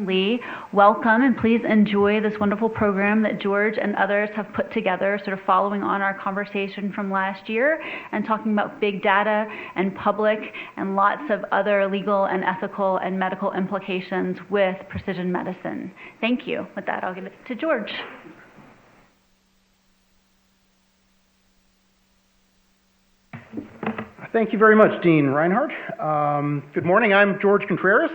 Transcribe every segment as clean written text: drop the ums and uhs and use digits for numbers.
Lee, welcome, and please enjoy this wonderful program that George and others have put together, sort of following on our conversation from last year and talking about big data and public and lots of other legal and ethical and medical implications with precision medicine. Thank you. With that, I'll give it to George. Thank you very much, Dean Reinhardt. Good morning. I'm George Contreras.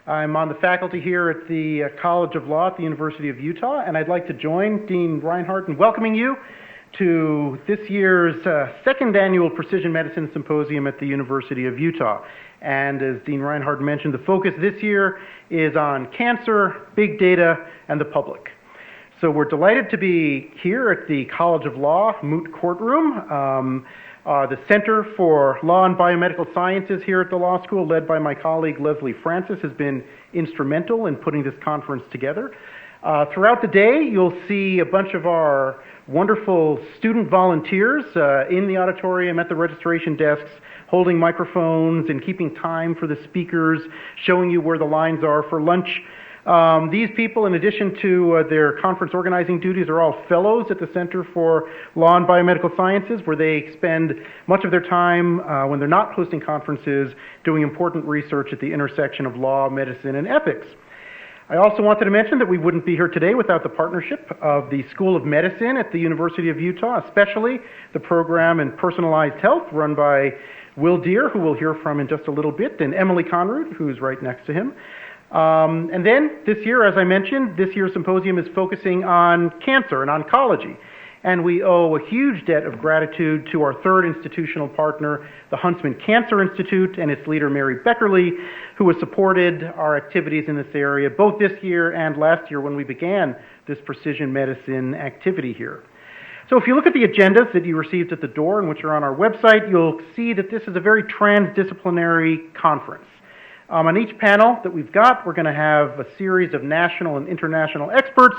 I'm on the faculty here at the College of Law at the University of Utah, and I'd like to join Dean Reinhardt in welcoming you to this year's second annual Precision Medicine Symposium at the University of Utah. And as Dean Reinhardt mentioned, the focus this year is on cancer, big data, and the public. So we're delighted to be here at the College of Law Moot Courtroom. The Center for Law and Biomedical Sciences here at the law school, led by my colleague Leslie Francis, has been instrumental in putting this conference together. Throughout the day, you'll see a bunch of our wonderful student volunteers in the auditorium at the registration desks, holding microphones and keeping time for the speakers, showing you where the lines are for lunch. These people, in addition to their conference organizing duties, are all fellows at the Center for Law and Biomedical Sciences, where they spend much of their time, when they're not hosting conferences, doing important research at the intersection of law, medicine, and ethics. I also wanted to mention that we wouldn't be here today without the partnership of the School of Medicine at the University of Utah, especially the program in personalized health run by Will Deere, who we'll hear from in just a little bit, and Emily Conrud, who's right next to him. And then this year, as I mentioned, this year's symposium is focusing on cancer and oncology. And we owe a huge debt of gratitude to our third institutional partner, the Huntsman Cancer Institute, and its leader, Mary Beckerly, who has supported our activities in this area, both this year and last year when we began this precision medicine activity here. So if you look at the agendas that you received at the door and which are on our website, you'll see that this is a very transdisciplinary conference. On each panel that we've got, we're going to have a series of national and international experts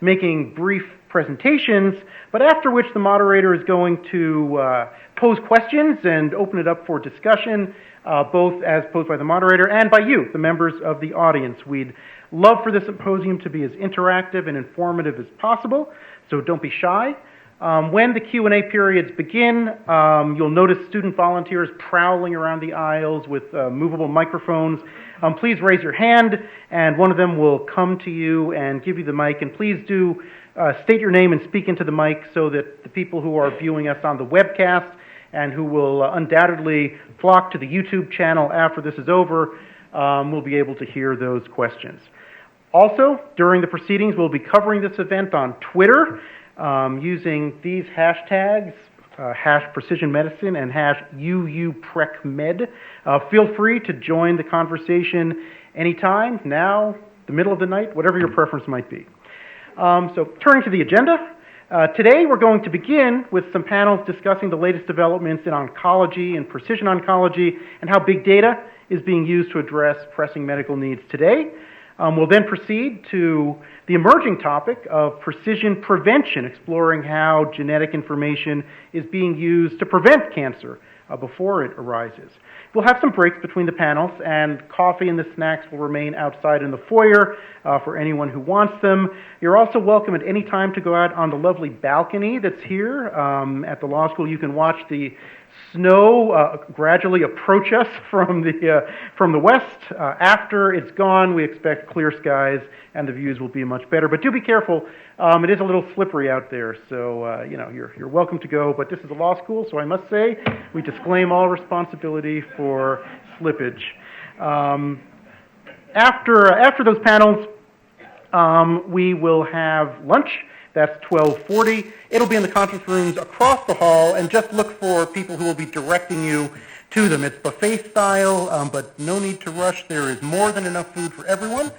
making brief presentations, but after which the moderator is going to pose questions and open it up for discussion, both as posed by the moderator and by you, the members of the audience. We'd love for the symposium to be as interactive and informative as possible, so don't be shy. When the Q&A periods begin, you'll notice student volunteers prowling around the aisles with movable microphones. Please raise your hand, and one of them will come to you and give you the mic. And please do state your name and speak into the mic so that the people who are viewing us on the webcast and who will undoubtedly flock to the YouTube channel after this is over will be able to hear those questions. Also, during the proceedings, we'll be covering this event on Twitter, using these hashtags, #PrecisionMedicine and #UUPrecMed. Feel free to join the conversation anytime, now, the middle of the night, whatever your preference might be. So turning to the agenda, today we're going to begin with some panels discussing the latest developments in oncology and precision oncology and how big data is being used to address pressing medical needs today. We'll then proceed to the emerging topic of precision prevention, exploring how genetic information is being used to prevent cancer before it arises. We'll have some breaks between the panels, and coffee and the snacks will remain outside in the foyer for anyone who wants them. You're also welcome at any time to go out on the lovely balcony that's here at the law school. You can watch the snow gradually approach us from the west. After it's gone, we expect clear skies and the views will be much better. But do be careful; it is a little slippery out there. So you're welcome to go. But this is a law school, so I must say we disclaim all responsibility for slippage. After those panels, we will have lunch. That's 12:40. It'll be in the conference rooms across the hall, and just look for people who will be directing you to them. It's buffet style, but no need to rush. There is more than enough food for everyone,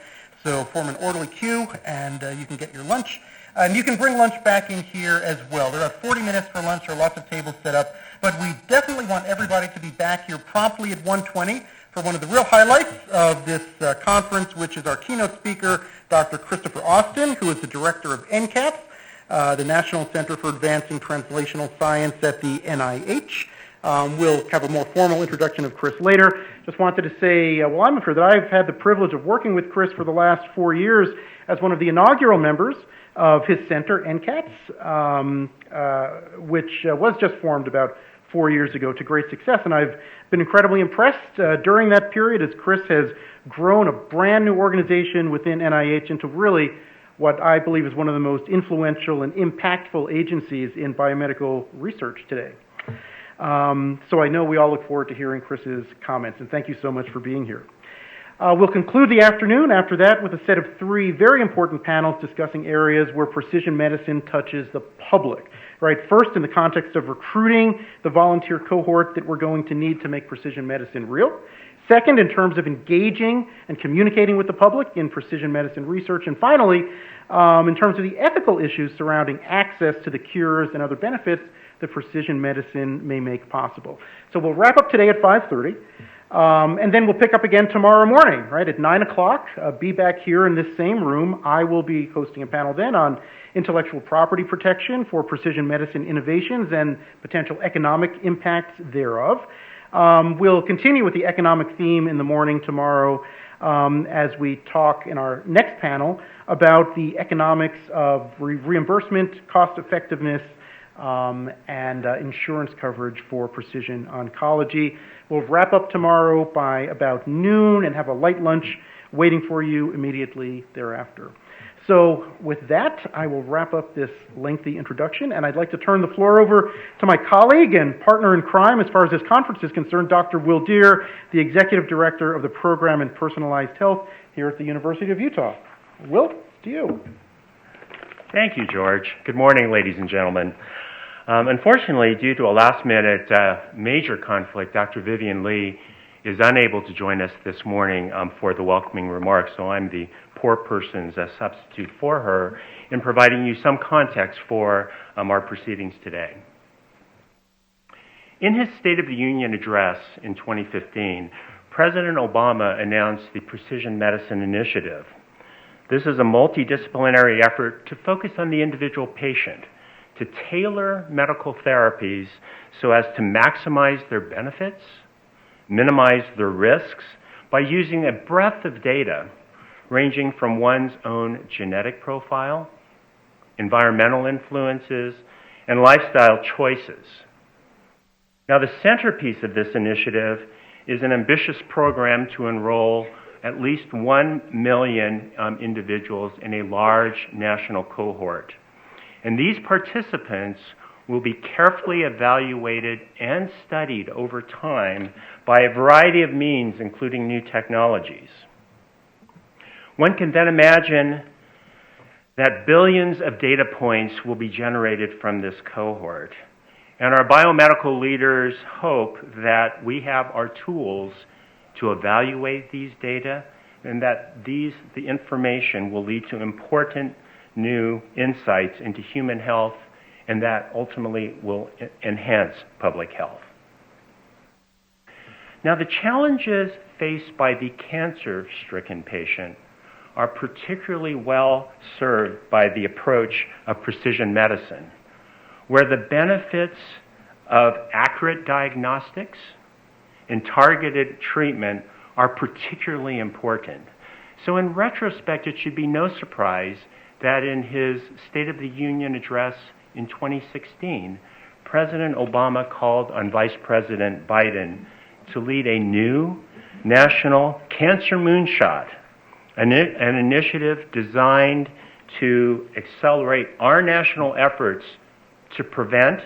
so form an orderly queue, and you can get your lunch. And you can bring lunch back in here as well. There are 40 minutes for lunch. There are lots of tables set up, but we definitely want everybody to be back here promptly at 1:20 for one of the real highlights of this conference, which is our keynote speaker, Dr. Christopher Austin, who is the director of NCATS, the National Center for Advancing Translational Science at the NIH. We'll have a more formal introduction of Chris later. Just wanted to say, while I'm here, that I've had the privilege of working with Chris for the last 4 years as one of the inaugural members of his center, NCATS, which was just formed about 4 years ago to great success. And I've been incredibly impressed during that period as Chris has grown a brand new organization within NIH into really what I believe is one of the most influential and impactful agencies in biomedical research today. So I know we all look forward to hearing Chris's comments, and thank you so much for being here. We'll conclude the afternoon after that with a set of 3 very important panels discussing areas where precision medicine touches the public. Right, first, in the context of recruiting the volunteer cohort that we're going to need to make precision medicine real. Second, in terms of engaging and communicating with the public in precision medicine research. And finally, in terms of the ethical issues surrounding access to the cures and other benefits that precision medicine may make possible. So we'll wrap up today at 5:30. And then we'll pick up again tomorrow morning, right, at 9 o'clock. Be back here in this same room. I will be hosting a panel then on intellectual property protection for precision medicine innovations and potential economic impacts thereof. We'll continue with the economic theme in the morning tomorrow as we talk in our next panel about the economics of reimbursement, cost effectiveness, and insurance coverage for precision oncology. We'll wrap up tomorrow by about noon and have a light lunch waiting for you immediately thereafter. So with that, I will wrap up this lengthy introduction, and I'd like to turn the floor over to my colleague and partner in crime as far as this conference is concerned, Dr. Will Deer, the Executive Director of the Program in Personalized Health here at the University of Utah. Will, to you. Thank you, George. Good morning, ladies and gentlemen. Unfortunately, due to a last-minute major conflict, Dr. Vivian Lee is unable to join us this morning for the welcoming remarks, so I'm the poor person's substitute for her in providing you some context for our proceedings today. In his State of the Union address in 2015, President Obama announced the Precision Medicine Initiative. This is a multidisciplinary effort to focus on the individual patient, to tailor medical therapies so as to maximize their benefits, minimize their risks by using a breadth of data ranging from one's own genetic profile, environmental influences, and lifestyle choices. Now, the centerpiece of this initiative is an ambitious program to enroll at least 1 million individuals in a large national cohort. And these participants will be carefully evaluated and studied over time by a variety of means, including new technologies. One can then imagine that billions of data points will be generated from this cohort. And our biomedical leaders hope that we have our tools to evaluate these data and that the information will lead to important new insights into human health and that ultimately will enhance public health. Now, the challenges faced by the cancer-stricken patient are particularly well served by the approach of precision medicine, where the benefits of accurate diagnostics and targeted treatment are particularly important. So in retrospect, it should be no surprise that in his State of the Union address in 2016, President Obama called on Vice President Biden to lead a new national cancer moonshot, an initiative designed to accelerate our national efforts to prevent,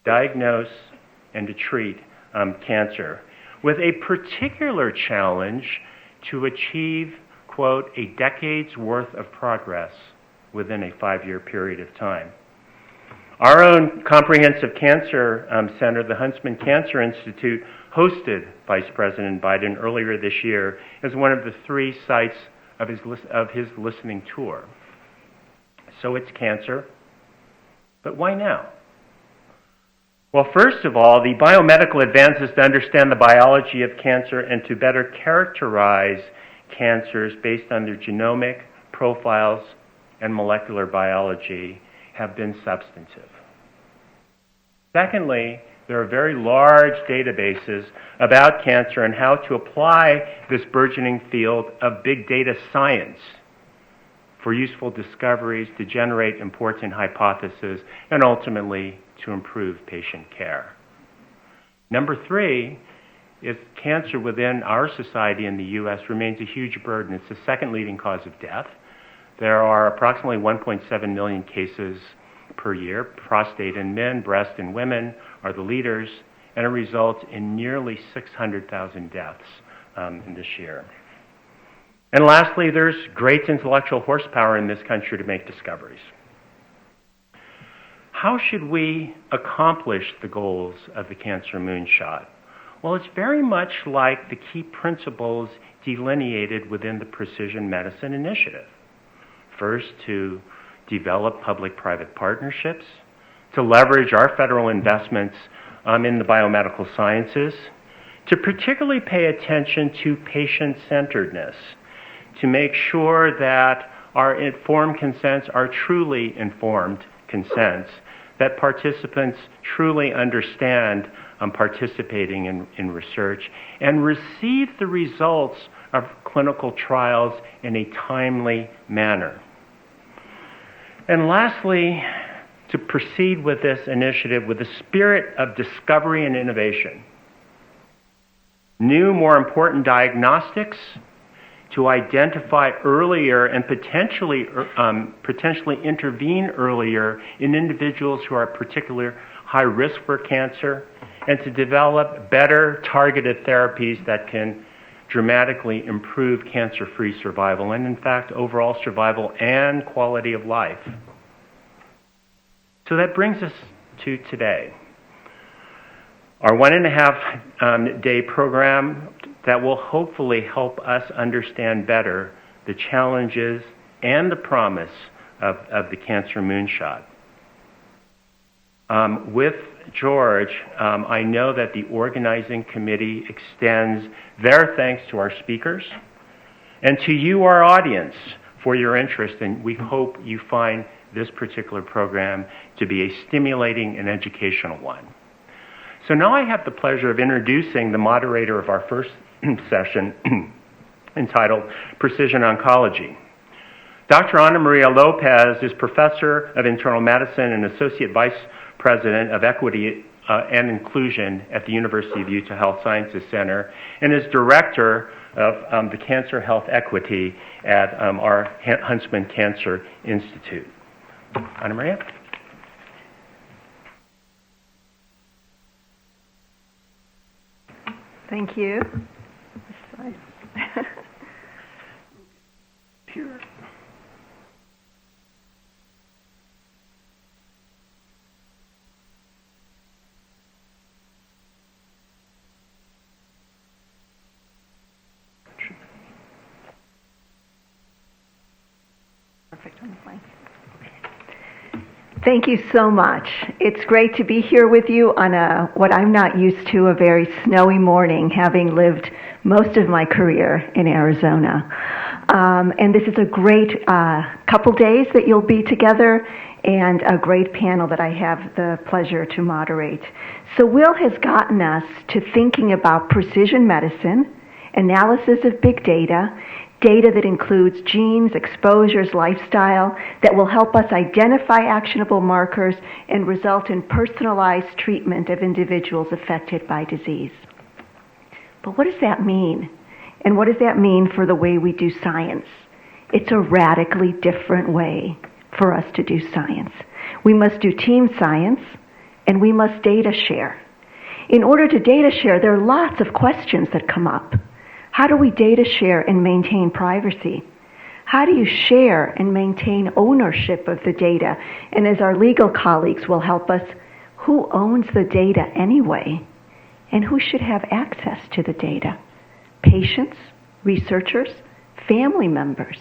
diagnose, and to treat cancer, with a particular challenge to achieve, quote, a decade's worth of progress within a 5-year period of time. Our own comprehensive cancer center, the Huntsman Cancer Institute, hosted Vice President Biden earlier this year as one of the 3 sites of his listening tour. So it's cancer, but why now? Well, first of all, the biomedical advances to understand the biology of cancer and to better characterize cancers based on their genomic profiles and molecular biology have been substantive. Secondly, There are very large databases about cancer and how to apply this burgeoning field of big data science for useful discoveries to generate important hypotheses and ultimately to improve patient care. Number 3 is cancer within our society in the U.S. remains a huge burden. It's the second leading cause of death. There are approximately 1.7 million cases per year. Prostate in men, breast in women are the leaders, and it results in nearly 600,000 deaths in this year. And lastly, there's great intellectual horsepower in this country to make discoveries. How should we accomplish the goals of the Cancer Moonshot? Well, it's very much like the key principles delineated within the Precision Medicine Initiative. First, to develop public-private partnerships, to leverage our federal investments in the biomedical sciences, to particularly pay attention to patient-centeredness, to make sure that our informed consents are truly informed consents, that participants truly understand participating in research, and receive the results of clinical trials in a timely manner. And lastly, to proceed with this initiative with the spirit of discovery and innovation. New, more important diagnostics to identify earlier and potentially intervene earlier in individuals who are at particular high risk for cancer, and to develop better targeted therapies that can dramatically improve cancer-free survival and, in fact, overall survival and quality of life. So that brings us to today. Our 1.5 day program that will hopefully help us understand better the challenges and the promise of the Cancer Moonshot. With George, I know that the organizing committee extends their thanks to our speakers and to you, our audience, for your interest, and we hope you find this particular program to be a stimulating and educational one. So now I have the pleasure of introducing the moderator of our first session entitled Precision Oncology. Dr. Ana Maria Lopez is Professor of Internal Medicine and Associate Vice President of Equity and Inclusion at the University of Utah Health Sciences Center and is Director of the Cancer Health Equity at our Huntsman Cancer Institute. Ana Maria? Thank you. Here. Perfect on the plane. Thank you so much. It's great to be here with you on what I'm not used to, a very snowy morning, having lived most of my career in Arizona. And this is a great couple days that you'll be together and a great panel that I have the pleasure to moderate. So Will has gotten us to thinking about precision medicine, analysis of big data, data that includes genes, exposures, lifestyle, that will help us identify actionable markers and result in personalized treatment of individuals affected by disease. But what does that mean? And what does that mean for the way we do science? It's a radically different way for us to do science. We must do team science, and we must data share. In order to data share, there are lots of questions that come up. How do we data share and maintain privacy? How do you share and maintain ownership of the data? And as our legal colleagues will help us, who owns the data anyway? And who should have access to the data? Patients, researchers, family members.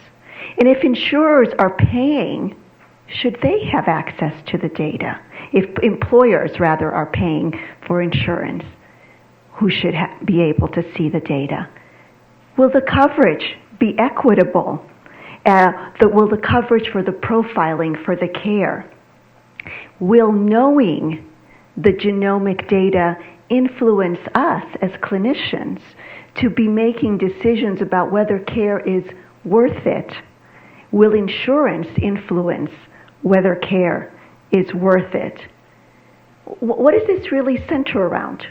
And if insurers are paying, should they have access to the data? If employers, rather, are paying for insurance, who should be able to see the data? Will the coverage be equitable? Will the coverage for the profiling, for the care? Will knowing the genomic data influence us as clinicians to be making decisions about whether care is worth it? Will insurance influence whether care is worth it? What does this really center around?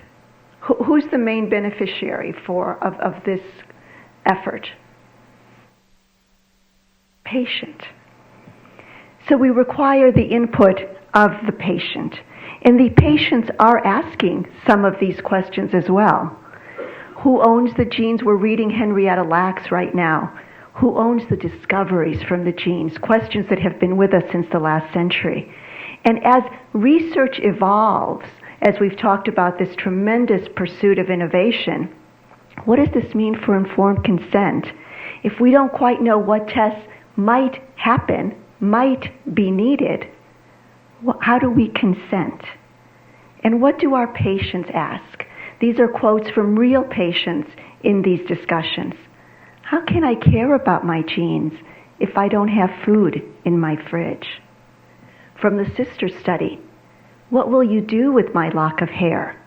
Who's the main beneficiary of this effort? Patient. So we require the input of the patient. And the patients are asking some of these questions as well. Who owns the genes? We're reading Henrietta Lacks right now. Who owns the discoveries from the genes? Questions that have been with us since the last century. And as research evolves, as we've talked about this tremendous pursuit of innovation, what does this mean for informed consent? If we don't quite know what tests might happen, might be needed, how do we consent? And what do our patients ask? These are quotes from real patients in these discussions. How can I care about my genes if I don't have food in my fridge? From the sister study, what will you do with my lock of hair?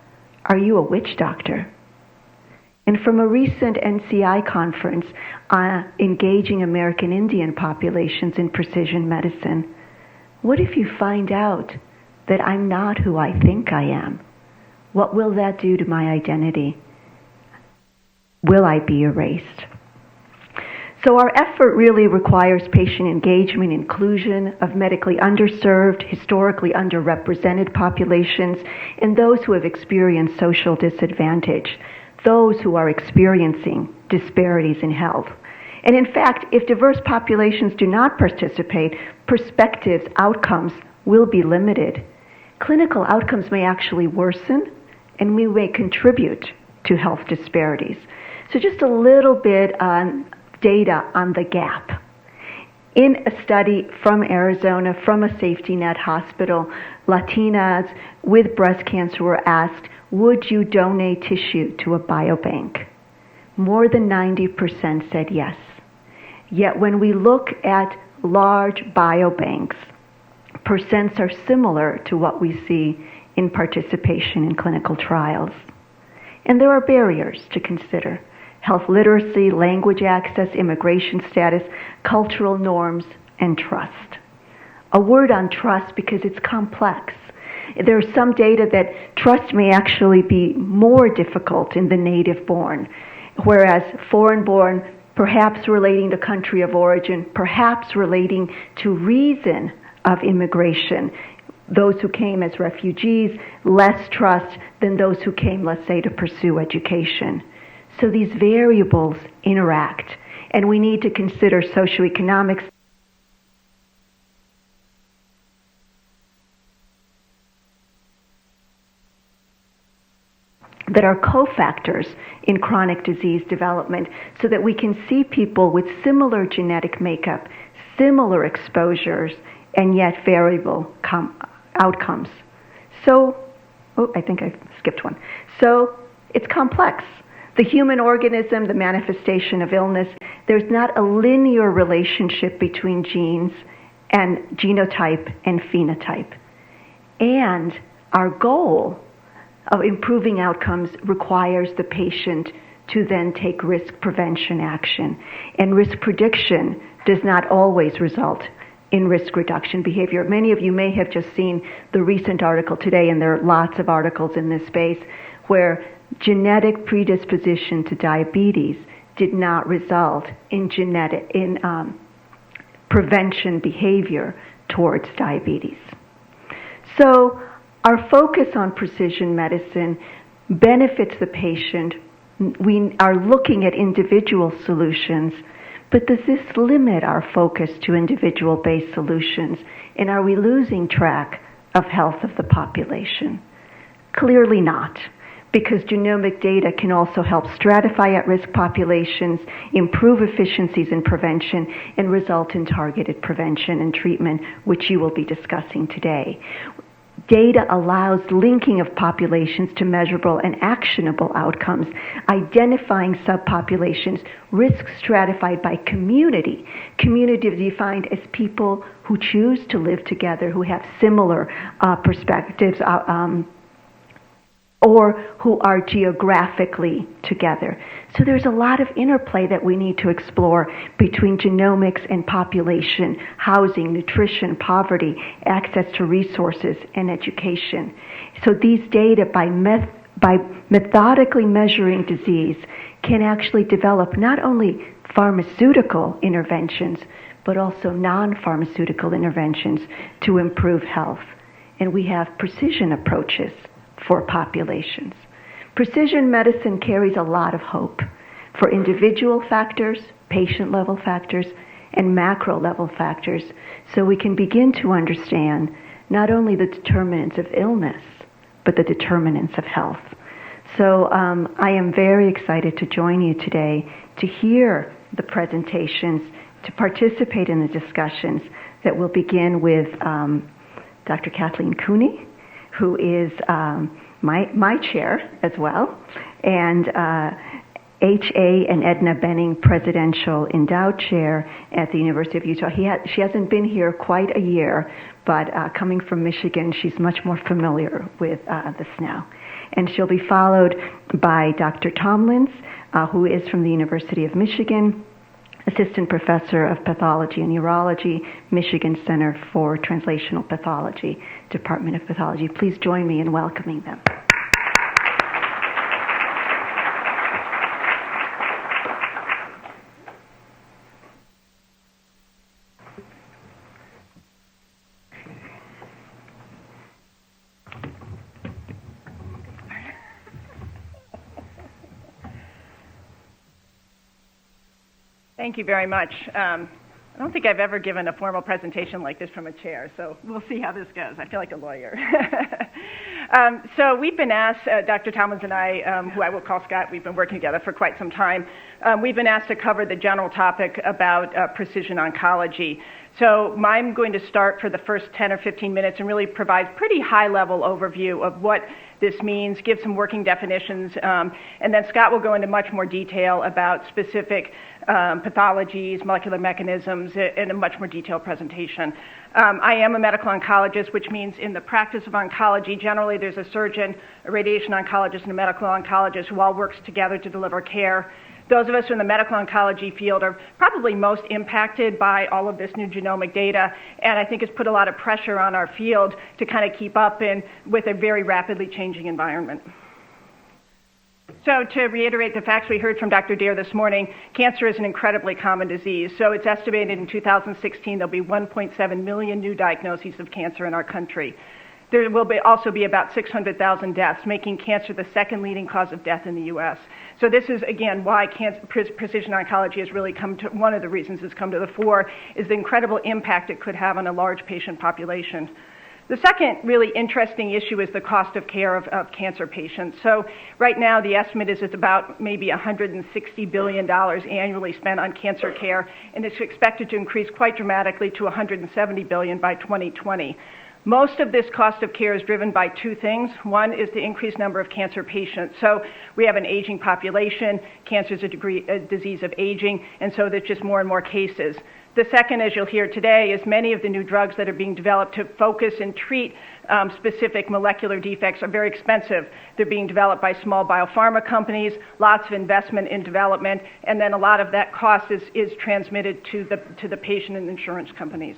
Are you a witch doctor? And from a recent NCI conference engaging American Indian populations in precision medicine, what if you find out that I'm not who I think I am? What will that do to my identity? Will I be erased? So our effort really requires patient engagement, inclusion of medically underserved, historically underrepresented populations, and those who have experienced social disadvantage, those who are experiencing disparities in health. And in fact, if diverse populations do not participate, perspectives, outcomes will be limited. Clinical outcomes may actually worsen, and we may contribute to health disparities. So just a little bit on data on the gap. In a study from Arizona, from a safety net hospital, Latinas with breast cancer were asked, would you donate tissue to a biobank? More than 90% said yes. Yet when we look at large biobanks, percents are similar to what we see in participation in clinical trials. And there are barriers to consider. Health literacy, language access, immigration status, cultural norms, and trust. A word on trust because it's complex. There's some data that trust may actually be more difficult in the native-born, whereas foreign-born, perhaps relating to country of origin, perhaps relating to reason of immigration. Those who came as refugees, less trust than those who came, let's say, to pursue education. So these variables interact, and we need to consider socioeconomics, that are cofactors in chronic disease development so that we can see people with similar genetic makeup, similar exposures, and yet variable outcomes. So, I think I skipped one. So, it's complex. The human organism, the manifestation of illness, there's not a linear relationship between genes and genotype and phenotype. And our goal of improving outcomes requires the patient to then take risk prevention action. And risk prediction does not always result in risk reduction behavior. Many of you may have just seen the recent article today, and there are lots of articles in this space, where genetic predisposition to diabetes did not result in prevention behavior towards diabetes. So our focus on precision medicine benefits the patient. We are looking at individual solutions, but does this limit our focus to individual-based solutions? And are we losing track of health of the population? Clearly not, because genomic data can also help stratify at-risk populations, improve efficiencies in prevention, and result in targeted prevention and treatment, which you will be discussing today. Data allows linking of populations to measurable and actionable outcomes, identifying subpopulations, risk stratified by community. Community defined as people who choose to live together, who have similar perspectives, or who are geographically together. So there's a lot of interplay that we need to explore between genomics and population, housing, nutrition, poverty, access to resources, and education. So these data, by methodically measuring disease, can actually develop not only pharmaceutical interventions, but also non-pharmaceutical interventions to improve health. And we have precision approaches for populations. Precision medicine carries a lot of hope for individual factors, patient-level factors, and macro-level factors, so we can begin to understand not only the determinants of illness, but the determinants of health. So I am very excited to join you today to hear the presentations, to participate in the discussions that will begin with Dr. Kathleen Cooney, who is my chair as well, and H.A. and Edna Benning Presidential Endowed Chair at the University of Utah. She hasn't been here quite a year, but coming from Michigan, she's much more familiar with the snow. And she'll be followed by Dr. Tomlins, who is from the University of Michigan, Assistant Professor of Pathology and Urology, Michigan Center for Translational Pathology, Department of Pathology. Please join me in welcoming them. Thank you very much. I don't think I've ever given a formal presentation like this from a chair, so we'll see how this goes. I feel like a lawyer. So we've been asked, Dr. Tomlins and I, who I will call Scott, we've been working together for quite some time. We've been asked to cover the general topic about precision oncology. So I'm going to start for the first 10 or 15 minutes and really provide pretty high-level overview of what this means, give some working definitions, and then Scott will go into much more detail about specific pathologies, molecular mechanisms, in a much more detailed presentation. I am a medical oncologist, which means in the practice of oncology, generally there's a surgeon, a radiation oncologist, and a medical oncologist who all works together to deliver care. Those of us in the medical oncology field are probably most impacted by all of this new genomic data, and I think it's put a lot of pressure on our field to kind of keep up with a very rapidly changing environment. So to reiterate the facts we heard from Dr. Deere this morning, cancer is an incredibly common disease. So it's estimated in 2016 there'll be 1.7 million new diagnoses of cancer in our country. There will also be about 600,000 deaths, making cancer the second leading cause of death in the U.S. So this is, again, why precision oncology has really come to, one of the reasons it's come to the fore, is the incredible impact it could have on a large patient population. The second really interesting issue is the cost of care of cancer patients. So right now the estimate is it's about maybe $160 billion annually spent on cancer care, and it's expected to increase quite dramatically to $170 billion by 2020. Most of this cost of care is driven by two things. One is the increased number of cancer patients. So we have an aging population. Cancer is a disease of aging, and so there's just more and more cases. The second, as you'll hear today, is many of the new drugs that are being developed to focus and treat specific molecular defects are very expensive. They're being developed by small biopharma companies, lots of investment in development, and then a lot of that cost is transmitted to the patient and insurance companies.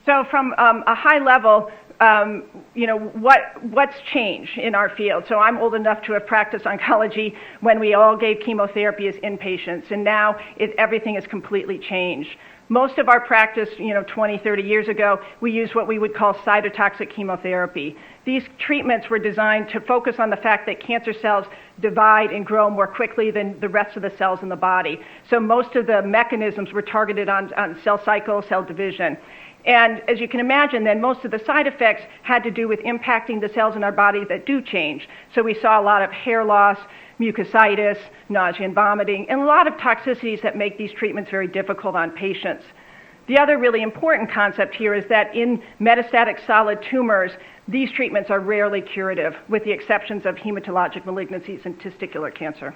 So from a high level, what's changed in our field? So I'm old enough to have practiced oncology when we all gave chemotherapy as inpatients, and now everything has completely changed. Most of our practice, 20, 30 years ago, we used what we would call cytotoxic chemotherapy. These treatments were designed to focus on the fact that cancer cells divide and grow more quickly than the rest of the cells in the body. So most of the mechanisms were targeted on cell cycle, cell division. And as you can imagine, then most of the side effects had to do with impacting the cells in our body that do change. So we saw a lot of hair loss, mucositis, nausea and vomiting, and a lot of toxicities that make these treatments very difficult on patients. The other really important concept here is that in metastatic solid tumors, these treatments are rarely curative, with the exceptions of hematologic malignancies and testicular cancer.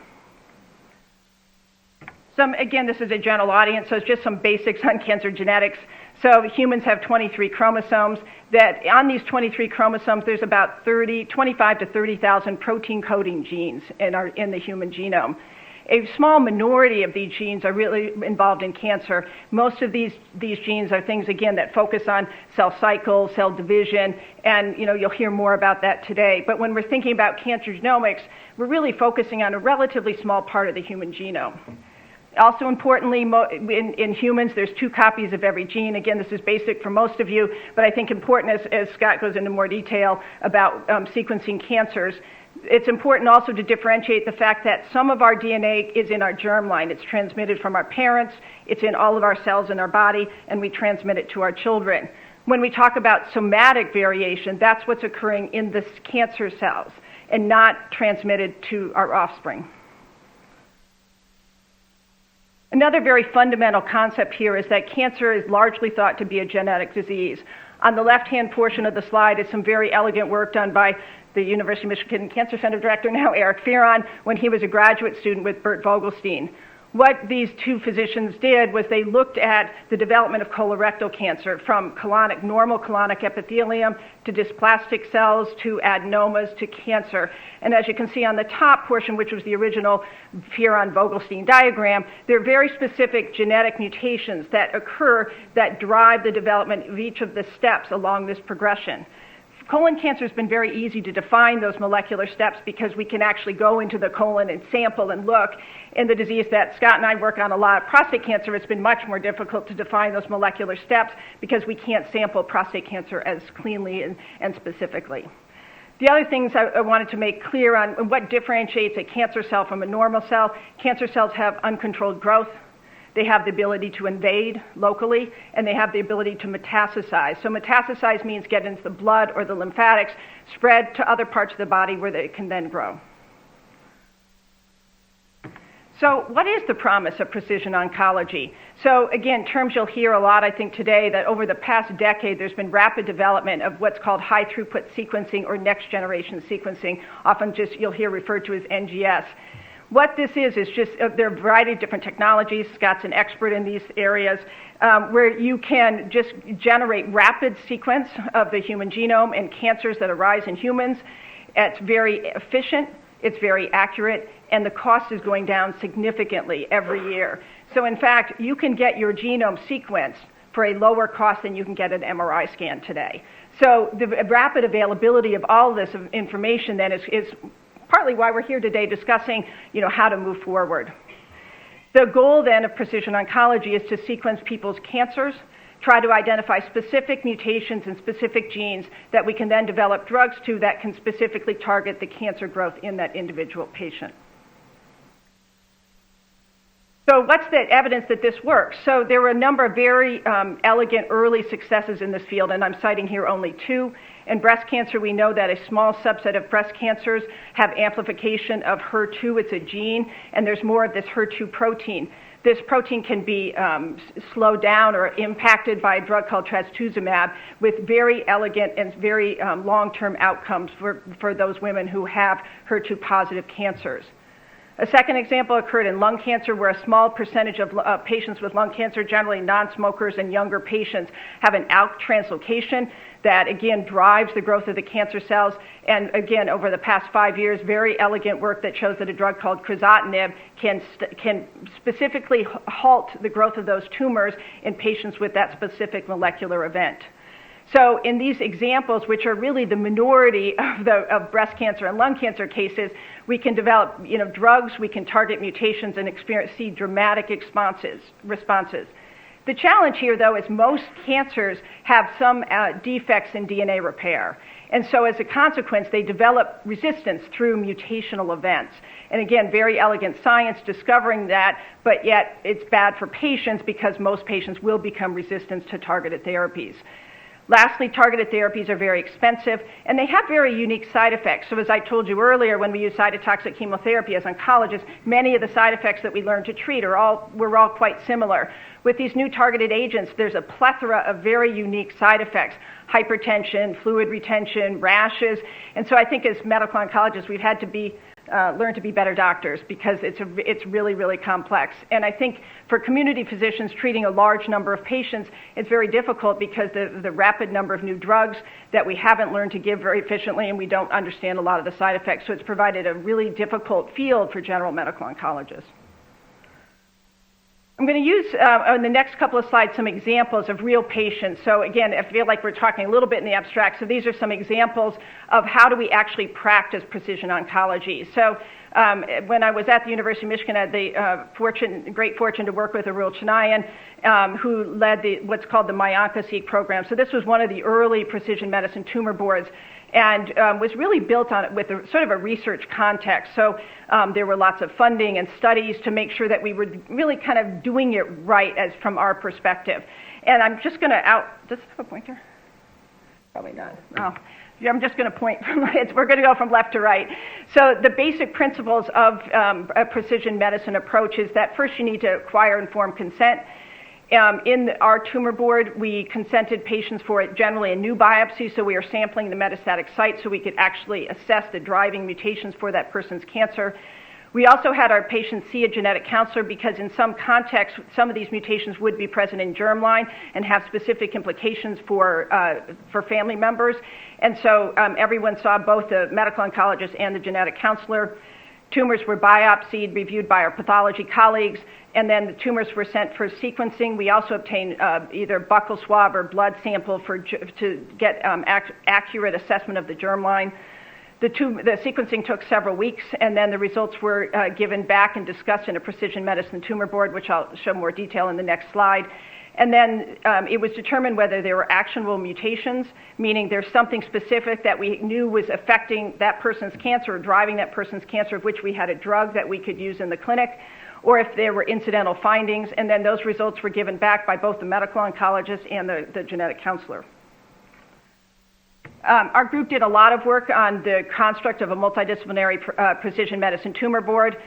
Again, this is a general audience, so it's just some basics on cancer genetics. So humans have 23 chromosomes. That on these 23 chromosomes, there's about 25 to 30,000 protein coding genes in the human genome. A small minority of these genes are really involved in cancer. Most of these genes are things, again, that focus on cell cycle, cell division, and you'll hear more about that today. But when we're thinking about cancer genomics, we're really focusing on a relatively small part of the human genome. Also importantly, in humans, there's 2 copies of every gene. Again, this is basic for most of you, but I think important as Scott goes into more detail about sequencing cancers. It's important also to differentiate the fact that some of our DNA is in our germline. It's transmitted from our parents, it's in all of our cells in our body, and we transmit it to our children. When we talk about somatic variation, that's what's occurring in the cancer cells and not transmitted to our offspring. Another very fundamental concept here is that cancer is largely thought to be a genetic disease. On the left-hand portion of the slide is some very elegant work done by the University of Michigan Cancer Center director, now Eric Fearon, when he was a graduate student with Bert Vogelstein. What these 2 physicians did was they looked at the development of colorectal cancer from normal colonic epithelium to dysplastic cells to adenomas to cancer. And as you can see on the top portion, which was the original Fearon-Vogelstein diagram, there are very specific genetic mutations that occur that drive the development of each of the steps along this progression. Colon cancer has been very easy to define those molecular steps because we can actually go into the colon and sample and look. In the disease that Scott and I work on a lot, prostate cancer, it's been much more difficult to define those molecular steps because we can't sample prostate cancer as cleanly and specifically. The other things I wanted to make clear on what differentiates a cancer cell from a normal cell: cancer cells have uncontrolled growth. They have the ability to invade locally, and they have the ability to metastasize. So metastasize means get into the blood or the lymphatics, spread to other parts of the body where they can then grow. So what is the promise of precision oncology? So again, terms you'll hear a lot, I think, today, that over the past decade, there's been rapid development of what's called high-throughput sequencing or next-generation sequencing, often just you'll hear referred to as NGS. What this is just, there are a variety of different technologies. Scott's an expert in these areas, where you can just generate rapid sequence of the human genome and cancers that arise in humans. It's very efficient, it's very accurate, and the cost is going down significantly every year. So in fact, you can get your genome sequenced for a lower cost than you can get an MRI scan today. So the rapid availability of all this information then is partly why we're here today discussing, how to move forward. The goal then of precision oncology is to sequence people's cancers, try to identify specific mutations and specific genes that we can then develop drugs to that can specifically target the cancer growth in that individual patient. So what's the evidence that this works? So there were a number of very elegant early successes in this field, and I'm citing here only 2. In breast cancer, we know that a small subset of breast cancers have amplification of HER2. It's a gene, and there's more of this HER2 protein. This protein can be slowed down or impacted by a drug called trastuzumab with very elegant and very long-term outcomes for those women who have HER2-positive cancers. A second example occurred in lung cancer, where a small percentage of patients with lung cancer, generally non-smokers and younger patients, have an ALK translocation that, again, drives the growth of the cancer cells. And again, over the past 5 years, very elegant work that shows that a drug called crizotinib can specifically halt the growth of those tumors in patients with that specific molecular event. So in these examples, which are really the minority of breast cancer and lung cancer cases, we can develop drugs, we can target mutations and see dramatic responses. The challenge here, though, is most cancers have some defects in DNA repair. And so as a consequence, they develop resistance through mutational events. And again, very elegant science discovering that, but yet it's bad for patients because most patients will become resistant to targeted therapies. Lastly, targeted therapies are very expensive, and they have very unique side effects. So as I told you earlier, when we use cytotoxic chemotherapy as oncologists, many of the side effects that we learn to treat were all quite similar. With these new targeted agents, there's a plethora of very unique side effects: hypertension, fluid retention, rashes. And so I think as medical oncologists, we've had to be learn to be better doctors, because it's really, really complex. And I think for community physicians treating a large number of patients, it's very difficult because the rapid number of new drugs that we haven't learned to give very efficiently, and we don't understand a lot of the side effects. So it's provided a really difficult field for general medical oncologists. I'm going to use, on the next couple of slides, some examples of real patients. So again, I feel like we're talking a little bit in the abstract. So these are some examples of how do we actually practice precision oncology. So when I was at the University of Michigan, I had the great fortune to work with Arul Chennaiyan, who led what's called the My-Onc program. So this was one of the early precision medicine tumor boards, and was really built on it with sort of a research context. So there were lots of funding and studies to make sure that we were really kind of doing it right as from our perspective. And I'm just going to does it have a pointer? Probably not. Oh. Yeah, I'm just going to point we're going to go from left to right. So the basic principles of a precision medicine approach is that first you need to acquire informed consent. In our tumor board, we consented patients for generally a new biopsy, so we are sampling the metastatic site so we could actually assess the driving mutations for that person's cancer. We also had our patients see a genetic counselor because in some contexts, some of these mutations would be present in germline and have specific implications for family members. And so everyone saw both the medical oncologist and the genetic counselor. Tumors were biopsied, reviewed by our pathology colleagues, and then the tumors were sent for sequencing. We also obtained either buccal swab or blood sample to get accurate assessment of the germline. The sequencing took several weeks, and then the results were given back and discussed in a precision medicine tumor board, which I'll show more detail in the next slide. And then it was determined whether there were actionable mutations, meaning there's something specific that we knew was affecting that person's cancer or driving that person's cancer, of which we had a drug that we could use in the clinic, or if there were incidental findings, and then those results were given back by both the medical oncologist and the genetic counselor. Our group did a lot of work on the construct of a multidisciplinary precision medicine tumor board.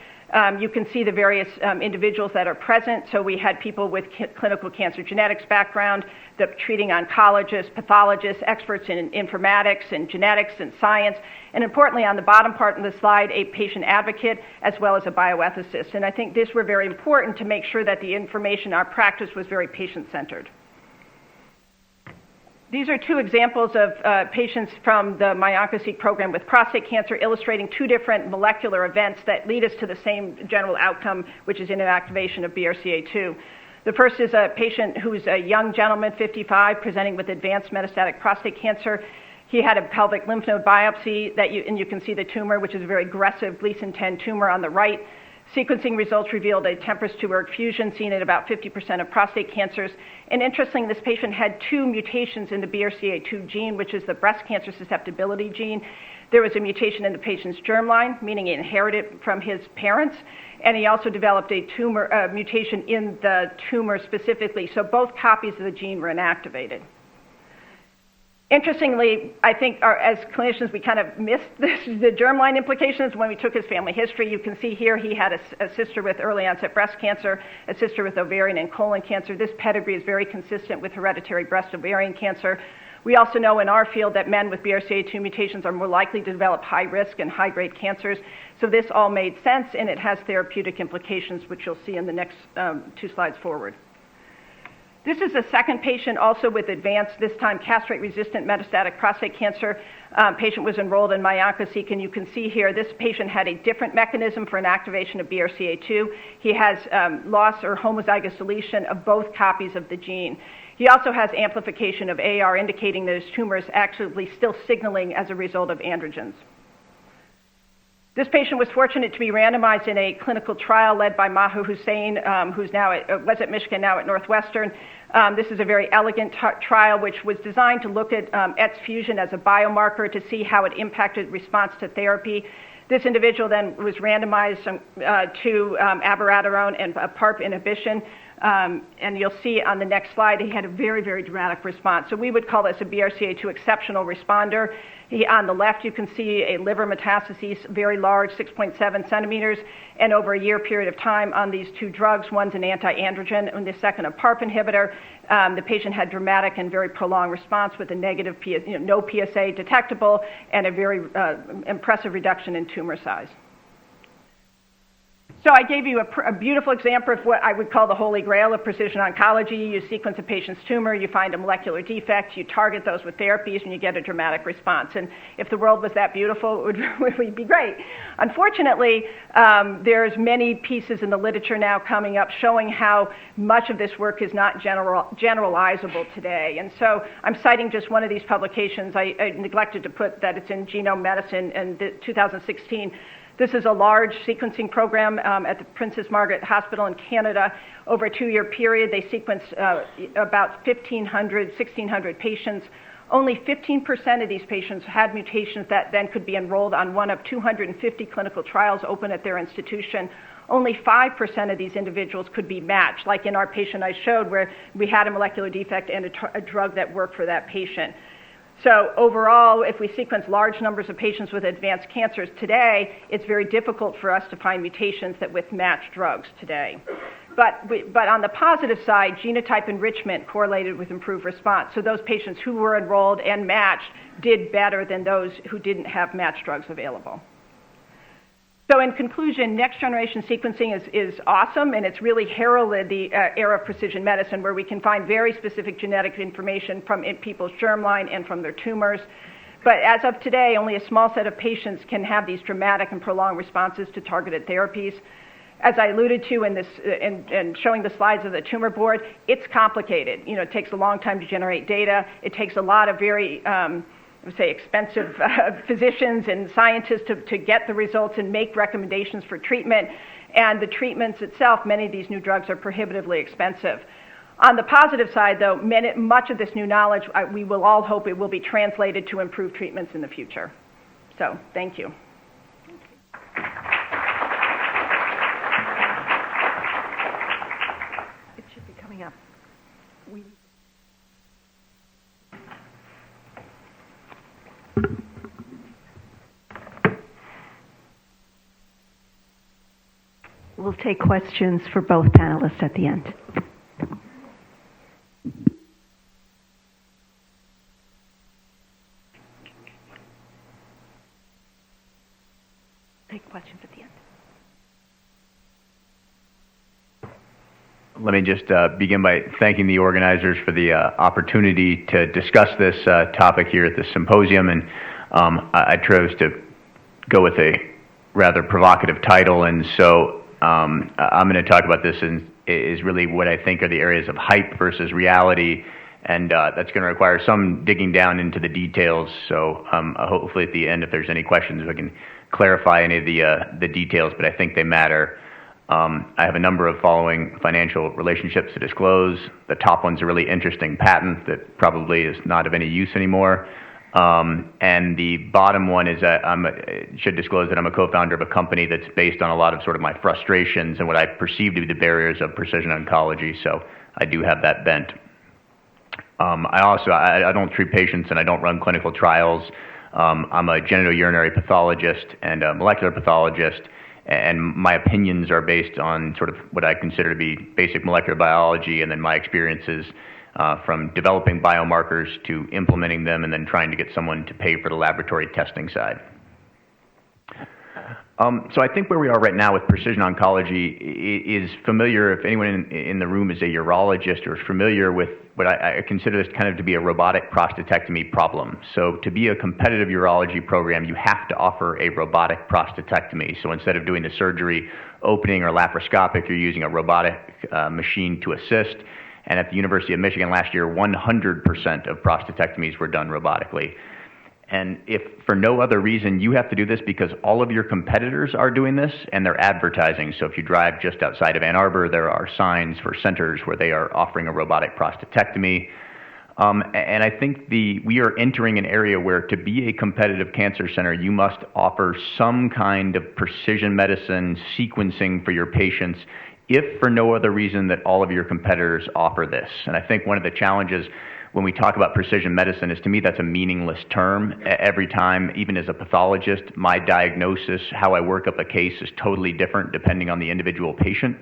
You can see the various individuals that are present. So we had people with clinical cancer genetics background, the treating oncologists, pathologists, experts in informatics and genetics and science, and importantly on the bottom part of the slide, a patient advocate as well as a bioethicist. And I think these were very important to make sure that the information, our practice was very patient-centered. These are two examples of patients from the My-Onc program with prostate cancer, illustrating two different molecular events that lead us to the same general outcome, which is inactivation of BRCA2. The first is a patient who's a young gentleman, 55, presenting with advanced metastatic prostate cancer. He had a pelvic lymph node biopsy, and you can see the tumor, which is a very aggressive Gleason 10 tumor on the right. Sequencing results revealed a tempus-to-ERK fusion seen in about 50% of prostate cancers. And interestingly, this patient had two mutations in the BRCA2 gene, which is the breast cancer susceptibility gene. There was a mutation in the patient's germline, meaning he inherited it from his parents, and he also developed a mutation in the tumor specifically. So both copies of the gene were inactivated. Interestingly, I think as clinicians, we kind of missed the germline implications when we took his family history. You can see here he had a sister with early onset breast cancer, a sister with ovarian and colon cancer. This pedigree is very consistent with hereditary breast ovarian cancer. We also know in our field that men with BRCA2 mutations are more likely to develop high risk and high grade cancers. So this all made sense, and it has therapeutic implications, which you'll see in the next two slides forward. This is a second patient also with advanced, this time castrate-resistant metastatic prostate cancer. Patient was enrolled in My-Onc, and you can see here this patient had a different mechanism for inactivation of BRCA2. He has loss or homozygous deletion of both copies of the gene. He also has amplification of AR, indicating that his tumor is actually still signaling as a result of androgens. This patient was fortunate to be randomized in a clinical trial led by Maha Hussein, who's was at Michigan, now at Northwestern. This is a very elegant trial which was designed to look at ETS fusion as a biomarker to see how it impacted response to therapy. This individual then was randomized to abiraterone and PARP inhibition. And you'll see on the next slide, he had a very, very dramatic response. So we would call this a BRCA2 exceptional responder. On the left, you can see a liver metastases, very large, 6.7 centimeters, and over a year period of time on these two drugs. One's an anti-androgen, and the second a PARP inhibitor. The patient had dramatic and very prolonged response with a negative, no PSA detectable, and a very impressive reduction in tumor size. So I gave you a beautiful example of what I would call the holy grail of precision oncology. You sequence a patient's tumor, you find a molecular defect, you target those with therapies, and you get a dramatic response. And if the world was that beautiful, it would be great. Unfortunately, there's many pieces in the literature now coming up showing how much of this work is not generalizable today. And so I'm citing just one of these publications. I neglected to put that it's in Genome Medicine in 2016. This is a large sequencing program at the Princess Margaret Hospital in Canada. Over a 2-year period, they sequenced about 1,600 patients. Only 15% of these patients had mutations that then could be enrolled on one of 250 clinical trials open at their institution. Only 5% of these individuals could be matched, like in our patient I showed where we had a molecular defect and a drug that worked for that patient. So overall, if we sequence large numbers of patients with advanced cancers today, it's very difficult for us to find mutations that with matched drugs today. But on the positive side, genotype enrichment correlated with improved response. So those patients who were enrolled and matched did better than those who didn't have matched drugs available. So in conclusion, next generation sequencing is awesome, and it's really heralded the era of precision medicine where we can find very specific genetic information from people's germline and from their tumors. But as of today, only a small set of patients can have these dramatic and prolonged responses to targeted therapies. As I alluded to in showing the slides of the tumor board, it's complicated. You know, it takes a long time to generate data. It takes a lot of very expensive physicians and scientists to get the results and make recommendations for treatment. And the treatments itself, many of these new drugs are prohibitively expensive. On the positive side, though, much of this new knowledge, we will all hope it will be translated to improved treatments in the future. So, thank you. It should be coming up. We'll take questions for both panelists at the end. Take questions at the end. Let me just begin by thanking the organizers for the opportunity to discuss this topic here at the symposium. And I chose to go with a rather provocative title, and so I'm going to talk about this is really what I think are the areas of hype versus reality, and that's going to require some digging down into the details. So hopefully at the end, if there's any questions, we can clarify any of the details, but I think they matter. I have a number of following financial relationships to disclose. The top one's a really interesting patent that probably is not of any use anymore. And the bottom one is that I should disclose that I'm a co-founder of a company that's based on a lot of sort of my frustrations and what I perceive to be the barriers of precision oncology, so I do have that bent. I don't treat patients and I don't run clinical trials. I'm a genitourinary pathologist and a molecular pathologist, and my opinions are based on sort of what I consider to be basic molecular biology and then my experiences from developing biomarkers to implementing them and then trying to get someone to pay for the laboratory testing side. So I think where we are right now with precision oncology is familiar, if anyone in the room is a urologist or is familiar with what I consider this kind of to be a robotic prostatectomy problem. So to be a competitive urology program, you have to offer a robotic prostatectomy. So instead of doing the surgery opening or laparoscopic, you're using a robotic machine to assist. And at the University of Michigan last year, 100% of prostatectomies were done robotically. And if for no other reason, you have to do this because all of your competitors are doing this and they're advertising. So if you drive just outside of Ann Arbor, there are signs for centers where they are offering a robotic prostatectomy. And I think we are entering an area where to be a competitive cancer center, you must offer some kind of precision medicine sequencing for your patients, if for no other reason that all of your competitors offer this. And I think one of the challenges when we talk about precision medicine is, to me, that's a meaningless term. Every time, even as a pathologist, my diagnosis, how I work up a case is totally different depending on the individual patient.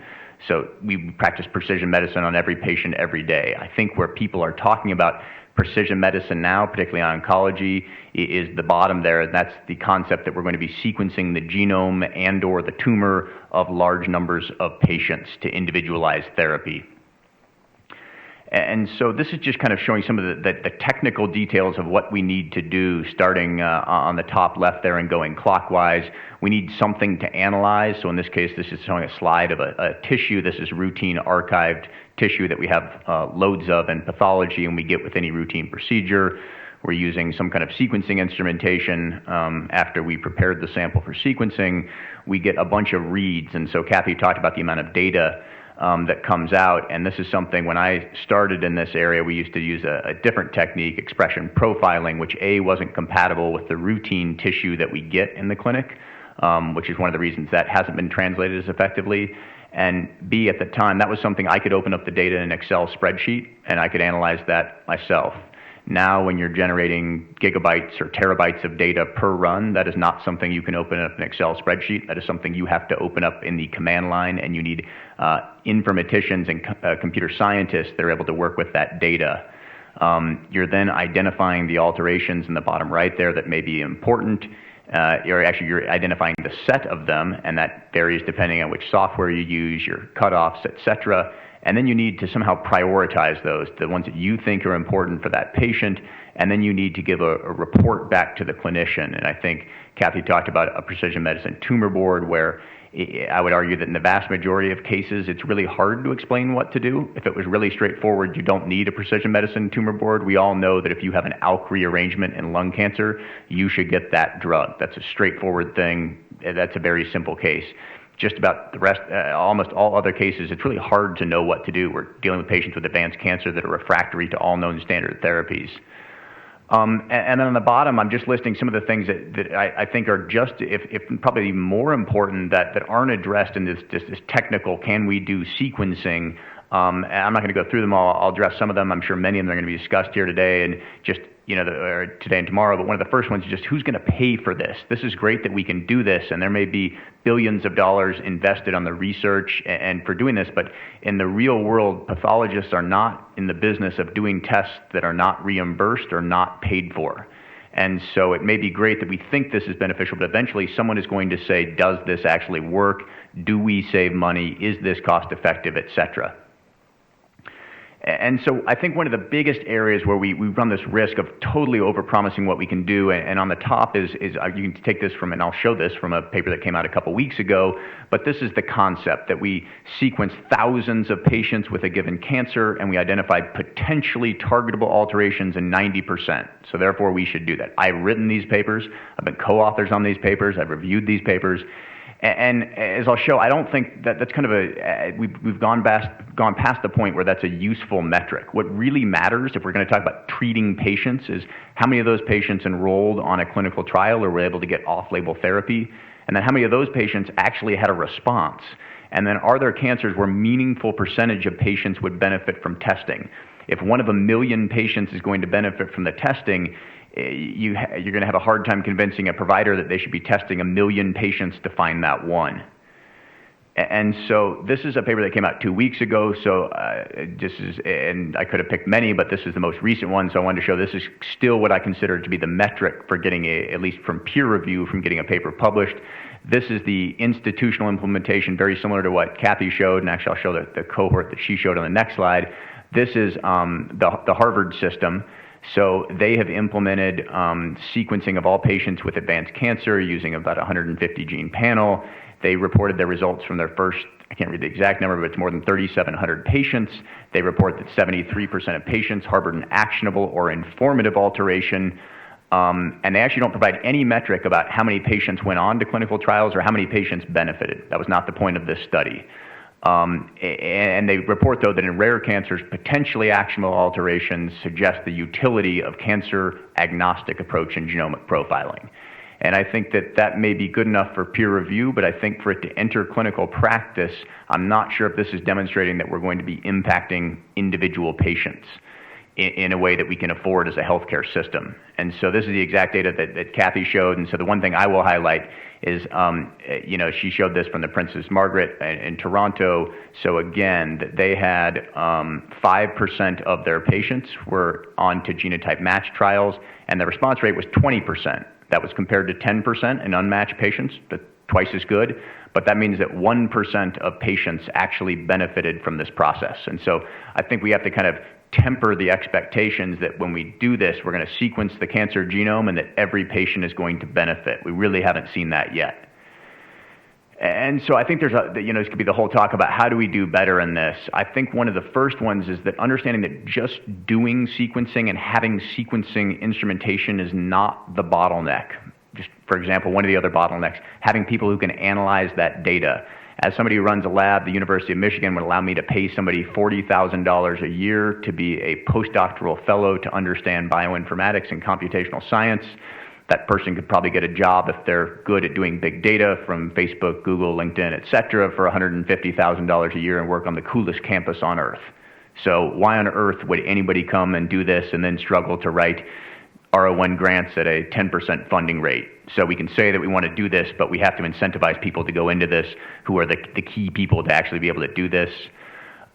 So we practice precision medicine on every patient every day. I think where people are talking about Precision medicine now, particularly oncology, is the bottom there. And that's the concept that we're going to be sequencing the genome and or the tumor of large numbers of patients to individualize therapy. And so this is just kind of showing some of the technical details of what we need to do, starting on the top left there and going clockwise. We need something to analyze. So in this case, this is showing a slide of a tissue. This is routine archived tissue that we have loads of in pathology, and we get with any routine procedure. We're using some kind of sequencing instrumentation. After we prepared the sample for sequencing, we get a bunch of reads. And so Kathy talked about the amount of data that comes out, and this is something, when I started in this area, we used to use a different technique, expression profiling, which A, wasn't compatible with the routine tissue that we get in the clinic, which is one of the reasons that hasn't been translated as effectively, and B, at the time, that was something I could open up the data in an Excel spreadsheet, and I could analyze that myself. Now, when you're generating gigabytes or terabytes of data per run, that is not something you can open up in an Excel spreadsheet. That is something you have to open up in the command line, and you need informaticians and computer scientists that are able to work with that data. You're then identifying the alterations in the bottom right there that may be important. You're identifying the set of them, and that varies depending on which software you use, your cutoffs, etc. And then you need to somehow prioritize those, the ones that you think are important for that patient, and then you need to give a report back to the clinician. And I think Kathy talked about a precision medicine tumor board, where I would argue that in the vast majority of cases, it's really hard to explain what to do. If it was really straightforward, you don't need a precision medicine tumor board. We all know that if you have an ALK rearrangement in lung cancer, you should get that drug. That's a straightforward thing. That's a very simple case. Just about the rest, almost all other cases, it's really hard to know what to do. We're dealing with patients with advanced cancer that are refractory to all known standard therapies. And then on the bottom, I'm just listing some of the things that I think are just, if probably more important, that aren't addressed in this technical, can we do sequencing? And I'm not going to go through them all. I'll address some of them. I'm sure many of them are going to be discussed here today, and just, or today and tomorrow. But one of the first ones is just, who's going to pay for this? This is great that we can do this, and there may be billions of dollars invested on the research and for doing this, but in the real world, pathologists are not in the business of doing tests that are not reimbursed or not paid for. And so it may be great that we think this is beneficial, but eventually someone is going to say, does this actually work? Do we save money? Is this cost effective, etc.? And so I think one of the biggest areas where we run this risk of totally overpromising what we can do, and on the top is you can take this from, and I'll show this from a paper that came out a couple weeks ago, but this is the concept that we sequence thousands of patients with a given cancer, and we identified potentially targetable alterations in 90%. So therefore we should do that. I've written these papers, I've been co-authors on these papers, I've reviewed these papers, and as I'll show, I don't think that's kind of we've gone past the point where that's a useful metric. What really matters, if we're going to talk about treating patients, is how many of those patients enrolled on a clinical trial or were able to get off-label therapy, and then how many of those patients actually had a response. And then are there cancers where meaningful percentage of patients would benefit from testing? If 1 of 1 million patients is going to benefit from the testing, you're going to have a hard time convincing a provider that they should be testing 1 million patients to find that one. And so this is a paper that came out 2 weeks ago. So and I could have picked many, but this is the most recent one. So I wanted to show this is still what I consider to be the metric for getting at least from peer review, from getting a paper published. This is the institutional implementation, very similar to what Kathy showed, and actually I'll show the cohort that she showed on the next slide. This is the Harvard system. So they have implemented sequencing of all patients with advanced cancer using about 150 gene panel. They reported their results from their first, I can't read the exact number, but it's more than 3,700 patients. They report that 73% of patients harbored an actionable or informative alteration. And they actually don't provide any metric about how many patients went on to clinical trials or how many patients benefited. That was not the point of this study. And they report, though, that in rare cancers, potentially actionable alterations suggest the utility of cancer-agnostic approach in genomic profiling. And I think that may be good enough for peer review, but I think for it to enter clinical practice, I'm not sure if this is demonstrating that we're going to be impacting individual patients. in a way that we can afford as a healthcare system. And so this is the exact data that Kathy showed. And so the one thing I will highlight is, she showed this from the Princess Margaret in Toronto. So again, they had 5% of their patients were on to genotype match trials, and the response rate was 20%. That was compared to 10% in unmatched patients, but twice as good. But that means that 1% of patients actually benefited from this process. And so I think we have to kind of temper the expectations that when we do this, we're going to sequence the cancer genome and that every patient is going to benefit. We really haven't seen that yet. And so I think this could be the whole talk about how do we do better in this. I think one of the first ones is that understanding that just doing sequencing and having sequencing instrumentation is not the bottleneck. Just for example, one of the other bottlenecks, having people who can analyze that data. As somebody who runs a lab, the University of Michigan would allow me to pay somebody $40,000 a year to be a postdoctoral fellow to understand bioinformatics and computational science. That person could probably get a job if they're good at doing big data from Facebook, Google, LinkedIn, et cetera, for $150,000 a year and work on the coolest campus on earth. So why on earth would anybody come and do this and then struggle to write R01 grants at a 10% funding rate? So we can say that we want to do this, but we have to incentivize people to go into this who are the key people to actually be able to do this.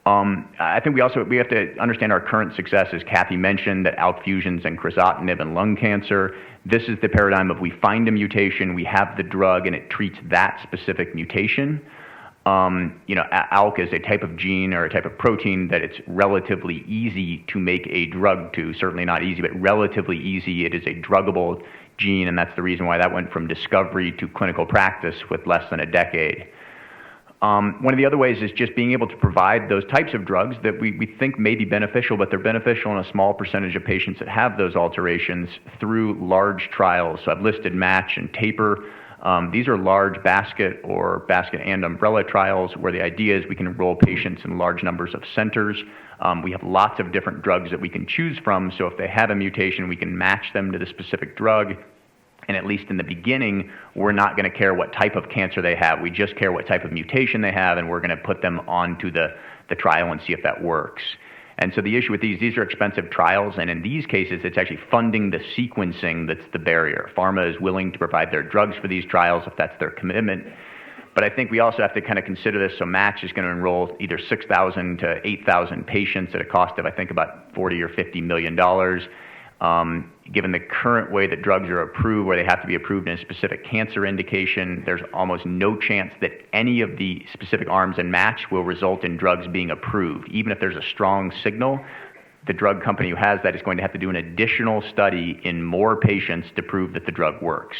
I think we have to understand our current success, as Kathy mentioned, that ALK fusions and crizotinib and lung cancer. This is the paradigm of we find a mutation, we have the drug, and it treats that specific mutation. ALK is a type of gene or a type of protein that it's relatively easy to make a drug to. Certainly not easy, but relatively easy. It is a druggable gene, and that's the reason why that went from discovery to clinical practice with less than a decade. One of the other ways is just being able to provide those types of drugs that we think may be beneficial, but they're beneficial in a small percentage of patients that have those alterations through large trials. So I've listed MATCH and TAPER. These are large basket and umbrella trials where the idea is we can enroll patients in large numbers of centers. We have lots of different drugs that we can choose from, so if they have a mutation, we can match them to the specific drug. And at least in the beginning, we're not going to care what type of cancer they have. We just care what type of mutation they have, and we're going to put them onto the trial and see if that works. And so the issue with these are expensive trials, and in these cases, it's actually funding the sequencing that's the barrier. Pharma is willing to provide their drugs for these trials if that's their commitment. But I think we also have to kind of consider this. So MATCH is going to enroll either 6,000 to 8,000 patients at a cost of, I think, about $40 or $50 million. Given the current way that drugs are approved, where they have to be approved in a specific cancer indication, there's almost no chance that any of the specific arms in MATCH will result in drugs being approved. Even if there's a strong signal, the drug company who has that is going to have to do an additional study in more patients to prove that the drug works.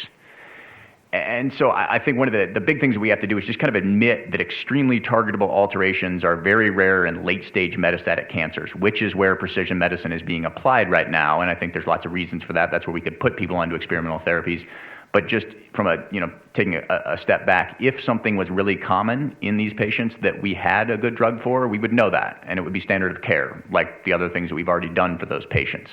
And so I think one of the big things we have to do is just kind of admit that extremely targetable alterations are very rare in late-stage metastatic cancers, which is where precision medicine is being applied right now. And I think there's lots of reasons for that. That's where we could put people onto experimental therapies. But just from taking a step back, if something was really common in these patients that we had a good drug for, we would know that, and it would be standard of care, like the other things that we've already done for those patients.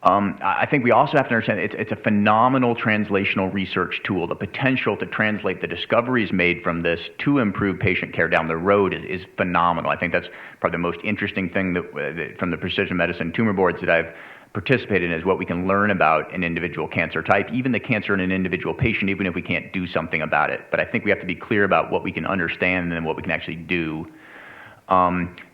I think we also have to understand it's a phenomenal translational research tool. The potential to translate the discoveries made from this to improve patient care down the road is phenomenal. I think that's probably the most interesting thing that from the precision medicine tumor boards that I've participated in is what we can learn about an individual cancer type, even the cancer in an individual patient, even if we can't do something about it. But I think we have to be clear about what we can understand and then what we can actually do.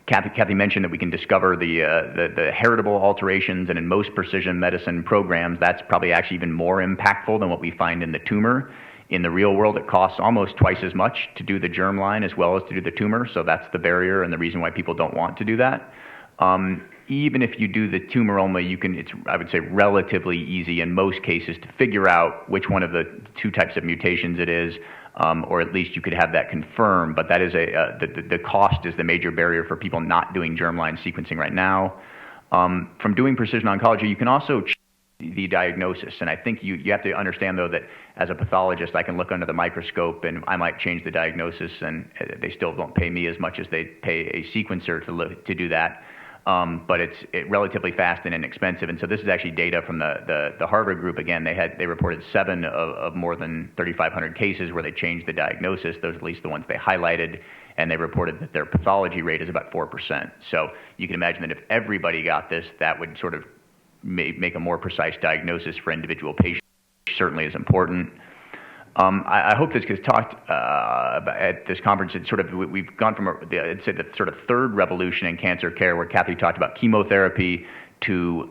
Kathy mentioned that we can discover the heritable alterations, and in most precision medicine programs, that's probably actually even more impactful than what we find in the tumor. In the real world, it costs almost twice as much to do the germline as well as to do the tumor, so that's the barrier and the reason why people don't want to do that. Even if you do the tumor only, it's, I would say, relatively easy in most cases to figure out which one of the two types of mutations it is. Or at least you could have that confirmed, but that is the cost is the major barrier for people not doing germline sequencing right now. From doing precision oncology, you can also change the diagnosis, and I think you have to understand, though, that as a pathologist, I can look under the microscope and I might change the diagnosis, and they still don't pay me as much as they pay a sequencer to do that. But it's relatively fast and inexpensive. And so this is actually data from the Harvard group. Again, they reported 7 of more than 3,500 cases where they changed the diagnosis. Those are at least the ones they highlighted. and they reported that their pathology rate is about 4%. So you can imagine that if everybody got this, that would sort of make a more precise diagnosis for individual patients, which certainly is important. I hope this gets talked at this conference. It's sort of, we've gone from, I'd say, the sort of third revolution in cancer care, where Kathy talked about chemotherapy, to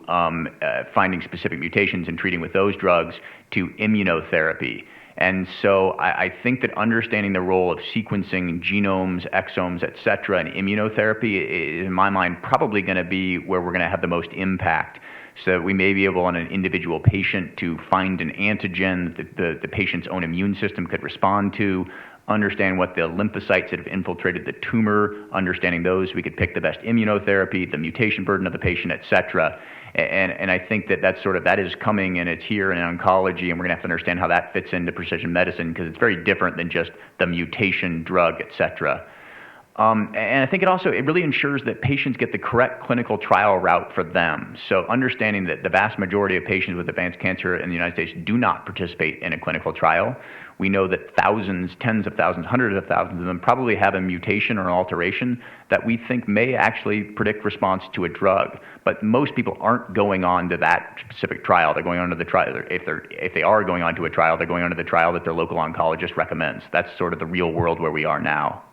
finding specific mutations and treating with those drugs, to immunotherapy. And so I think that understanding the role of sequencing genomes, exomes, et cetera, and immunotherapy is, in my mind, probably going to be where we're going to have the most impact. So we may be able, on an individual patient, to find an antigen that the patient's own immune system could respond to, understand what the lymphocytes that have infiltrated the tumor, understanding those, we could pick the best immunotherapy, the mutation burden of the patient, et cetera. And I think that that is coming, and it's here in oncology, and we're going to have to understand how that fits into precision medicine, because it's very different than just the mutation drug, et cetera. And I think it really ensures that patients get the correct clinical trial route for them. So understanding that the vast majority of patients with advanced cancer in the United States do not participate in a clinical trial. We know that thousands, tens of thousands, hundreds of thousands of them probably have a mutation or an alteration that we think may actually predict response to a drug. But most people aren't going on to that specific trial. They're going on to the trial. If they are going on to a trial, they're going on to the trial that their local oncologist recommends. That's sort of the real world where we are now.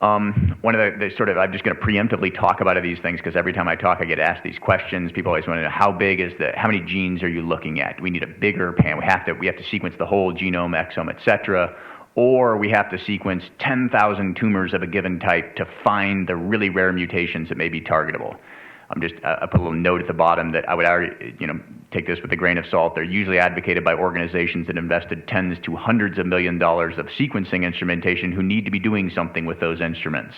One of the sort of, I'm just going to preemptively talk about these things, because every time I talk, I get asked these questions. People always want to know, how many genes are you looking at? Do we need a bigger panel? We have to sequence the whole genome, exome, et cetera, or we have to sequence 10,000 tumors of a given type to find the really rare mutations that may be targetable. I put a little note at the bottom that I would take this with a grain of salt. They're usually advocated by organizations that invested tens to hundreds of $millions of sequencing instrumentation, who need to be doing something with those instruments.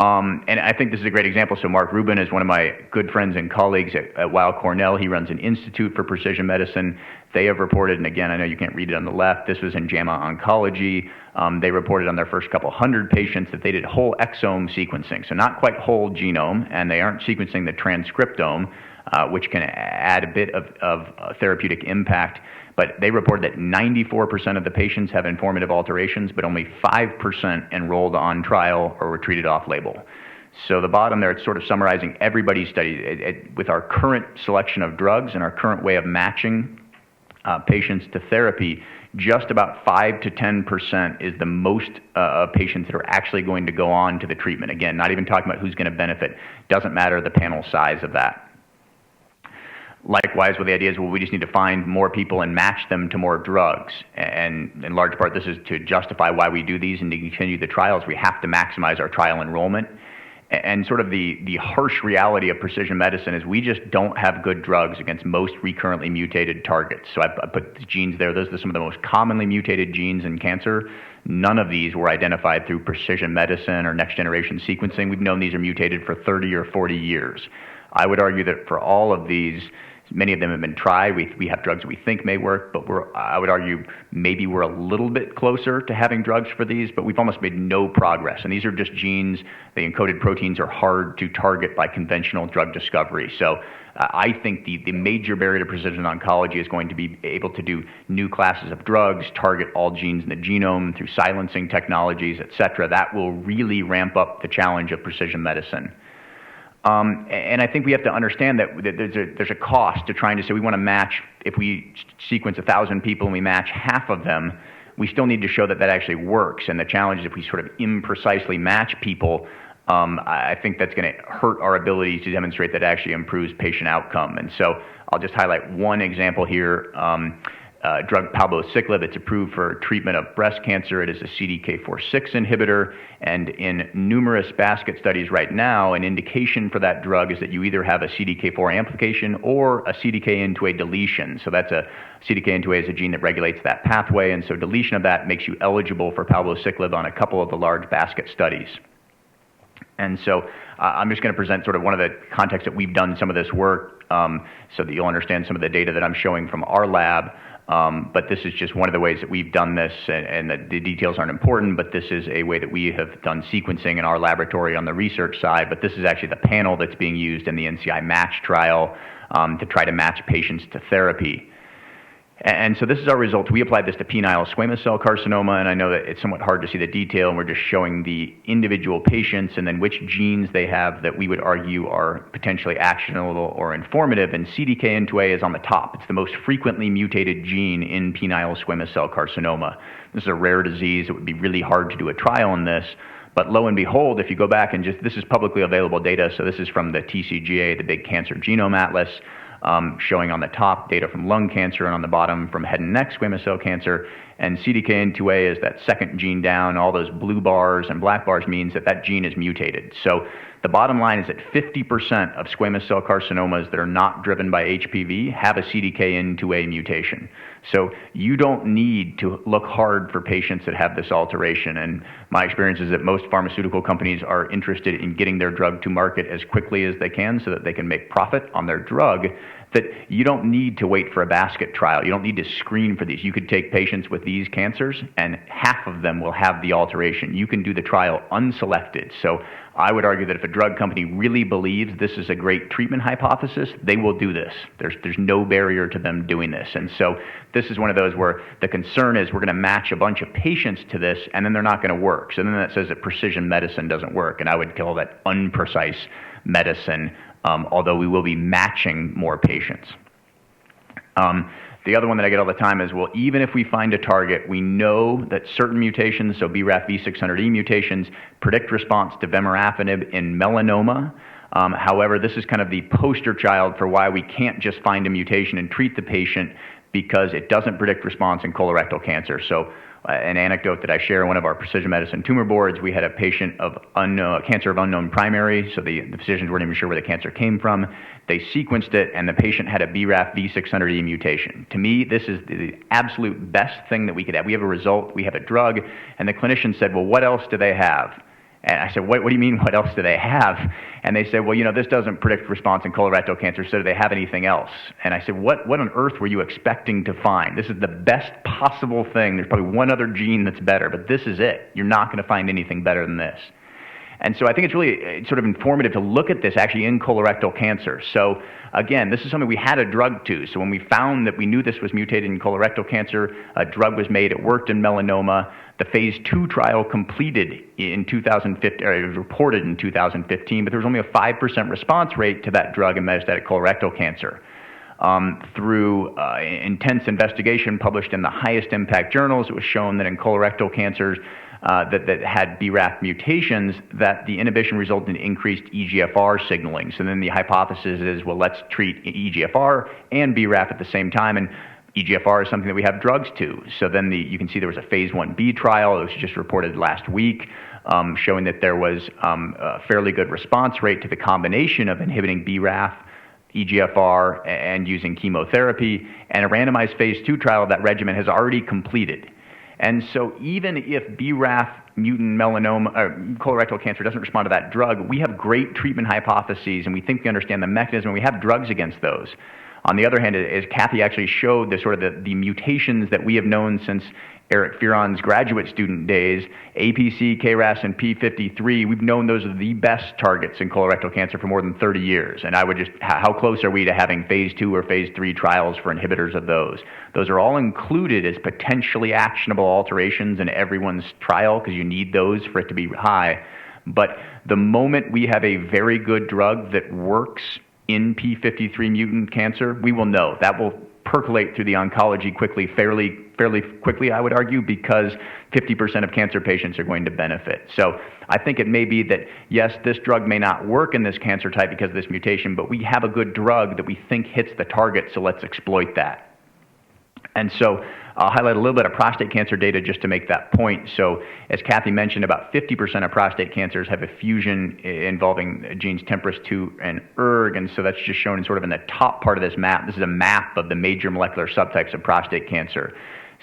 And I think this is a great example. So Mark Rubin is one of my good friends and colleagues at Weill Cornell. He runs an institute for precision medicine. They have reported, and again, I know you can't read it on the left, this was in JAMA Oncology. They reported on their first couple hundred patients that they did whole exome sequencing, so not quite whole genome, and they aren't sequencing the transcriptome, which can add a bit of therapeutic impact. But they reported that 94% of the patients have informative alterations, but only 5% enrolled on trial or were treated off-label. So the bottom there, it's sort of summarizing everybody's study. With our current selection of drugs and our current way of matching patients to therapy, just about 5 to 10% is the most patients that are actually going to go on to the treatment. Again, not even talking about who's going to benefit. Doesn't matter the panel size of that. Likewise, with the idea is, well, we just need to find more people and match them to more drugs. And in large part, this is to justify why we do these and to continue the trials. We have to maximize our trial enrollment. And sort of the harsh reality of precision medicine is we just don't have good drugs against most recurrently mutated targets. So I put the genes there. Those are some of the most commonly mutated genes in cancer. None of these were identified through precision medicine or next-generation sequencing. We've known these are mutated for 30 or 40 years. I would argue that for all of these, many of them have been tried. We have drugs that we think may work, but I would argue maybe we're a little bit closer to having drugs for these, but we've almost made no progress. And these are just genes. The encoded proteins are hard to target by conventional drug discovery. So I think the major barrier to precision oncology is going to be able to do new classes of drugs, target all genes in the genome through silencing technologies, et cetera. That will really ramp up the challenge of precision medicine. And I think we have to understand that there's a cost to trying to say we want to match. If we sequence 1,000 people and we match half of them, we still need to show that actually works. And the challenge is if we sort of imprecisely match people, I think that's going to hurt our ability to demonstrate that it actually improves patient outcome. And so I'll just highlight one example here. Drug palbociclib, it's approved for treatment of breast cancer. It is a CDK4/6 inhibitor, and in numerous basket studies right now, an indication for that drug is that you either have a CDK4 amplification or a CDKN2A deletion. So that's a CDKN2A is a gene that regulates that pathway, and so deletion of that makes you eligible for palbociclib on a couple of the large basket studies. And so I'm just going to present sort of one of the contexts that we've done some of this work so that you'll understand some of the data that I'm showing from our lab. But this is just one of the ways that we've done this, and the details aren't important, but this is a way that we have done sequencing in our laboratory on the research side. But this is actually the panel that's being used in the NCI MATCH trial to try to match patients to therapy. And so this is our result. We applied this to penile squamous cell carcinoma, and I know that it's somewhat hard to see the detail, and we're just showing the individual patients and then which genes they have that we would argue are potentially actionable or informative, and CDKN2A is on the top. It's the most frequently mutated gene in penile squamous cell carcinoma. This is a rare disease. It would be really hard to do a trial on this, but lo and behold, if you go back and this is publicly available data, so this is from the TCGA, the big cancer genome atlas, showing on the top data from lung cancer and on the bottom from head and neck squamous cell cancer. And CDKN2A is that second gene down. All those blue bars and black bars means that that gene is mutated. So the bottom line is that 50% of squamous cell carcinomas that are not driven by HPV have a CDKN2A mutation. So you don't need to look hard for patients that have this alteration. And my experience is that most pharmaceutical companies are interested in getting their drug to market as quickly as they can so that they can make profit on their drug, that you don't need to wait for a basket trial. You don't need to screen for these. You could take patients with these cancers and half of them will have the alteration. You can do the trial unselected. So I would argue that if a drug company really believes this is a great treatment hypothesis, they will do this. There's no barrier to them doing this. And so this is one of those where the concern is we're going to match a bunch of patients to this and then they're not going to work. So then that says that precision medicine doesn't work. And I would call that unprecise medicine, although we will be matching more patients. The other one that I get all the time is, well, even if we find a target, we know that certain mutations, so BRAF V600E mutations, predict response to vemurafenib in melanoma. However, this is kind of the poster child for why we can't just find a mutation and treat the patient because it doesn't predict response in colorectal cancer. So an anecdote that I share in one of our precision medicine tumor boards, we had a patient of cancer of unknown primary, so the physicians weren't even sure where the cancer came from. They sequenced it, and the patient had a BRAF V600E mutation. To me, this is the absolute best thing that we could have. We have a result, we have a drug, and the clinician said, well, what else do they have? And I said, what do you mean, what else do they have? And they said, well, this doesn't predict response in colorectal cancer, so do they have anything else? And I said, what on earth were you expecting to find? This is the best possible thing. There's probably one other gene that's better, but this is it. You're not going to find anything better than this. And so I think it's really sort of informative to look at this actually in colorectal cancer. So again, this is something we had a drug to. So when we found that we knew this was mutated in colorectal cancer, a drug was made, it worked in melanoma. The phase 2 trial completed in 2015, or it was reported in 2015, but there was only a 5% response rate to that drug in metastatic colorectal cancer. Through intense investigation published in the highest impact journals, it was shown that in colorectal cancers that had BRAF mutations, that the inhibition resulted in increased EGFR signaling. So then the hypothesis is, well, let's treat EGFR and BRAF at the same time, and EGFR is something that we have drugs to. So then you can see there was a phase 1B trial. It was just reported last week, showing that there was a fairly good response rate to the combination of inhibiting BRAF, EGFR, and using chemotherapy. And a randomized phase 2 trial of that regimen has already completed. And so even if BRAF mutant melanoma, colorectal cancer doesn't respond to that drug, we have great treatment hypotheses, and we think we understand the mechanism, and we have drugs against those. On the other hand, as Kathy actually showed, the mutations that we have known since Eric Fearon's graduate student days, APC, KRAS, and P53, we've known those are the best targets in colorectal cancer for more than 30 years. And I would just, how close are we to having phase 2 or phase 3 trials for inhibitors of those? Those are all included as potentially actionable alterations in everyone's trial because you need those for it to be high. But the moment we have a very good drug that works in P53 mutant cancer, we will know. That will percolate through the oncology fairly quickly, I would argue, because 50% of cancer patients are going to benefit. So I think it may be that, yes, this drug may not work in this cancer type because of this mutation, but we have a good drug that we think hits the target, so let's exploit that. And so I'll highlight a little bit of prostate cancer data just to make that point. So as Kathy mentioned, about 50% of prostate cancers have a fusion involving genes TMPRSS2 and ERG, and so that's just shown in sort of in the top part of this map. This is a map of the major molecular subtypes of prostate cancer.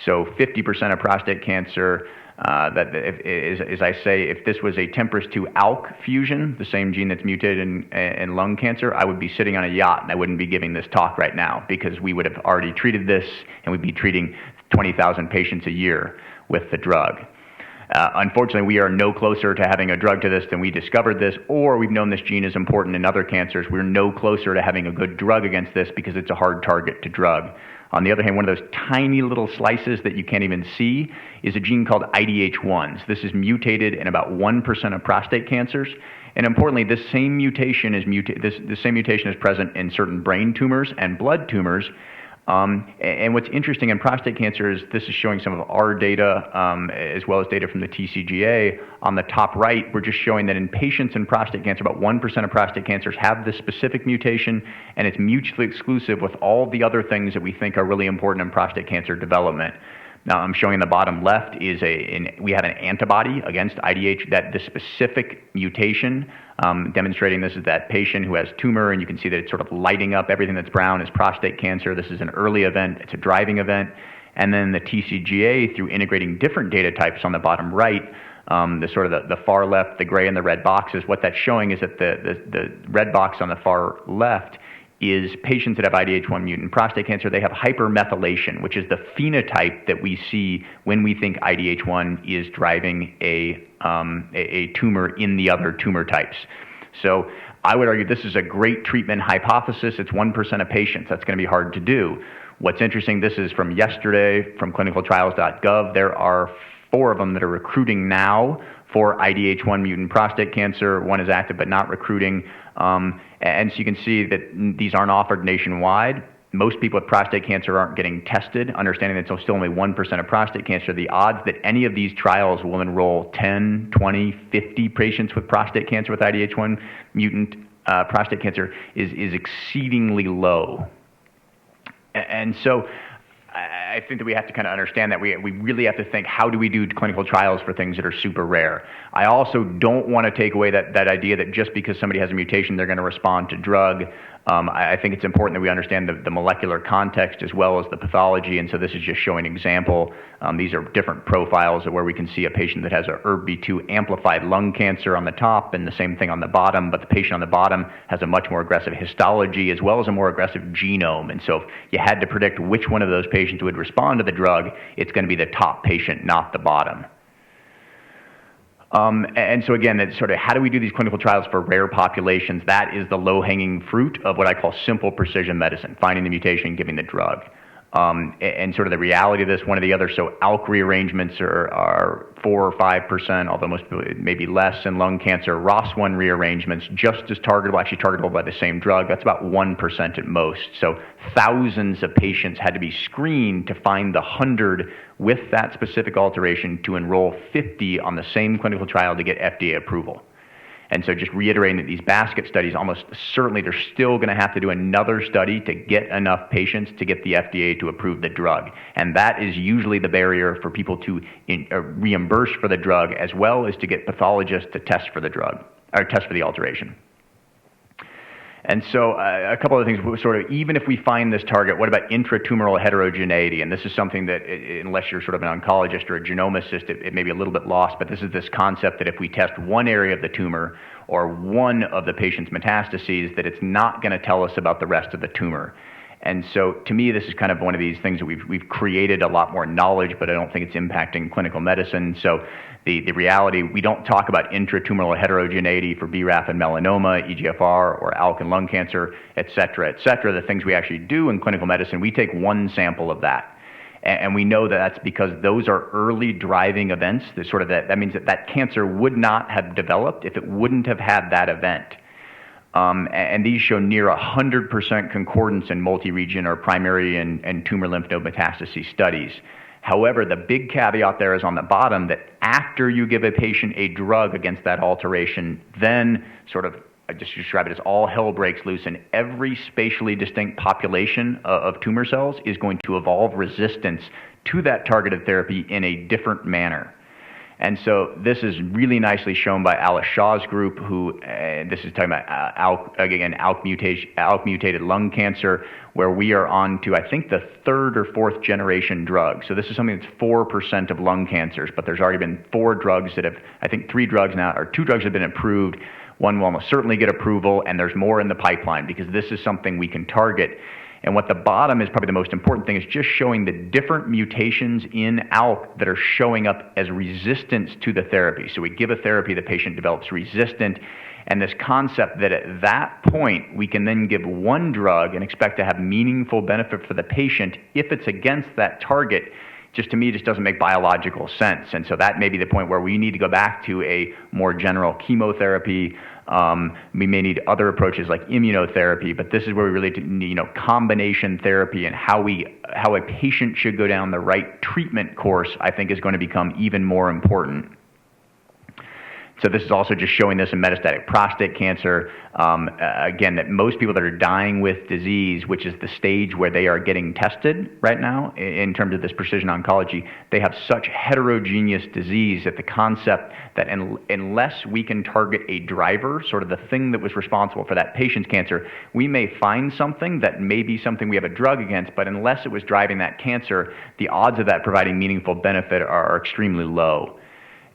So 50% of prostate cancer, as I say, if this was a TMPRSS2 ALK fusion, the same gene that's mutated in lung cancer, I would be sitting on a yacht and I wouldn't be giving this talk right now because we would have already treated this and we'd be treating 20,000 patients a year with the drug. Unfortunately, we are no closer to having a drug to this than we discovered this, or we've known this gene is important in other cancers. We're no closer to having a good drug against this because it's a hard target to drug. On the other hand, one of those tiny little slices that you can't even see is a gene called IDH1s. This is mutated in about 1% of prostate cancers. And importantly, this same mutation is present in certain brain tumors and blood tumors. And what's interesting in prostate cancer is this is showing some of our data as well as data from the TCGA. On the top right, we're just showing that in patients in prostate cancer, about 1% of prostate cancers have this specific mutation, and it's mutually exclusive with all the other things that we think are really important in prostate cancer development. Now, I'm showing the bottom left is we have an antibody against IDH, that the specific mutation, demonstrating this is that patient who has tumor, and you can see that it's sort of lighting up. Everything that's brown is prostate cancer. This is an early event. It's a driving event. And then the TCGA, through integrating different data types on the bottom right, the far left, the gray and the red boxes, what that's showing is that the red box on the far left is patients that have IDH1 mutant prostate cancer. They have hypermethylation, which is the phenotype that we see when we think IDH1 is driving a tumor in the other tumor types. So I would argue this is a great treatment hypothesis. It's 1% of patients. That's going to be hard to do. What's interesting, this is from yesterday from clinicaltrials.gov. There are 4 of them that are recruiting now for IDH1 mutant prostate cancer. One is active but not recruiting. And so you can see that these aren't offered nationwide. Most people with prostate cancer aren't getting tested, understanding that it's still only 1% of prostate cancer. The odds that any of these trials will enroll 10, 20, 50 patients with prostate cancer with IDH1 mutant prostate cancer is exceedingly low. And so I think that we have to kind of understand that we really have to think, how do we do clinical trials for things that are super rare? I also don't want to take away that idea that just because somebody has a mutation, they're going to respond to drug. I think it's important that we understand the molecular context as well as the pathology, and so this is just showing an example. These are different profiles where we can see a patient that has a ERBB2 amplified lung cancer on the top and the same thing on the bottom, but the patient on the bottom has a much more aggressive histology as well as a more aggressive genome. And so if you had to predict which one of those patients would respond to the drug, it's going to be the top patient, not the bottom. And so again, it's sort of how do we do these clinical trials for rare populations? That is the low-hanging fruit of what I call simple precision medicine, finding the mutation, giving the drug. And sort of the reality of this, one of the other, so ALK rearrangements are 4 or 5%, although most people maybe less in lung cancer. ROS1 rearrangements, just as targetable, actually targetable by the same drug, that's about 1% at most. So thousands of patients had to be screened to find the 100 with that specific alteration to enroll 50 on the same clinical trial to get FDA approval. And so just reiterating that these basket studies, almost certainly they're still going to have to do another study to get enough patients to get the FDA to approve the drug. And that is usually the barrier for people to reimburse for the drug, as well as to get pathologists to test for the drug, or test for the alteration. And so a couple of things, sort of, even if we find this target, what about intratumoral heterogeneity? And this is something that, unless you're sort of an oncologist or a genomicist, it may be a little bit lost, but this is this concept that if we test one area of the tumor or one of the patient's metastases, that it's not going to tell us about the rest of the tumor. And so to me, this is kind of one of these things that we've created a lot more knowledge, but I don't think it's impacting clinical medicine. So the reality, we don't talk about intratumoral heterogeneity for BRAF and melanoma, EGFR, or ALK and lung cancer, et cetera, the things we actually do in clinical medicine. We take one sample of that. And we know that that's because those are early driving events. That means that cancer would not have developed if it wouldn't have had that event. And these show near 100% concordance in multi-region or primary and tumor lymph node metastases studies. However, the big caveat there is on the bottom that after you give a patient a drug against that alteration, then I just describe it as all hell breaks loose, and every spatially distinct population of tumor cells is going to evolve resistance to that targeted therapy in a different manner. And so this is really nicely shown by Alice Shaw's group, who, this is talking about ALK mutated lung cancer, where we are on to, I think, the 3rd or 4th generation drug. So this is something that's 4% of lung cancers, but there's already been 4 drugs that have, I think 3 drugs now, or 2 drugs have been approved. One will almost certainly get approval, and there's more in the pipeline because this is something we can target. And what the bottom is probably the most important thing is just showing the different mutations in ALK that are showing up as resistance to the therapy. So we give a therapy, the patient develops resistant, And this concept that at that point we can then give one drug and expect to have meaningful benefit for the patient if it's against that target, just to me just doesn't make biological sense. And so that may be the point where we need to go back to a more general chemotherapy. We may need other approaches like immunotherapy, but this is where we really need, combination therapy, and how a patient should go down the right treatment course, I think, is going to become even more important. So this is also just showing this in metastatic prostate cancer, again, that most people that are dying with disease, which is the stage where they are getting tested right now in terms of this precision oncology, they have such heterogeneous disease that the concept that unless we can target a driver, sort of the thing that was responsible for that patient's cancer, we may find something that may be something we have a drug against, but unless it was driving that cancer, the odds of that providing meaningful benefit are extremely low.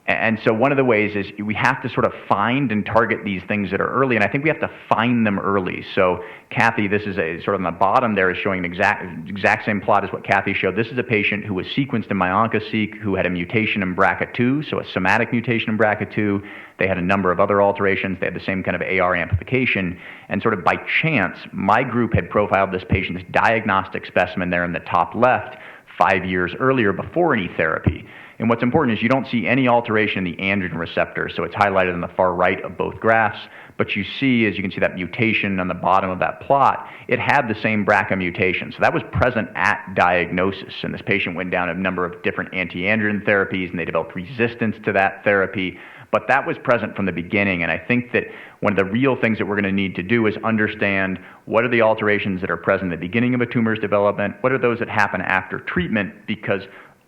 And so one of the ways is we have to sort of find and target these things that are early, and I think we have to find them early. So Kathy, this is a sort of on the bottom there is showing an exact same plot as what Kathy showed. This is a patient who was sequenced in my OncoSeq who had a mutation in BRCA2, so a somatic mutation in BRCA2. They had a number of other alterations. They had the same kind of AR amplification. And sort of by chance, my group had profiled this patient's diagnostic specimen there in the top left 5 years earlier before any therapy. And what's important is you don't see any alteration in the androgen receptor, so it's highlighted on the far right of both graphs, but you see, as you can see that mutation on the bottom of that plot, it had the same BRCA mutation. So that was present at diagnosis, and this patient went down a number of different anti-androgen therapies, and they developed resistance to that therapy, but that was present from the beginning, and I think that one of the real things that we're going to need to do is understand what are the alterations that are present at the beginning of a tumor's development, what are those that happen after treatment, because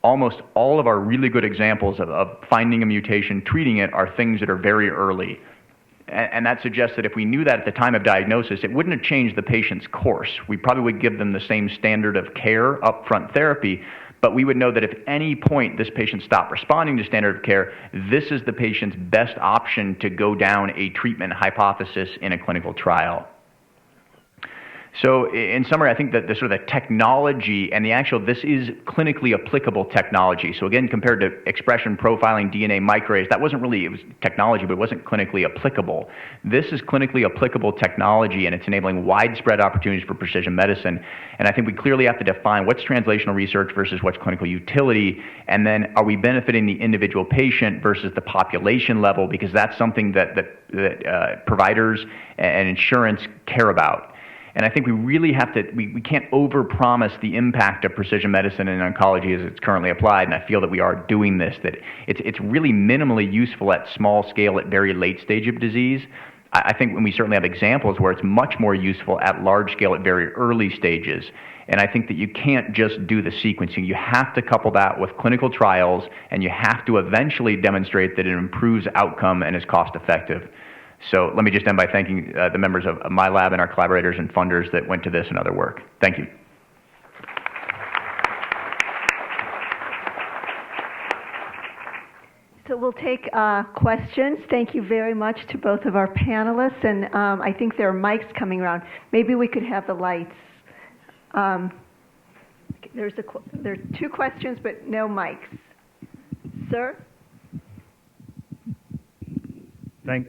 almost all of our really good examples of finding a mutation, treating it, are things that are very early. And that suggests that if we knew that at the time of diagnosis, it wouldn't have changed the patient's course. We probably would give them the same standard of care, upfront therapy, but we would know that if at any point this patient stopped responding to standard of care, this is the patient's best option to go down a treatment hypothesis in a clinical trial. So in summary, I think that the sort of the technology and the actual, this is clinically applicable technology. So again, compared to expression profiling, DNA microarrays, that wasn't really, it was technology, but it wasn't clinically applicable. This is clinically applicable technology, and it's enabling widespread opportunities for precision medicine. And I think we clearly have to define what's translational research versus what's clinical utility, and then are we benefiting the individual patient versus the population level, because that's something that providers and insurance care about. And I think we really have to, we can't overpromise the impact of precision medicine and oncology as it's currently applied, and I feel that we are doing this, that it's really minimally useful at small scale at very late stage of disease. I think when we certainly have examples where it's much more useful at large scale at very early stages. And I think that you can't just do the sequencing. You have to couple that with clinical trials, and you have to eventually demonstrate that it improves outcome and is cost effective. So let me just end by thanking the members of my lab and our collaborators and funders that went to this and other work. Thank you. So we'll take questions. Thank you very much to both of our panelists. And I think there are mics coming around. Maybe we could have the lights. There are two questions, but no mics. Sir? Thank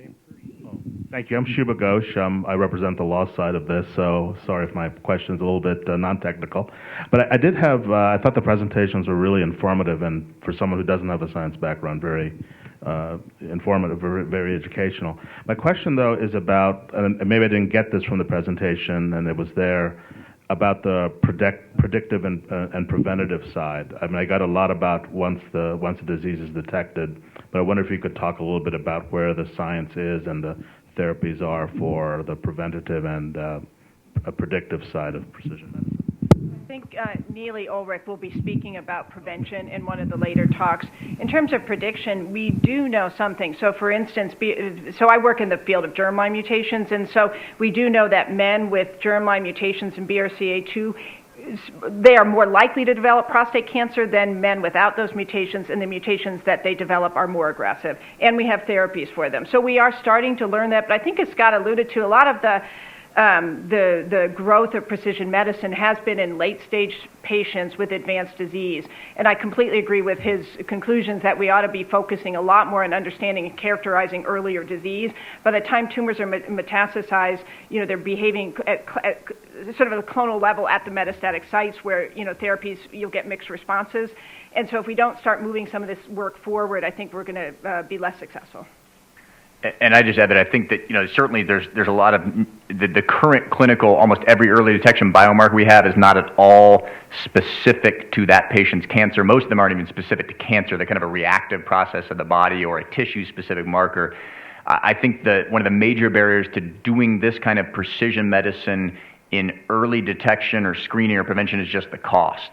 you. I'm Shubha Ghosh. I represent the law side of this, so sorry if my question's a little bit non-technical. But I did have, I thought the presentations were really informative, and for someone who doesn't have a science background, very informative, very educational. My question, though, is about, and maybe I didn't get this from the presentation, and it was there, about the predictive and preventative side. I mean, I got a lot about once the disease is detected, but I wonder if you could talk a little bit about where the science is and the therapies are for the preventative and a predictive side of precision medicine. I think Neely Ulrich will be speaking about prevention in one of the later talks. In terms of prediction, we do know something. So for instance, so I work in the field of germline mutations, and so we do know that men with germline mutations in BRCA2, they are more likely to develop prostate cancer than men without those mutations, and the mutations that they develop are more aggressive. And we have therapies for them. So we are starting to learn that, but I think as Scott alluded to, a lot of the the growth of precision medicine has been in late-stage patients with advanced disease. And I completely agree with his conclusions that we ought to be focusing a lot more on understanding and characterizing earlier disease. By the time tumors are metastasized, they're behaving at sort of a clonal level at the metastatic sites where, therapies, you'll get mixed responses. And so if we don't start moving some of this work forward, I think we're going to be less successful. And I just add that I think that, certainly there's a lot of the current clinical, almost every early detection biomarker we have is not at all specific to that patient's cancer. Most of them aren't even specific to cancer. They're kind of a reactive process of the body or a tissue-specific marker. I think that one of the major barriers to doing this kind of precision medicine in early detection or screening or prevention is just the cost.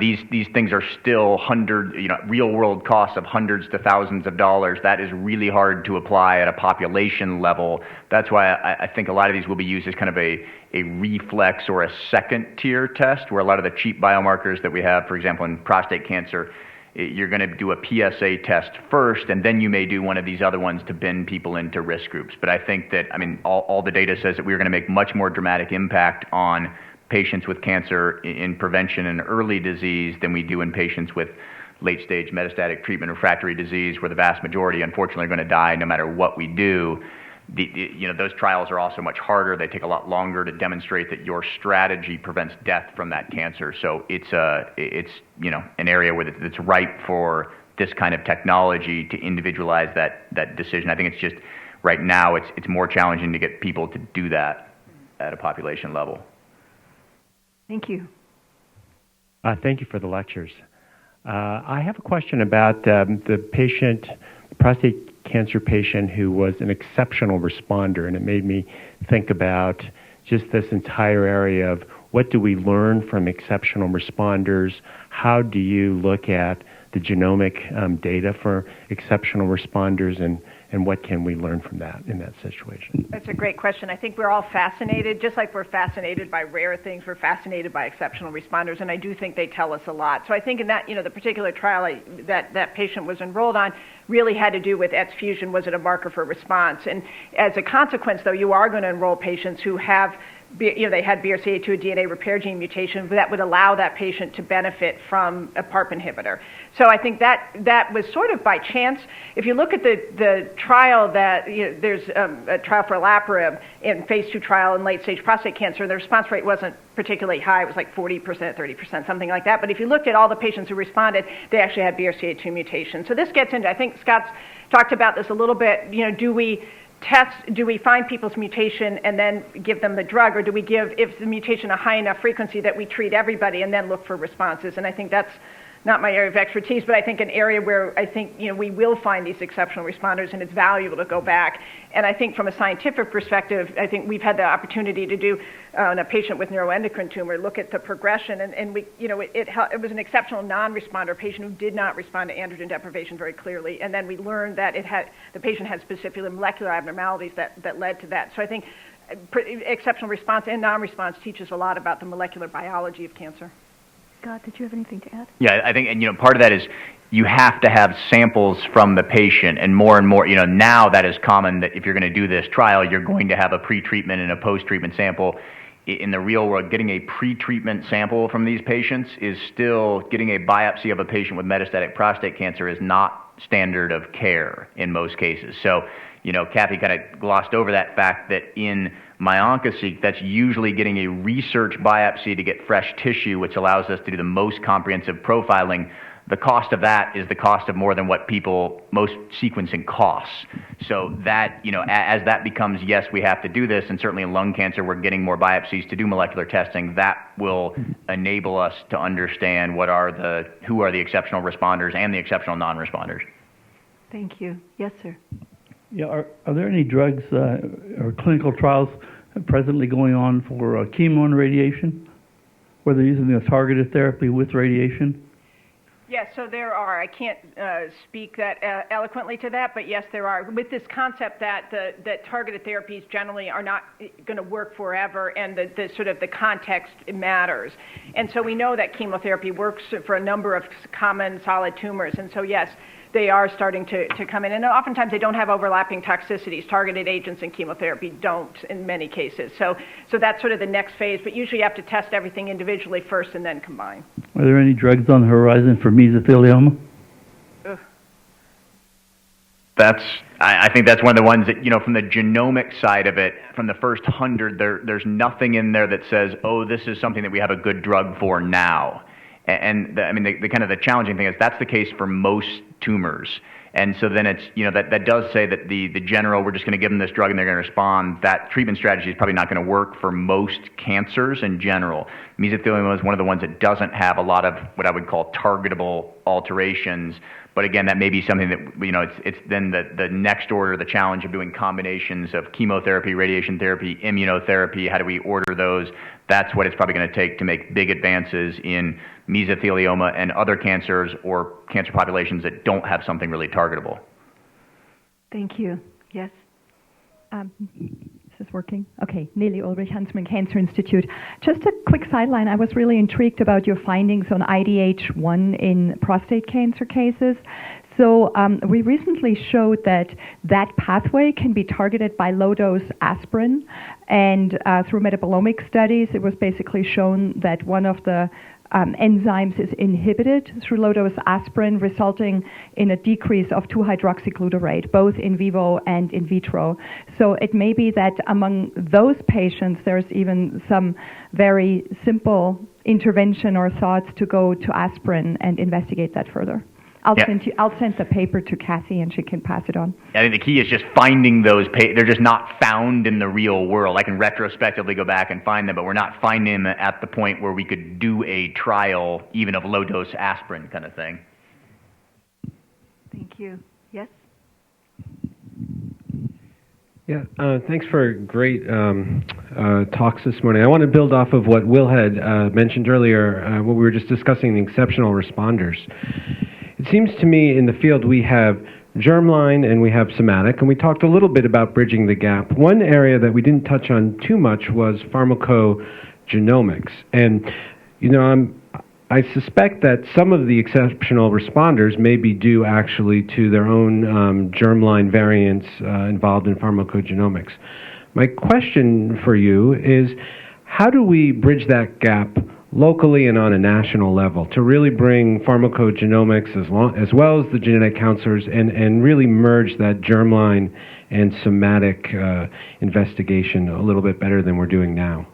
These things are still real world costs of hundreds to thousands of dollars. That is really hard to apply at a population level. That's why I think a lot of these will be used as kind of a reflex or a second tier test, where a lot of the cheap biomarkers that we have, for example, in prostate cancer, you're going to do a PSA test first, and then you may do one of these other ones to bend people into risk groups. But I think that, all the data says that we're going to make much more dramatic impact on patients with cancer in prevention and early disease than we do in patients with late-stage metastatic treatment refractory disease, where the vast majority, unfortunately, are going to die no matter what we do. Those trials are also much harder. They take a lot longer to demonstrate that your strategy prevents death from that cancer. So it's an area where it's ripe for this kind of technology to individualize that decision. I think it's just right now it's more challenging to get people to do that at a population level. Thank you. Thank you for the lectures. I have a question about the prostate cancer patient who was an exceptional responder, and it made me think about just this entire area of what do we learn from exceptional responders? How do you look at the genomic data for exceptional responders, and what can we learn from that in that situation? That's a great question. I think we're all fascinated, just like we're fascinated by rare things, we're fascinated by exceptional responders, and I do think they tell us a lot. So I think in that, the particular trial that patient was enrolled on really had to do with ETS fusion. Was it a marker for response? And as a consequence, though, you are going to enroll patients who have they had BRCA2, a DNA repair gene mutation that would allow that patient to benefit from a PARP inhibitor. So I think that was sort of by chance. If you look at the trial that, there's a trial for olaparib in phase 2 trial in late-stage prostate cancer, the response rate wasn't particularly high. It was like 40%, 30%, something like that. But if you looked at all the patients who responded, they actually had BRCA2 mutation. So this gets into, I think Scott's talked about this a little bit, do we find people's mutation and then give them the drug, or do we give, if the mutation a high enough frequency, that we treat everybody and then look for responses? And I think that's not my area of expertise, but I think an area where I think we will find these exceptional responders, and it's valuable to go back. And I think from a scientific perspective, I think we've had the opportunity to do on a patient with neuroendocrine tumor, look at the progression, and we, it was an exceptional non-responder patient who did not respond to androgen deprivation very clearly, and then we learned that the patient had specific molecular abnormalities that led to that. So I think exceptional response and non-response teaches a lot about the molecular biology of cancer. Scott, did you have anything to add? Yeah, I think, and part of that is you have to have samples from the patient, and more, now that is common that if you're going to do this trial, you're going to have a pre-treatment and a post-treatment sample. In the real world, getting a pre-treatment sample from these patients is still, getting a biopsy of a patient with metastatic prostate cancer is not standard of care in most cases. So, Kathy kind of glossed over that fact that in MyOncoSeq, that's usually getting a research biopsy to get fresh tissue, which allows us to do the most comprehensive profiling. The cost of that is the cost of more than what most sequencing costs. So that, as that becomes, yes, we have to do this, and certainly in lung cancer, we're getting more biopsies to do molecular testing, that will enable us to understand who are the exceptional responders and the exceptional non-responders. Thank you. Yes, sir. Yeah, are there any drugs or clinical trials presently going on for chemo and radiation, where they're using a targeted therapy with radiation? Yes, so there are. I can't speak that eloquently to that, but yes, there are. With this concept that that targeted therapies generally are not going to work forever, and the sort of the context matters. And so we know that chemotherapy works for a number of common solid tumors. And so yes, they are starting to come in. And oftentimes they don't have overlapping toxicities. Targeted agents and chemotherapy don't in many cases. So that's sort of the next phase. But usually you have to test everything individually first and then combine. Are there any drugs on the horizon for mesothelioma? Ugh. I think that's one of the ones that, from the genomic side of it, from the first 100, there's nothing in there that says, oh, this is something that we have a good drug for now. And the kind of the challenging thing is that's the case for most tumors. And so then it's, that does say that the general, we're just going to give them this drug and they're going to respond. That treatment strategy is probably not going to work for most cancers in general. Mesothelioma is one of the ones that doesn't have a lot of what I would call targetable alterations. But again, that may be something that, it's then the next order, the challenge of doing combinations of chemotherapy, radiation therapy, immunotherapy. How do we order those? That's what it's probably going to take to make big advances in mesothelioma and other cancers or cancer populations that don't have something really targetable. Thank you. Yes? Is this working? Okay. Nelly Ulrich, Huntsman Cancer Institute. Just a quick sideline. I was really intrigued about your findings on IDH1 in prostate cancer cases. So we recently showed that pathway can be targeted by low-dose aspirin, and through metabolomic studies, it was basically shown that one of the enzymes is inhibited through low-dose aspirin, resulting in a decrease of 2-hydroxyglutarate, both in vivo and in vitro. So it may be that among those patients, there's even some very simple intervention or thoughts to go to aspirin and investigate that further. I'll send the paper to Kathy and she can pass it on. I think the key is just finding those. They're just not found in the real world. I can retrospectively go back and find them, but we're not finding them at the point where we could do a trial, even of low-dose aspirin kind of thing. Thank you. Yes? Yeah, thanks for great talks this morning. I want to build off of what Will had mentioned earlier, what we were just discussing, the exceptional responders. It seems to me in the field we have germline and we have somatic, and we talked a little bit about bridging the gap. One area that we didn't touch on too much was pharmacogenomics. And, I suspect that some of the exceptional responders may be due actually to their own germline variants involved in pharmacogenomics. My question for you is, how do we bridge that gap locally and on a national level to really bring pharmacogenomics as well as the genetic counselors and really merge that germline and somatic investigation a little bit better than we're doing now?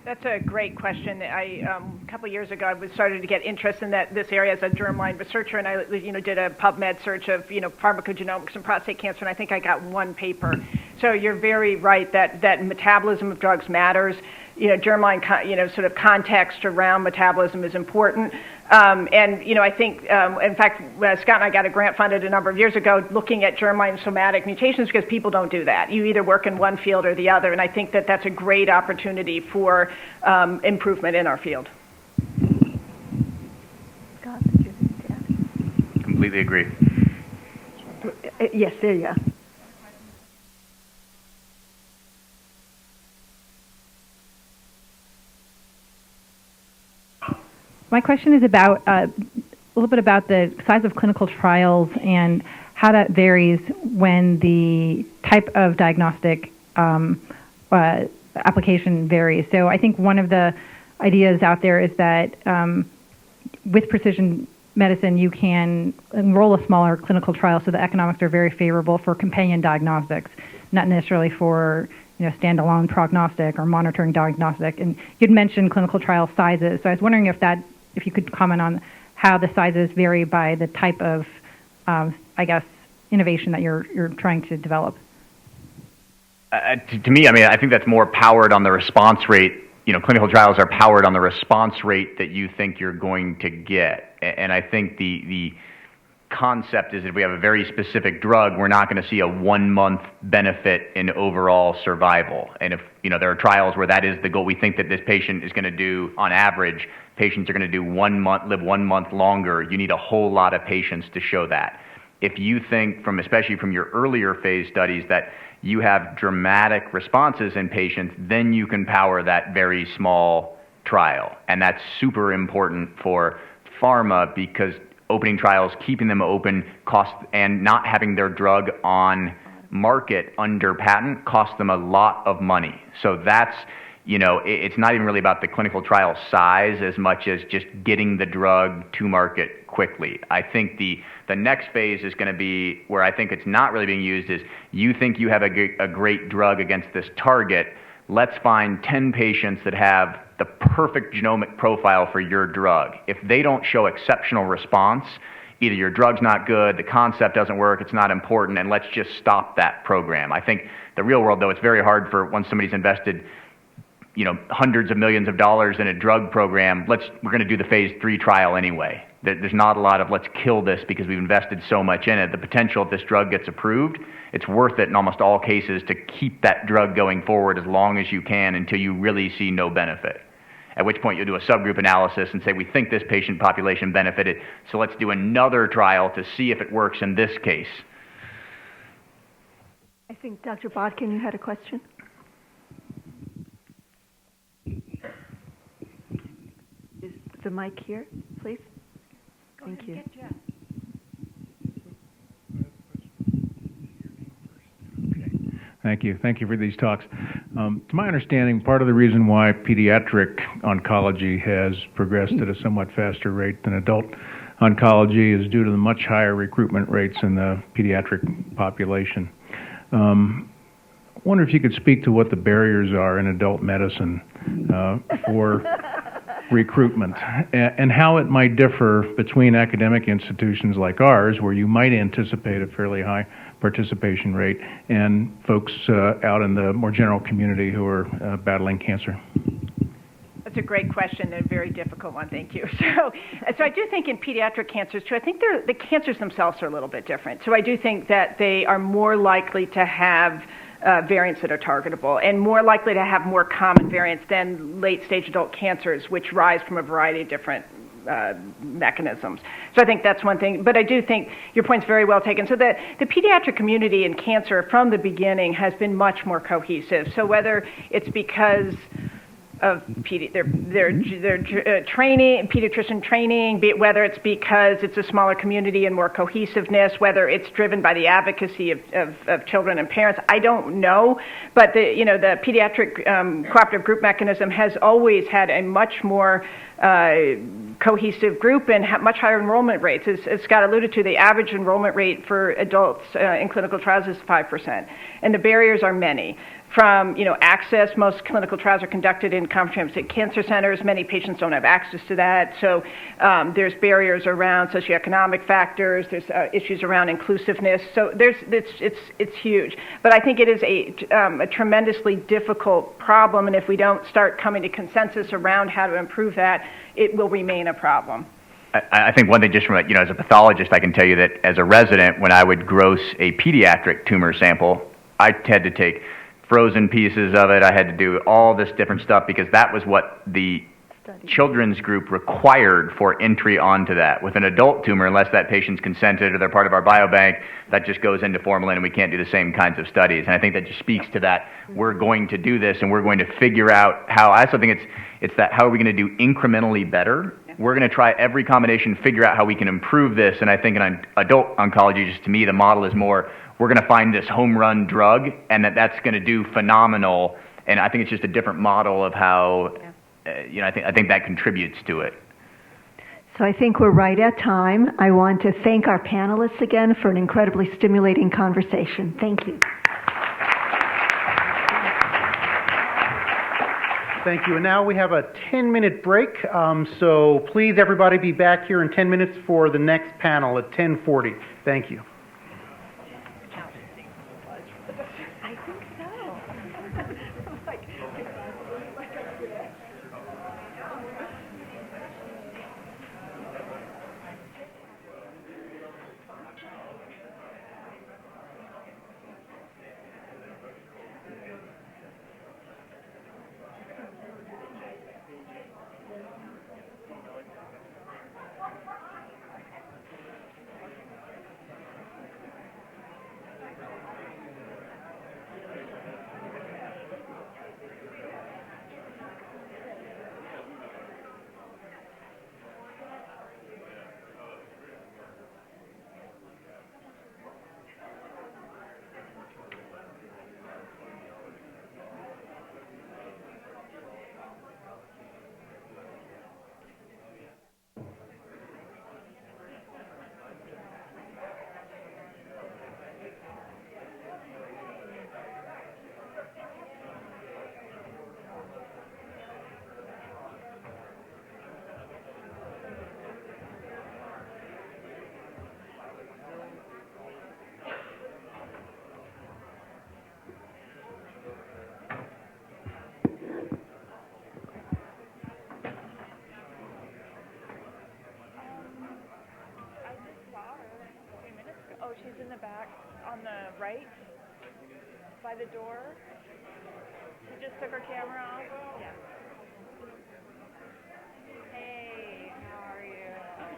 That's a great question. A couple of years ago, I started to get interest in this area as a germline researcher, and I did a PubMed search of pharmacogenomics and prostate cancer, and I think I got one paper. So you're very right that metabolism of drugs matters. Germline sort of context around metabolism is important. And I think, in fact, Scott and I got a grant funded a number of years ago looking at germline somatic mutations because people don't do that. You either work in one field or the other, and I think that that's a great opportunity for improvement in our field. Scott, did you think to add? Completely agree. Yes, there you go. My question is about a little bit about the size of clinical trials and how that varies when the type of diagnostic application varies. So I think one of the ideas out there is that with precision medicine, you can enroll a smaller clinical trial so the economics are very favorable for companion diagnostics, not necessarily for standalone prognostic or monitoring diagnostic. And you'd mentioned clinical trial sizes, so I was wondering if you could comment on how the sizes vary by the type of, innovation that you're trying to develop. To me, I think that's more powered on the response rate. Clinical trials are powered on the response rate that you think you're going to get. And I think the concept is if we have a very specific drug, we're not going to see a 1-month benefit in overall survival. And if there are trials where that is the goal, we think that this patient is going to do, on average, patients are going to do live 1 month longer. You need a whole lot of patients to show that. If you think, especially from your earlier phase studies, that you have dramatic responses in patients, then you can power that very small trial. And that's super important for pharma because opening trials, keeping them open, and not having their drug on market under patent costs them a lot of money. So that's, it's not even really about the clinical trial size as much as just getting the drug to market quickly. I think the next phase is going to be where I think it's not really being used is you think you have a great drug against this target. Let's find 10 patients that have the perfect genomic profile for your drug. If they don't show exceptional response, either your drug's not good, the concept doesn't work, it's not important, and let's just stop that program. I think the real world, though, it's very hard for once somebody's invested hundreds of millions of dollars in a drug program, we're going to do the phase 3 trial anyway. There's not a lot of let's kill this because we've invested so much in it. The potential if this drug gets approved, it's worth it in almost all cases to keep that drug going forward as long as you can until you really see no benefit. At which point you'll do a subgroup analysis and say, we think this patient population benefited, so let's do another trial to see if it works in this case. I think Dr. Bodkin, you had a question? Is the mic here, please? Thank you. Thank you. Thank you for these talks. To my understanding, part of the reason why pediatric oncology has progressed at a somewhat faster rate than adult oncology is due to the much higher recruitment rates in the pediatric population. I wonder if you could speak to what the barriers are in adult medicine for recruitment and how it might differ between academic institutions like ours, where you might anticipate a fairly high participation rate, and folks out in the more general community who are battling cancer. That's a great question and a very difficult one. Thank you. So I do think in pediatric cancers too, I think the cancers themselves are a little bit different. So I do think that they are more likely to have variants that are targetable and more likely to have more common variants than late-stage adult cancers, which rise from a variety of different mechanisms. So I think that's one thing. But I do think your point's very well taken. So the pediatric community in cancer from the beginning has been much more cohesive. So whether it's because of their training, pediatrician training, whether it's because it's a smaller community and more cohesiveness, whether it's driven by the advocacy of children and parents, I don't know. But the pediatric cooperative group mechanism has always had a much more cohesive group and much higher enrollment rates. As Scott alluded to, the average enrollment rate for adults in clinical trials is 5%, and the barriers are many. From access, most clinical trials are conducted in comprehensive cancer centers. Many patients don't have access to that. So there's barriers around socioeconomic factors. There's issues around inclusiveness. So it's huge. But I think it is a tremendously difficult problem. And if we don't start coming to consensus around how to improve that, it will remain a problem. I think one thing, just from as a pathologist, I can tell you that as a resident, when I would gross a pediatric tumor sample, I had to take frozen pieces of it. I had to do all this different stuff because that was what the children's group required for entry onto that. With an adult tumor, unless that patient's consented or they're part of our biobank, that just goes into formalin and we can't do the same kinds of studies. And I think that just speaks to that. We're going to do this and we're going to figure out how. I also think it's that how are we going to do incrementally better? We're going to try every combination, figure out how we can improve this. And I think in adult oncology, just to me, the model is more, we're going to find this home run drug and that's going to do phenomenal. And I think it's just a different model of how, I think that contributes to it. So I think we're right at time. I want to thank our panelists again for an incredibly stimulating conversation. Thank you. Thank you. And now we have a 10-minute break. So please, everybody, be back here in 10 minutes for the next panel at 10:40. Thank you. in the back on the right by the door. She just took her camera off. Yeah. Hey, how are you?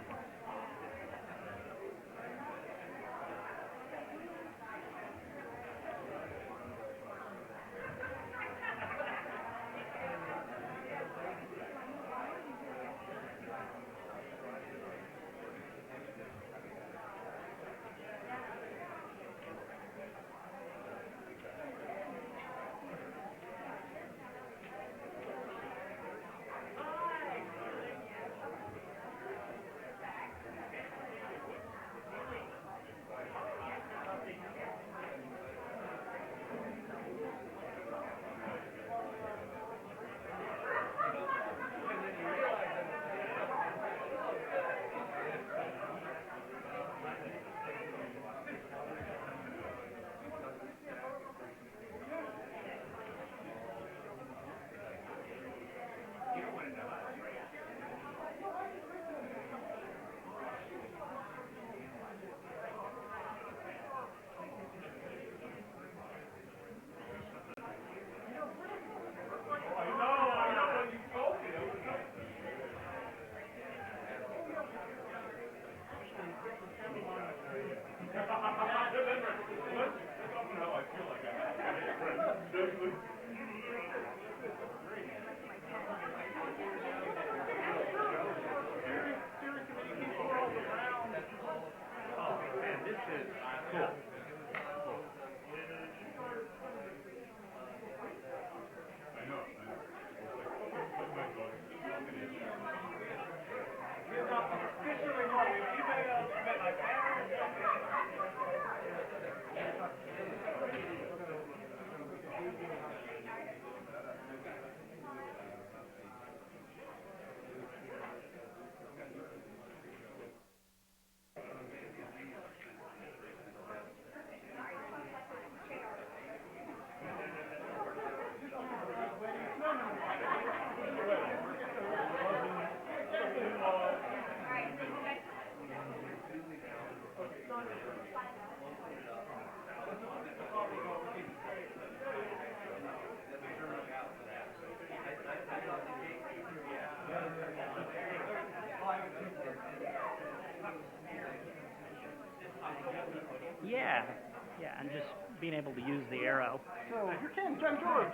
Yeah, and just being able to use the arrow. So you're Ken, I'm George.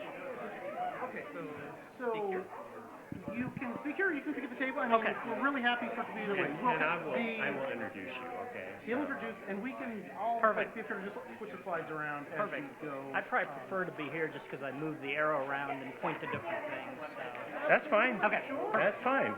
Okay, so you can speak here, or you can speak at the table. I mean, Okay. We're really happy for either way. And I will introduce you, okay? He'll introduce, and we can all Perfect. be sure to just switch the slides around as Perfect. we go. I'd probably prefer to be here just because I move the arrow around and point to different things. So. That's fine. Okay. That's fine.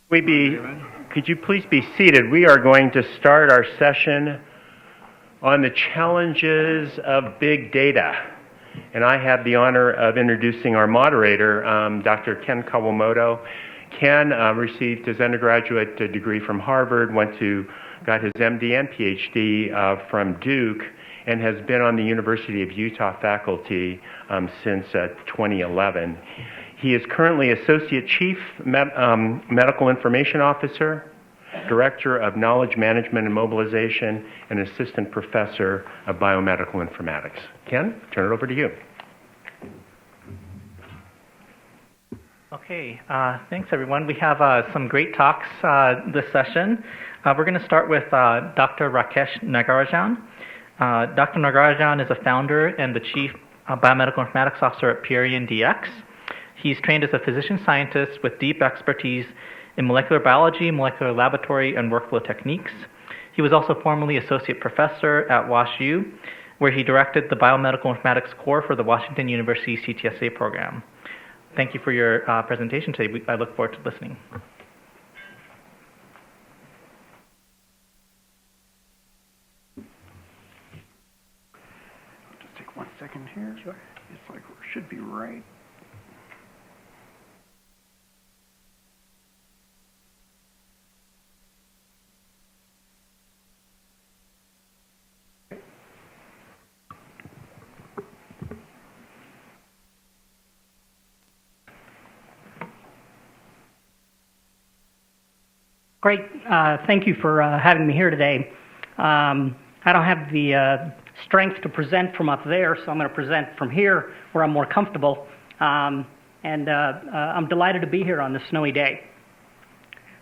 Could you please be seated? We are going to start our session on the challenges of big data. And I have the honor of introducing our moderator, Dr. Ken Kawamoto. Ken received his undergraduate degree from Harvard, got his M.D. and Ph.D. From Duke, and has been on the University of Utah faculty since 2011. He is currently Associate Chief Medical Information Officer, Director of Knowledge Management and Mobilization, and Assistant Professor of Biomedical Informatics. Ken, turn it over to you. Okay, thanks everyone. We have some great talks this session. We're going to start with Dr. Rakesh Nagarajan. Dr. Nagarajan is a founder and the Chief Biomedical Informatics Officer at Purion DX. He's trained as a physician scientist with deep expertise in molecular biology, molecular laboratory, and workflow techniques. He was also formerly associate professor at WashU, where he directed the Biomedical Informatics Core for the Washington University CTSA program. Thank you for your presentation today. I look forward to listening. Just take 1 second here. Sure. It's like it should be right. Great. Thank you for having me here today. I don't have the strength to present from up there, so I'm going to present from here where I'm more comfortable. I'm delighted to be here on this snowy day.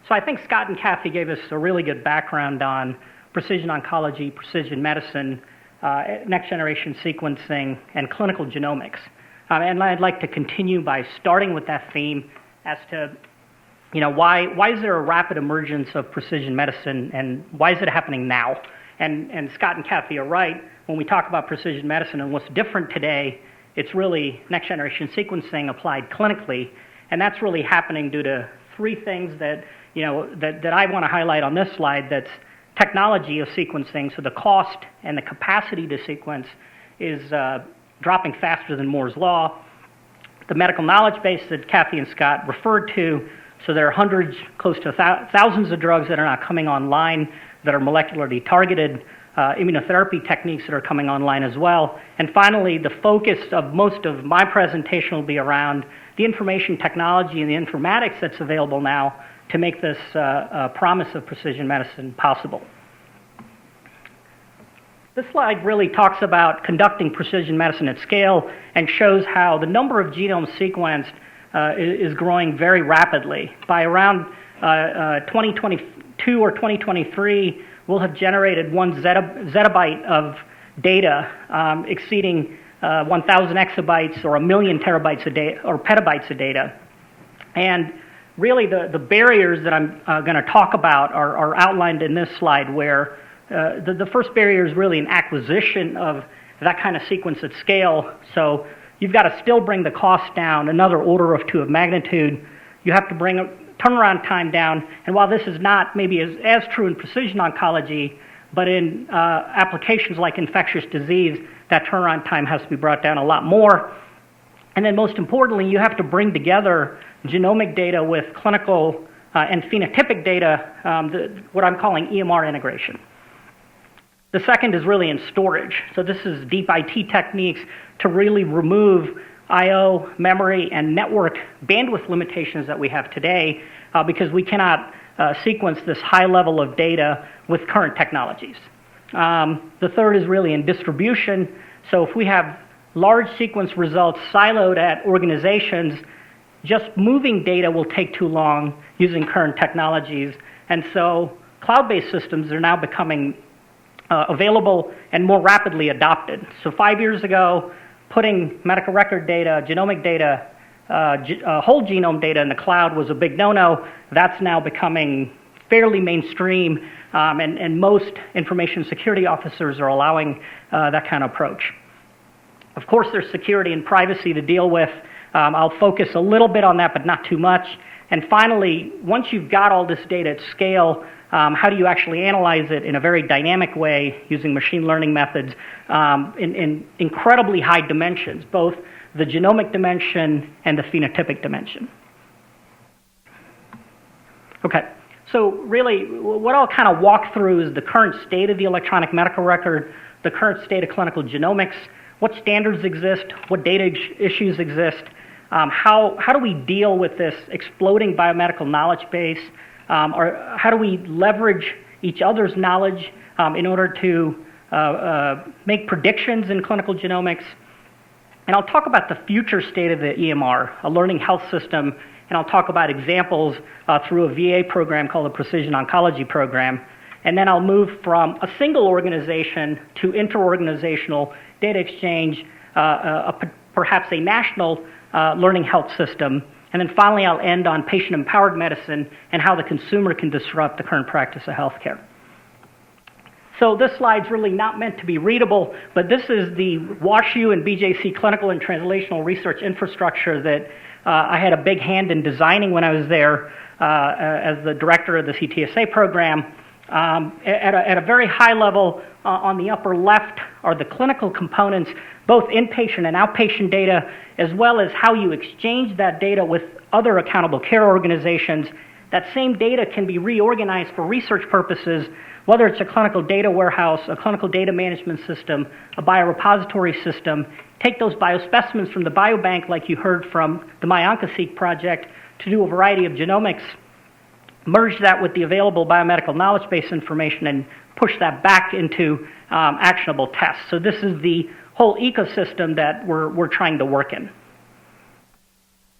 So I think Scott and Kathy gave us a really good background on precision oncology, precision medicine, next-generation sequencing, and clinical genomics. And I'd like to continue by starting with that theme as to why is there a rapid emergence of precision medicine, and why is it happening now? And Scott and Kathy are right. When we talk about precision medicine and what's different today, it's really next-generation sequencing applied clinically, and that's really happening due to three things that I want to highlight on this slide. That's technology of sequencing, so the cost and the capacity to sequence is dropping faster than Moore's law. The medical knowledge base that Kathy and Scott referred to. So there are hundreds, close to thousands of drugs that are not coming online that are molecularly targeted, immunotherapy techniques that are coming online as well. And finally, the focus of most of my presentation will be around the information technology and the informatics that's available now to make this promise of precision medicine possible. This slide really talks about conducting precision medicine at scale and shows how the number of genomes sequenced is growing very rapidly. By around 2022 or 2023, we'll have generated 1 zettabyte of data exceeding 1,000 exabytes or 1 million terabytes a day or petabytes of data. And really the barriers that I'm going to talk about are outlined in this slide, where the first barrier is really an acquisition of that kind of sequence at scale. So you've got to still bring the cost down another order of 2 of magnitude. You have to bring turnaround time down. And while this is not maybe as true in precision oncology, but in applications like infectious disease, that turnaround time has to be brought down a lot more. And then most importantly, you have to bring together genomic data with clinical and phenotypic data, what I'm calling EMR integration. The second is really in storage. So this is deep IT techniques to really remove I/O, memory, and network bandwidth limitations that we have today because we cannot sequence this high level of data with current technologies. The third is really in distribution. So if we have large sequence results siloed at organizations, just moving data will take too long using current technologies. And so cloud-based systems are now becoming available and more rapidly adopted. So 5 years ago, putting medical record data, genomic data, whole genome data in the cloud was a big no-no. That's now becoming fairly mainstream, and most information security officers are allowing that kind of approach. Of course, there's security and privacy to deal with. I'll focus a little bit on that, but not too much. And finally, once you've got all this data at scale, how do you actually analyze it in a very dynamic way using machine learning methods in incredibly high dimensions, both the genomic dimension and the phenotypic dimension? Okay, so really what I'll kind of walk through is the current state of the electronic medical record, the current state of clinical genomics, what standards exist, what data issues exist, how do we deal with this exploding biomedical knowledge base, or how do we leverage each other's knowledge in order to make predictions in clinical genomics. And I'll talk about the future state of the EMR, a learning health system, and I'll talk about examples through a VA program called the Precision Oncology Program. And then I'll move from a single organization to interorganizational data exchange, perhaps a national learning health system. And then finally, I'll end on patient-empowered medicine and how the consumer can disrupt the current practice of healthcare. So this slide's really not meant to be readable, but this is the WashU and BJC clinical and translational research infrastructure that I had a big hand in designing when I was there as the director of the CTSA program. At a very high level, on the upper left are the clinical components, both inpatient and outpatient data, as well as how you exchange that data with other accountable care organizations. That same data can be reorganized for research purposes, whether it's a clinical data warehouse, a clinical data management system, a biorepository system. Take those biospecimens from the biobank, like you heard from the MyOncoSeq project, to do a variety of genomics, merge that with the available biomedical knowledge base information, and push that back into actionable tests. So this is the whole ecosystem that we're trying to work in.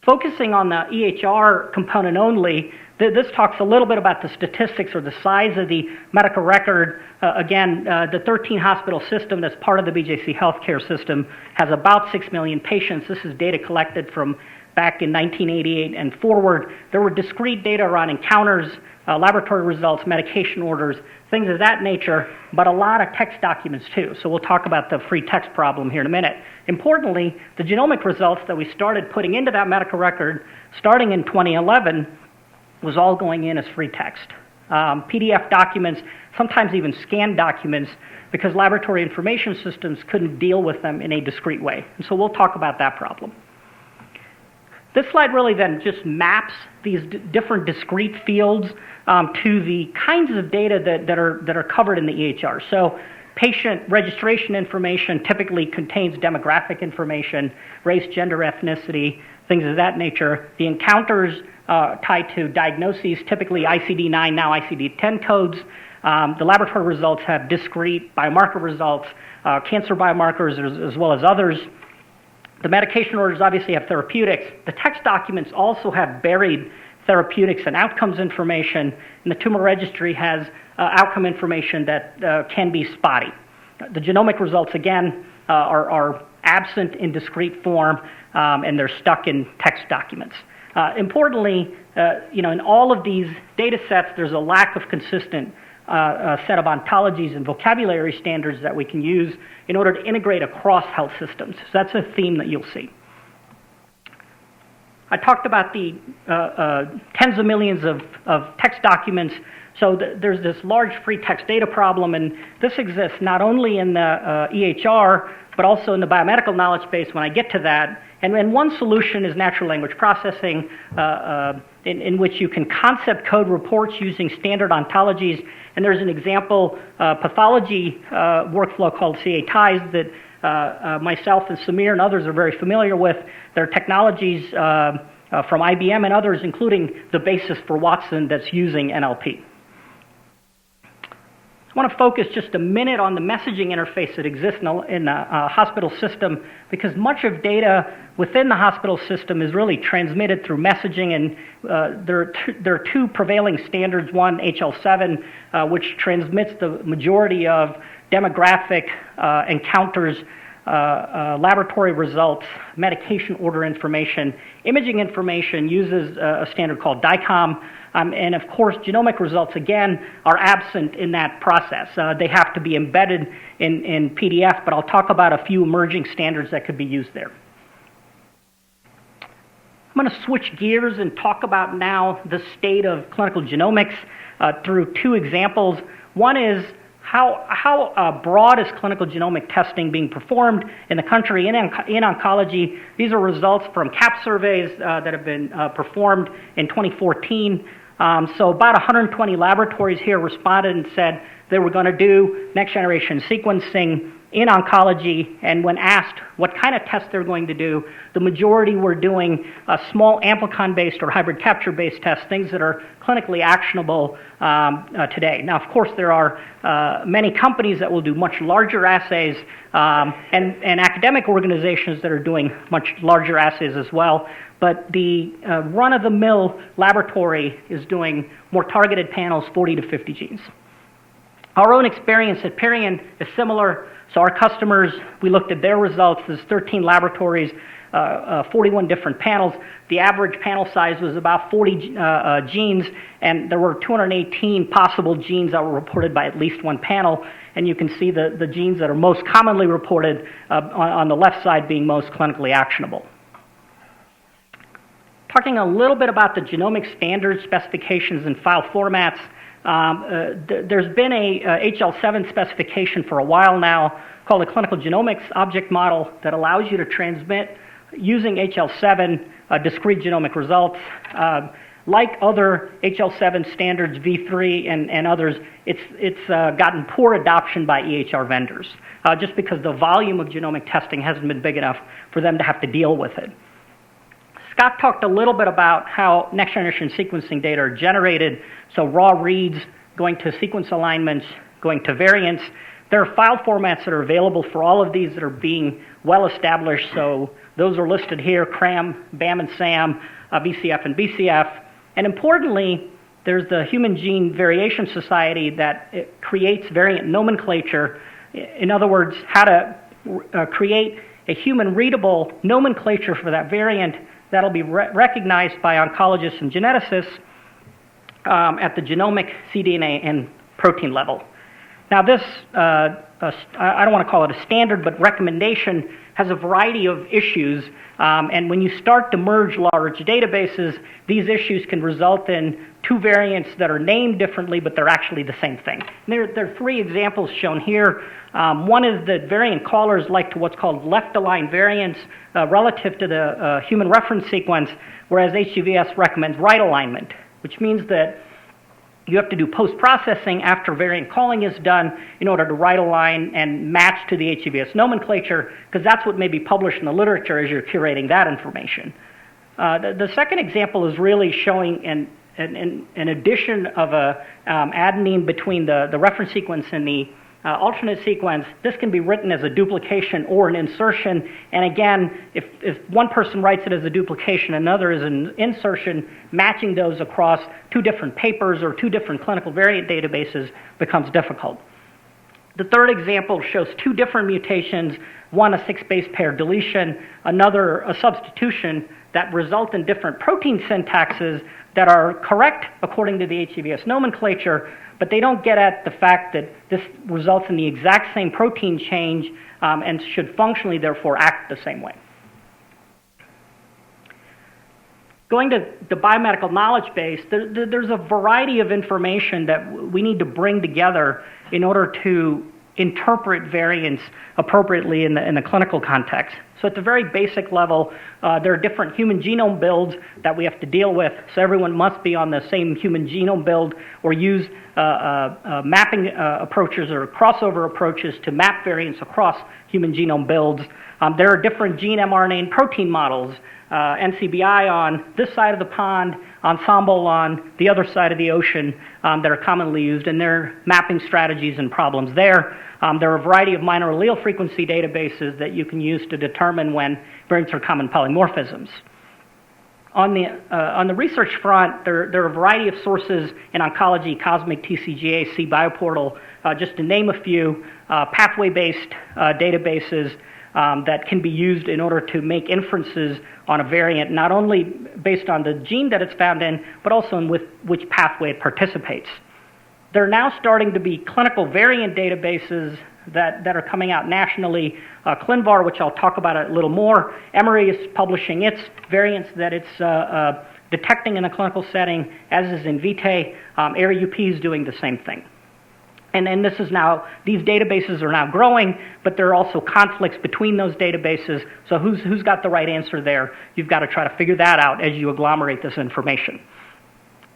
Focusing on the EHR component only, this talks a little bit about the statistics or the size of the medical record. Again, the 13 hospital system that's part of the BJC healthcare system has about 6 million patients. This is data collected from back in 1988 and forward. There were discrete data around encounters, laboratory results, medication orders, things of that nature, but a lot of text documents too. So we'll talk about the free text problem here in a minute. Importantly, the genomic results that we started putting into that medical record starting in 2011 was all going in as free text. PDF documents, sometimes even scanned documents, because laboratory information systems couldn't deal with them in a discrete way. And so we'll talk about that problem. This slide really then just maps these different discrete fields to the kinds of data that are covered in the EHR. So patient registration information typically contains demographic information, race, gender, ethnicity, things of that nature. The encounters tied to diagnoses, typically ICD-9, now ICD-10 codes. The laboratory results have discrete biomarker results, cancer biomarkers as well as others. The medication orders obviously have therapeutics. The text documents also have buried therapeutics and outcomes information, and the tumor registry has outcome information that can be spotty. The genomic results, again, are absent in discrete form, and they're stuck in text documents. Importantly, in all of these data sets, there's a lack of consistent set of ontologies and vocabulary standards that we can use in order to integrate across health systems. So that's a theme that you'll see. I talked about the tens of millions of text documents. So there's this large free text data problem, and this exists not only in the EHR, but also in the biomedical knowledge base when I get to that. And one solution is natural language processing, in which you can concept code reports using standard ontologies. And there's an example pathology workflow called CA-TIES that myself and Samir and others are very familiar with. There are technologies from IBM and others, including the basis for Watson that's using NLP. I want to focus just a minute on the messaging interface that exists in the hospital system, because much of data within the hospital system is really transmitted through messaging, and there are two prevailing standards. One, HL7, which transmits the majority of demographic encounters, laboratory results, medication order information. Imaging information uses a standard called DICOM. And of course, genomic results, again, are absent in that process. They have to be embedded in PDF, but I'll talk about a few emerging standards that could be used there. I'm going to switch gears and talk about now the state of clinical genomics through two examples. One is how broad is clinical genomic testing being performed in the country in oncology. These are results from CAP surveys that have been performed in 2014. So about 120 laboratories here responded and said they were going to do next-generation sequencing in oncology, and when asked what kind of tests they're going to do, the majority were doing small amplicon-based or hybrid capture-based tests, things that are clinically actionable today. Now, of course, there are many companies that will do much larger assays and academic organizations that are doing much larger assays as well, but the run-of-the-mill laboratory is doing more targeted panels, 40 to 50 genes. Our own experience at Perion is similar. So our customers, we looked at their results. There's 13 laboratories, 41 different panels. The average panel size was about 40 genes, and there were 218 possible genes that were reported by at least one panel. And you can see the genes that are most commonly reported on the left side being most clinically actionable. Talking a little bit about the genomic standards, specifications, and file formats. There's been a HL7 specification for a while now called the Clinical Genomics Object Model that allows you to transmit using HL7 discrete genomic results. Like other HL7 standards, V3 and others, it's gotten poor adoption by EHR vendors just because the volume of genomic testing hasn't been big enough for them to have to deal with it. Scott talked a little bit about how next-generation sequencing data are generated, so raw reads, going to sequence alignments, going to variants. There are file formats that are available for all of these that are being well established, so those are listed here, CRAM, BAM and SAM, VCF and BCF. And importantly, there's the Human Gene Variation Society that creates variant nomenclature. In other words, how to create a human-readable nomenclature for that variant that'll be recognized by oncologists and geneticists at the genomic, cDNA, and protein level. Now this, I don't want to call it a standard, but recommendation has a variety of issues, and when you start to merge large databases, these issues can result in two variants that are named differently, but they're actually the same thing. And there are three examples shown here. One is that variant callers like to what's called left-aligned variants relative to the human reference sequence, whereas HGVS recommends right alignment, which means that you have to do post-processing after variant calling is done in order to right align and match to the HGVS nomenclature, because that's what may be published in the literature as you're curating that information. The second example is really showing an addition of a adenine between the reference sequence and the alternate sequence. This can be written as a duplication or an insertion, and again, if one person writes it as a duplication, another is an insertion, matching those across two different papers or two different clinical variant databases becomes difficult. The third example shows two different mutations, one a 6-base pair deletion, another a substitution that result in different protein syntaxes that are correct according to the HGVS nomenclature, but they don't get at the fact that this results in the exact same protein change and should functionally, therefore, act the same way. Going to the biomedical knowledge base, there's a variety of information that we need to bring together in order to interpret variants appropriately in the clinical context. So at the very basic level, there are different human genome builds that we have to deal with. So everyone must be on the same human genome build or use mapping approaches or crossover approaches to map variants across human genome builds. There are different gene, mRNA, and protein models, NCBI on this side of the pond, Ensemble on the other side of the ocean that are commonly used, and there are mapping strategies and problems there. There are a variety of minor allele frequency databases that you can use to determine when variants are common polymorphisms. On the research front, there are a variety of sources in oncology, Cosmic, TCGA, cBioportal, just to name a few, pathway-based databases that can be used in order to make inferences on a variant, not only based on the gene that it's found in, but also in which pathway it participates. There are now starting to be clinical variant databases that are coming out nationally. ClinVar, which I'll talk about a little more. Emory is publishing its variants that it's detecting in a clinical setting, as is Invitae. ARUP is doing the same thing. And this is now, these databases are now growing, but there are also conflicts between those databases. So who's got the right answer there? You've got to try to figure that out as you agglomerate this information.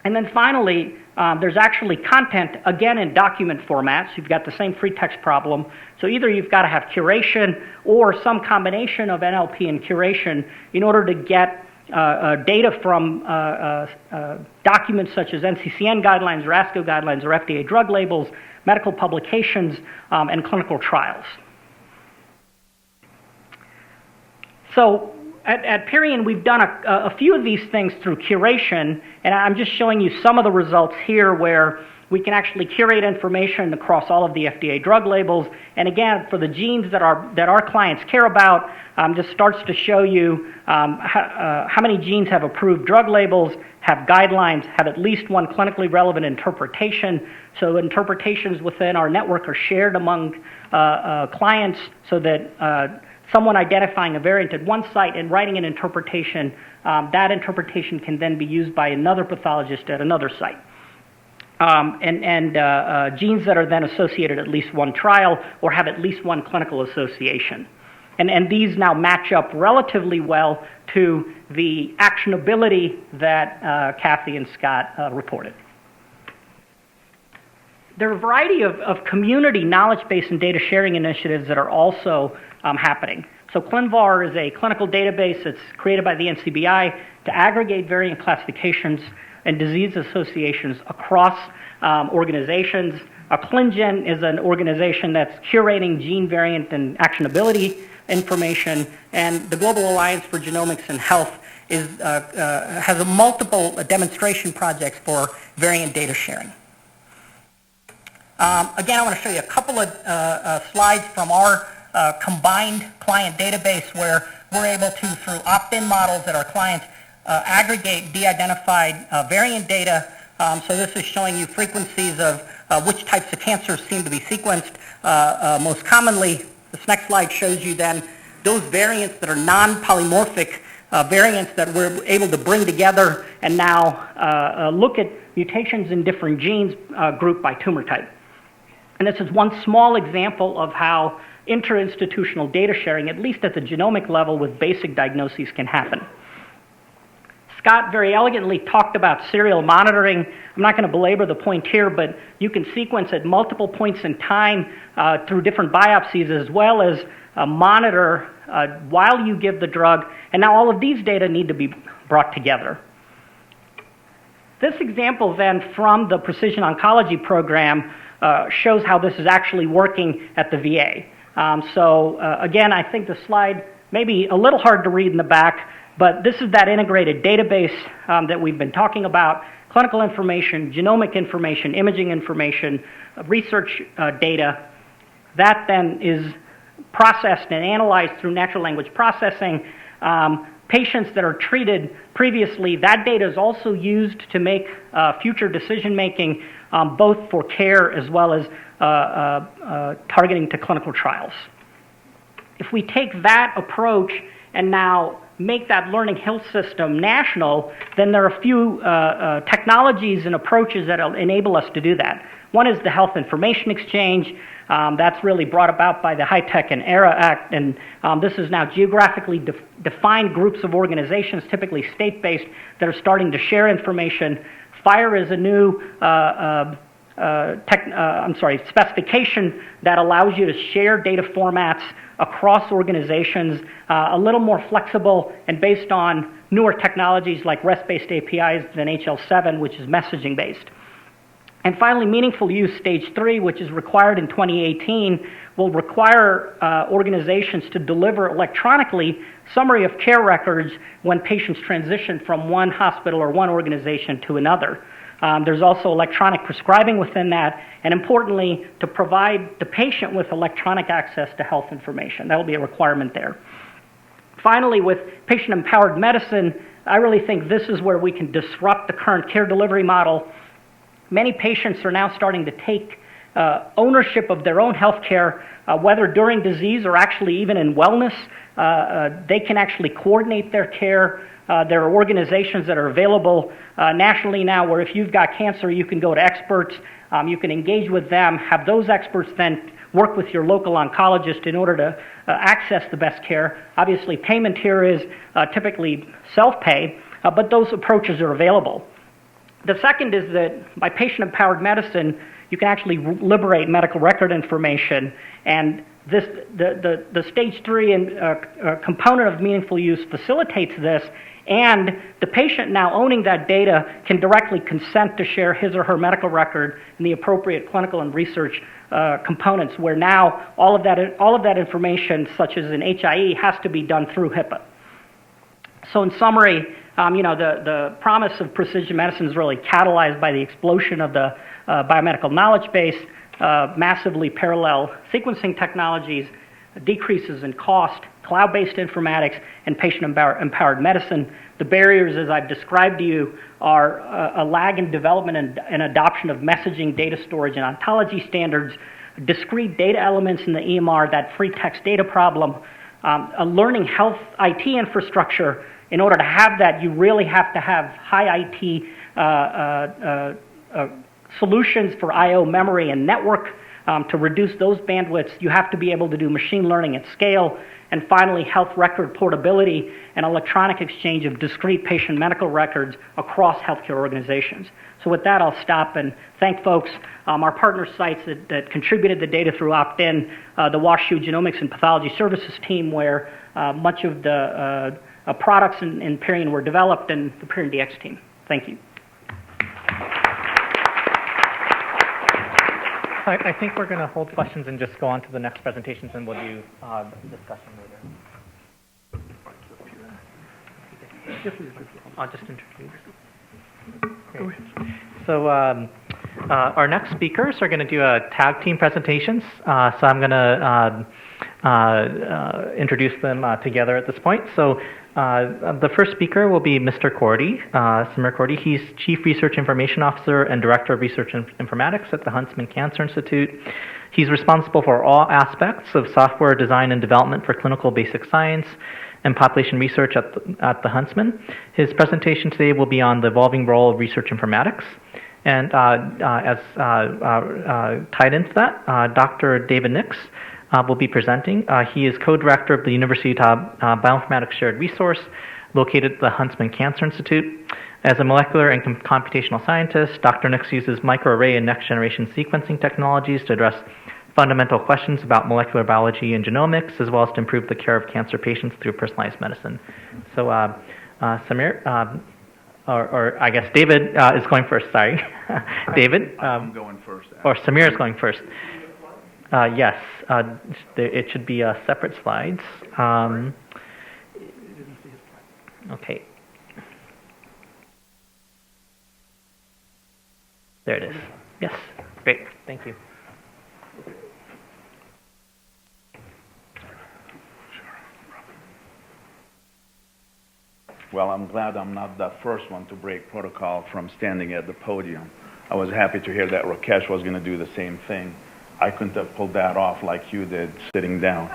And then finally, there's actually content, again, in document formats. You've got the same free text problem. So either you've got to have curation or some combination of NLP and curation in order to get data from documents such as NCCN guidelines or ASCO guidelines or FDA drug labels, medical publications, and clinical trials. So at Pirion, we've done a few of these things through curation, and I'm just showing you some of the results here where we can actually curate information across all of the FDA drug labels. And again, for the genes that our clients care about, just starts to show you how many genes have approved drug labels, have guidelines, have at least one clinically relevant interpretation. So interpretations within our network are shared among clients so that someone identifying a variant at one site and writing an interpretation, that interpretation can then be used by another pathologist at another site. Genes that are then associated at least one trial or have at least one clinical association. And these now match up relatively well to the actionability that Kathy and Scott reported. There are a variety of community knowledge base and data sharing initiatives that are also happening. So ClinVar is a clinical database that's created by the NCBI to aggregate variant classifications and disease associations across organizations. ClinGen is an organization that's curating gene variant and actionability information, and the Global Alliance for Genomics and Health has multiple demonstration projects for variant data sharing. Again, I want to show you a couple of slides from our combined client database where we're able to, through opt-in models that our clients aggregate de-identified variant data. So this is showing you frequencies of which types of cancers seem to be sequenced most commonly. This next slide shows you then those variants that are non-polymorphic variants that we're able to bring together and now look at mutations in different genes grouped by tumor type. And this is one small example of how interinstitutional data sharing, at least at the genomic level with basic diagnoses, can happen. Scott very elegantly talked about serial monitoring. I'm not going to belabor the point here, but you can sequence at multiple points in time through different biopsies, as well as monitor while you give the drug. And now all of these data need to be brought together. This example then from the Precision Oncology program shows how this is actually working at the VA. Again, I think the slide may be a little hard to read in the back, but this is that integrated database that we've been talking about: clinical information, genomic information, imaging information, research data. That then is processed and analyzed through natural language processing. Patients that are treated previously, that data is also used to make future decision making, both for care as well as targeting to clinical trials. If we take that approach and now make that learning health system national, then there are a few technologies and approaches that will enable us to do that. One is the Health Information Exchange. That's really brought about by the High Tech and ERA Act, and this is now geographically defined groups of organizations, typically state-based, that are starting to share information. FHIR is a new specification that allows you to share data formats across organizations, a little more flexible and based on newer technologies like REST-based APIs than HL7, which is messaging-based. And finally, meaningful use stage 3, which is required in 2018, will require organizations to deliver electronically summary of care records when patients transition from one hospital or one organization to another. There's also electronic prescribing within that, and importantly, to provide the patient with electronic access to health information. That will be a requirement there. Finally, with patient-empowered medicine, I really think this is where we can disrupt the current care delivery model. many patients are now starting to take ownership of their own health care, whether during disease or actually even in wellness. They can actually coordinate their care. There are organizations that are available nationally now where if you've got cancer, you can go to experts, you can engage with them, have those experts then work with your local oncologist in order to access the best care. Obviously, payment here is typically self-pay, but those approaches are available. The second is that by patient-empowered medicine, you can actually liberate medical record information, and the stage 3 component of meaningful use facilitates this, and the patient now owning that data can directly consent to share his or her medical record in the appropriate clinical and research components, where now all of that information, such as an HIE, has to be done through HIPAA. So in summary, the promise of precision medicine is really catalyzed by the explosion of the biomedical knowledge base, massively parallel sequencing technologies, decreases in cost, cloud-based informatics, and patient-empowered medicine. The barriers, as I've described to you, are a lag in development and adoption of messaging, data storage, and ontology standards, discrete data elements in the EMR, that free text data problem, a learning health IT infrastructure. In order to have that, you really have to have high IT solutions for I/O memory and network to reduce those bandwidths. You have to be able to do machine learning at scale. And finally, health record portability and electronic exchange of discrete patient medical records across healthcare organizations. So with that, I'll stop and thank folks, our partner sites that contributed the data through opt-in, the WashU Genomics and Pathology Services team, where much of the products in Pirion were developed, and the Pirion DX team. Thank you. I think we're going to hold questions and just go on to the next presentations, and we'll do discussion later. I'll just introduce. Great. So our next speakers are going to do a tag team presentations. So I'm going to introduce them together at this point. So the first speaker will be Mr. Courdy, Samir Courdy. He's Chief Research Information Officer and Director of Research Informatics at the Huntsman Cancer Institute. He's responsible for all aspects of software design and development for clinical basic science and population research at the Huntsman. His presentation today will be on the evolving role of research informatics. And as tied into that, Dr. David Nix will be presenting. He is co-director of the University of Bioinformatics Shared Resource located at the Huntsman Cancer Institute. As a molecular and computational scientist, Dr. Nix uses microarray and next-generation sequencing technologies to address fundamental questions about molecular biology and genomics, as well as to improve the care of cancer patients through personalized medicine. So Samir, or I guess David is going first, sorry. David? I'm going first. Or Samir is going first. Yes, it should be separate slides. Okay. There it is. Yes, great, thank you. Well, I'm glad I'm not the first one to break protocol from standing at the podium. I was happy to hear that Rakesh was going to do the same thing. I couldn't have pulled that off like you did, sitting down.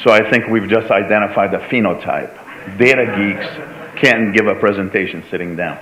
So I think we've just identified the phenotype. Data geeks can't give a presentation sitting down.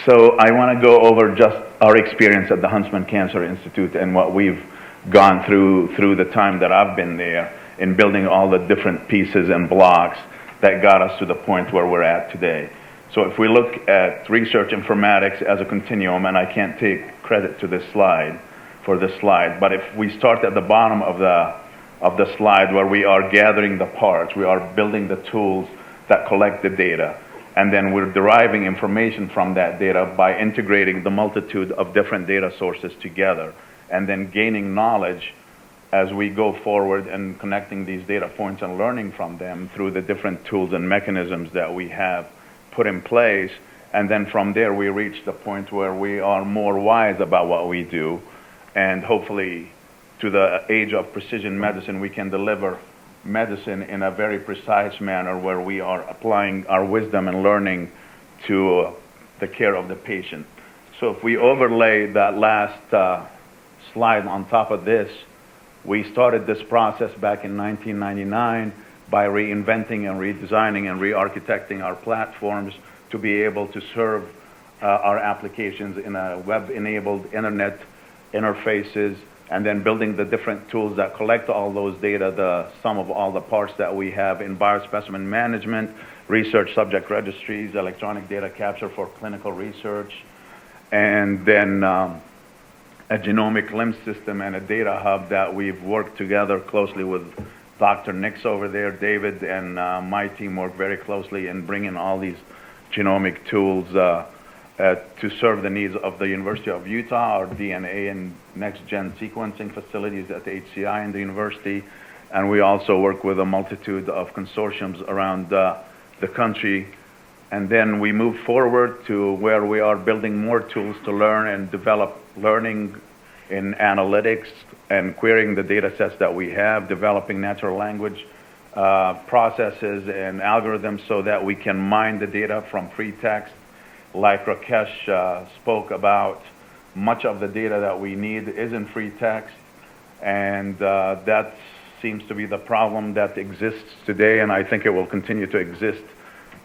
So I want to go over just our experience at the Huntsman Cancer Institute and what we've gone through the time that I've been there in building all the different pieces and blocks that got us to the point where we're at today. So if we look at research informatics as a continuum, and I can't take credit to this slide, but if we start at the bottom of the slide where we are gathering the parts, we are building the tools that collect the data, and then we're deriving information from that data by integrating the multitude of different data sources together, and then gaining knowledge as we go forward and connecting these data points and learning from them through the different tools and mechanisms that we have put in place. And then from there we reach the point where we are more wise about what we do, and hopefully to the age of precision medicine we can deliver medicine in a very precise manner where we are applying our wisdom and learning to the care of the patient. So if we overlay that last slide on top of this, we started this process back in 1999 by reinventing and redesigning and re-architecting our platforms to be able to serve our applications in a web-enabled internet interfaces, and then building the different tools that collect all those data, the sum of all the parts that we have in biospecimen management, research subject registries, electronic data capture for clinical research, and then a genomic LIMS system and a data hub that we've worked together closely with Dr. Nix over there. David and my team work very closely in bringing all these genomic tools to serve the needs of the University of Utah, our DNA and next-gen sequencing facilities at the HCI and the university. And we also work with a multitude of consortiums around the country. And then we move forward to where we are building more tools to learn and develop learning in analytics and querying the data sets that we have, developing natural language processes and algorithms so that we can mine the data from free text. Like Rakesh spoke about, much of the data that we need is in free text, and that seems to be the problem that exists today, and I think it will continue to exist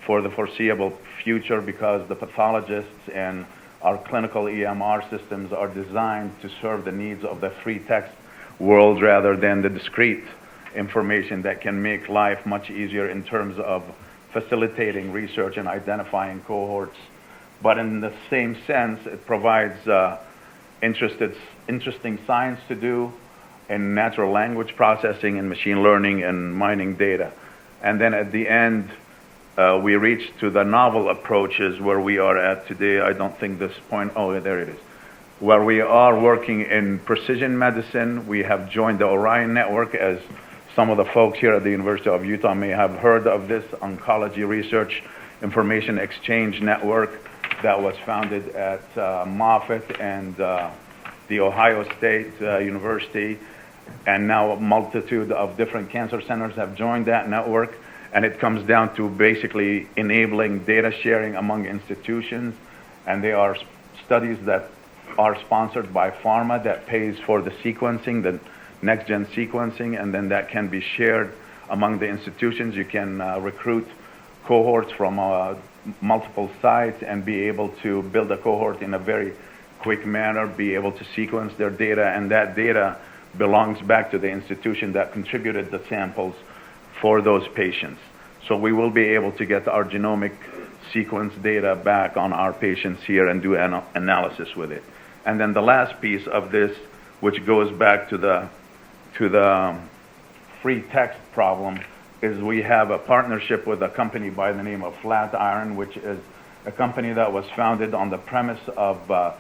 for the foreseeable future because the pathologists and our clinical EMR systems are designed to serve the needs of the free text world rather than the discrete information that can make life much easier in terms of facilitating research and identifying cohorts. But in the same sense, it provides interesting science to do in natural language processing and machine learning and mining data. And then at the end, we reach to the novel approaches where we are at today. I don't think this point, oh, there it is. Where we are working in precision medicine, we have joined the Orion Network, as some of the folks here at the University of Utah may have heard of this Oncology Research Information Exchange Network that was founded at Moffitt and the Ohio State University, and now a multitude of different cancer centers have joined that network. And it comes down to basically enabling data sharing among institutions, and they are studies that are sponsored by pharma that pays for the sequencing, the next-gen sequencing, and then that can be shared among the institutions. You can recruit cohorts from multiple sites and be able to build a cohort in a very quick manner, be able to sequence their data, and that data belongs back to the institution that contributed the samples for those patients. So we will be able to get our genomic sequence data back on our patients here and do an analysis with it. And then the last piece of this, which goes back to the free text problem, is we have a partnership with a company by the name of Flatiron, which is a company that was founded on the premise of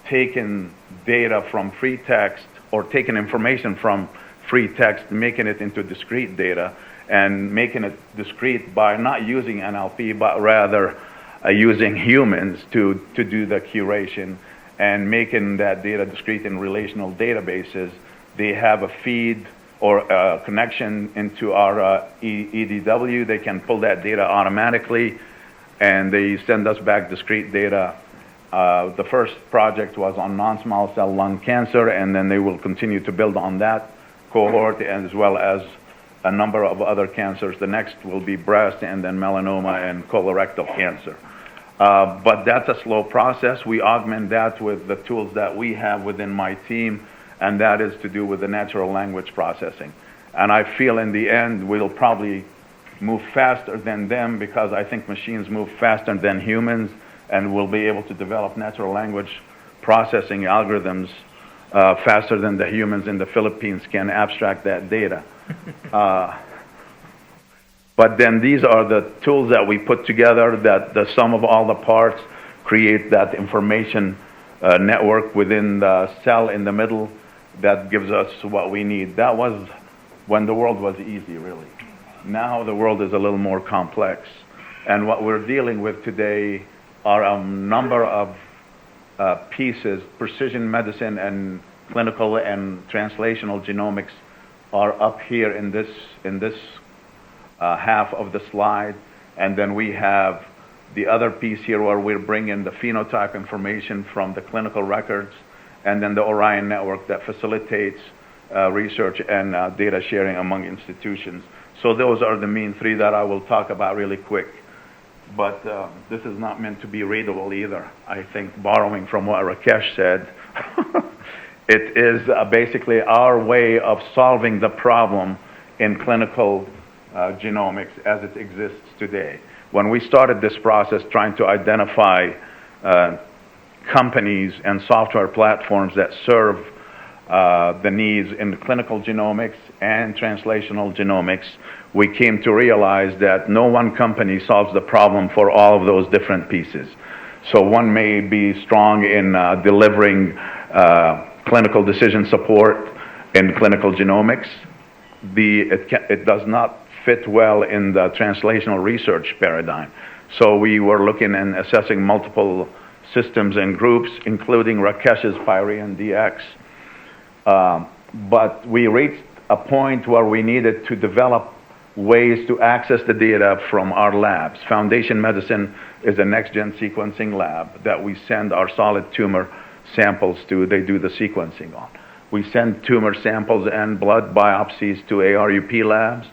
taking data from free text or taking information from free text, making it into discrete data, and making it discrete by not using NLP, but rather using humans to do the curation and making that data discrete in relational databases. They have a feed or a connection into our EDW. They can pull that data automatically, and they send us back discrete data. The first project was on non-small cell lung cancer, and then they will continue to build on that cohort as well as a number of other cancers. The next will be breast, and then melanoma and colorectal cancer. But that's a slow process. We augment that with the tools that we have within my team, and that is to do with the natural language processing. And I feel in the end we'll probably move faster than them because I think machines move faster than humans, and we'll be able to develop natural language processing algorithms faster than the humans in the Philippines can abstract that data. But then these are the tools that we put together, that the sum of all the parts create that information network within the cell in the middle that gives us what we need. That was when the world was easy, really. Now the world is a little more complex. And what we're dealing with today are a number of pieces. Precision medicine and clinical and translational genomics are up here in this half of the slide, and then we have The other piece here where we're bringing the phenotype information from the clinical records, and then the Orion network that facilitates research and data sharing among institutions. So those are the main three that I will talk about really quick. But this is not meant to be readable either. I think borrowing from what Rakesh said, it is basically our way of solving the problem in clinical genomics as it exists today. When we started this process trying to identify companies and software platforms that serve the needs in clinical genomics and translational genomics, we came to realize that no one company solves the problem for all of those different pieces. So one may be strong in delivering clinical decision support in clinical genomics. It does not fit well in the translational research paradigm. So we were looking and assessing multiple systems and groups, including Rakesh's Pyrean DX. But we reached a point where we needed to develop ways to access the data from our labs. Foundation Medicine is a next-gen sequencing lab that we send our solid tumor samples to. They do the sequencing on. We send tumor samples and blood biopsies to ARUP labs,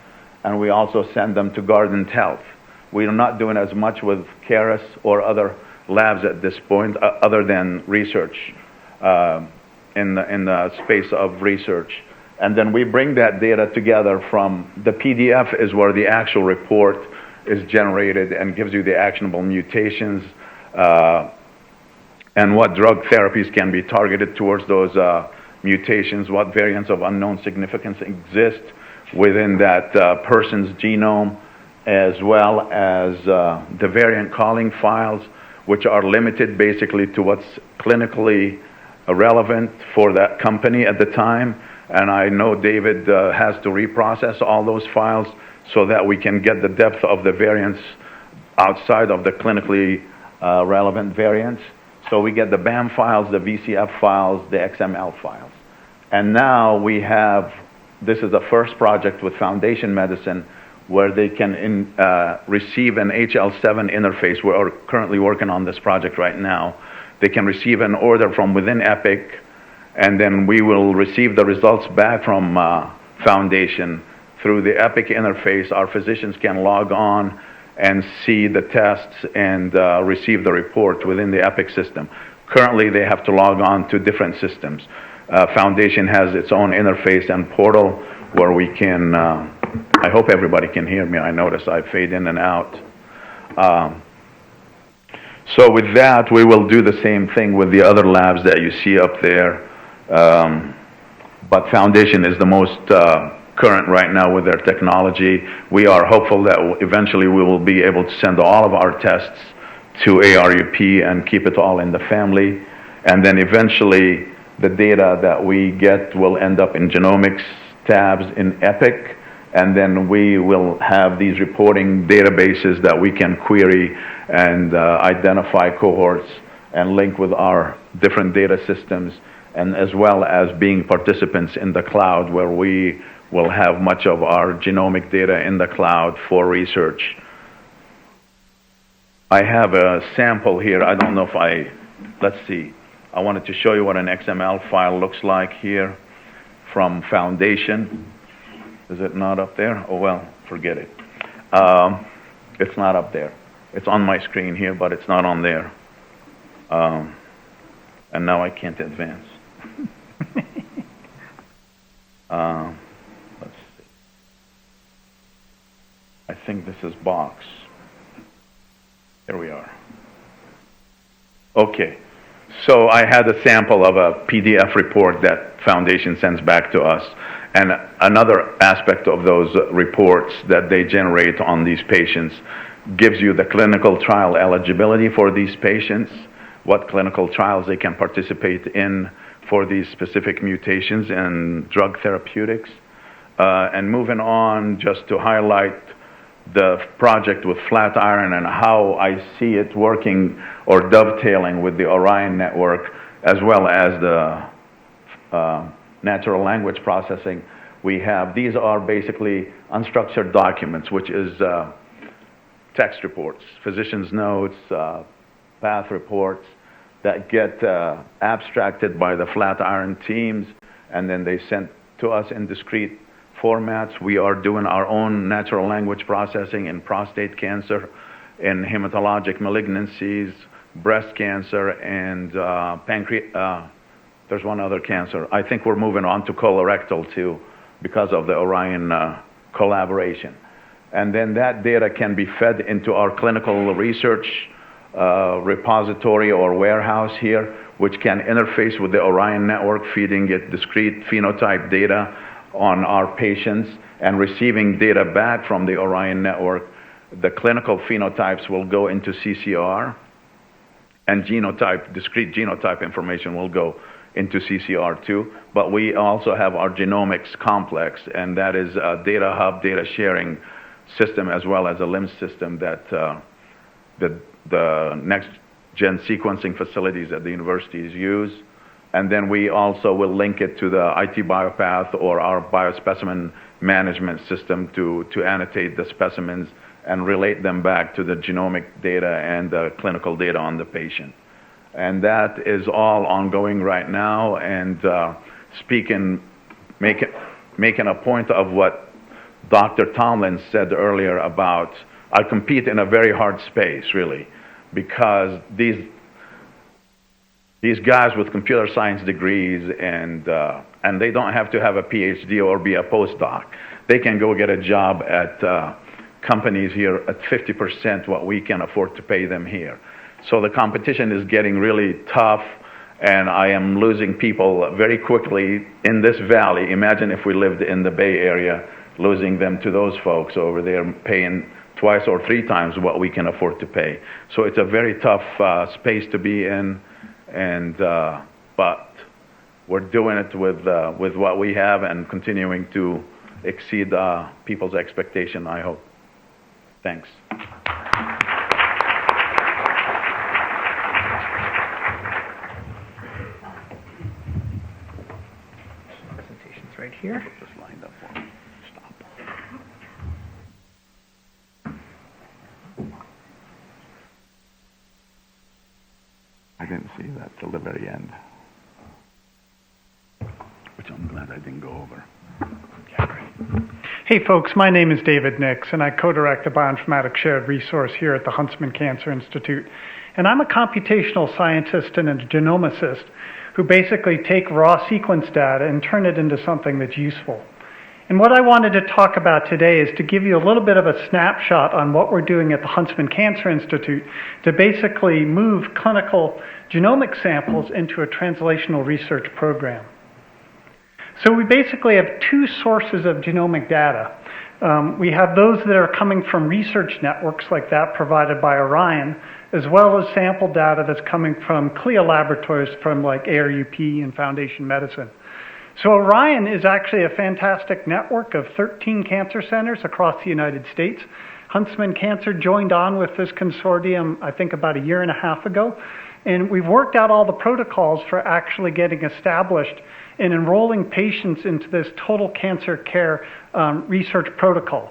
and we also send them to Guardant Health. We are not doing as much with Caris or other labs at this point, other than research in the space of research. And then we bring that data together from the PDF is where the actual report is generated and gives you the actionable mutations and what drug therapies can be targeted towards those mutations, what variants of unknown significance exist within that person's genome, as well as the variant calling files, which are limited basically to what's clinically relevant for that company at the time. And I know David has to reprocess all those files so that we can get the depth of the variants outside of the clinically relevant variants. So we get the BAM files, the VCF files, the XML files. And now we have, this is the first project with Foundation Medicine where they can receive an HL7 interface. We're currently working on this project right now. They can receive an order from within Epic, and then we will receive the results back from Foundation. Through the Epic interface, our physicians can log on and see the tests and receive the report within the Epic system. Currently, they have to log on to different systems. Foundation has its own interface and portal where we can, I hope everybody can hear me. I notice I fade in and out. So with that, we will do the same thing with the other labs that you see up there. But Foundation is the most current right now with their technology. We are hopeful that eventually we will be able to send all of our tests to ARUP and keep it all in the family. And then eventually the data that we get will end up in genomics tabs in Epic. And then we will have these reporting databases that we can query and identify cohorts and link with our different data systems, and as well as being participants in the cloud where we will have much of our genomic data in the cloud for research. I have a sample here. I don't know if let's see. I wanted to show you what an XML file looks like here from Foundation. Is it not up there? Oh, well, forget it. It's not up there. It's on my screen here, but it's not on there. And now I can't advance. Let's see. I think this is box. Here we are. Okay. So I had a sample of a PDF report that Foundation sends back to us. And another aspect of those reports that they generate on these patients gives you the clinical trial eligibility for these patients, what clinical trials they can participate in for these specific mutations and drug therapeutics. And moving on, just to highlight the project with Flatiron and how I see it working or dovetailing with the Orion network, as well as the natural language processing we have. These are basically unstructured documents, which is text reports, physician's notes, path reports that get abstracted by the Flatiron teams, and then they sent to us in discrete formats. We are doing our own natural language processing in prostate cancer, in hematologic malignancies, breast cancer, and there's one other cancer. I think we're moving on to colorectal too because of the Orion collaboration. And then that data can be fed into our clinical research repository or warehouse here, which can interface with the Orion network, feeding it discrete phenotype data on our patients and receiving data back from the Orion network. The clinical phenotypes will go into CCR, and genotype, discrete genotype information will go into CCR2. But we also have our genomics complex, and that is a data hub, data sharing system, as well as a LIMS system that the next gen sequencing facilities at the universities use. And then we also will link it to the IT BioPath or our biospecimen management system to annotate the specimens and relate them back to the genomic data and the clinical data on the patient. And that is all ongoing right now. And making a point of what Dr. Tomlins said earlier about, I compete in a very hard space, really, because these guys with computer science degrees and they don't have to have a Ph.D. or be a postdoc. They can go get a job at companies here at 50% what we can afford to pay them here. So the competition is getting really tough, and I am losing people very quickly in this valley. Imagine if we lived in the Bay Area, losing them to those folks over there paying twice or three times what we can afford to pay. So it's a very tough space to be in, and but we're doing it with what we have and continuing to exceed people's expectation, I hope. Thanks. Presentation's right here. Just lined up for me. Stop. I didn't see that till the very end, which I'm glad I didn't go over. Yeah, great. Hey folks, my name is David Nix, and I co-direct the Bioinformatics Shared Resource here at the Huntsman Cancer Institute. And I'm a computational scientist and a genomicist who basically take raw sequence data and turn it into something that's useful. And what I wanted to talk about today is to give you a little bit of a snapshot on what we're doing at the Huntsman Cancer Institute to basically move clinical genomic samples into a translational research program. So we basically have two sources of genomic data. We have those that are coming from research networks like that provided by Orion, as well as sample data that's coming from CLIA laboratories from like ARUP and Foundation Medicine. So Orion is actually a fantastic network of 13 cancer centers across the United States. Huntsman Cancer joined on with this consortium, I think about a year and a half ago. And we've worked out all the protocols for actually getting established and enrolling patients into this total cancer care research protocol.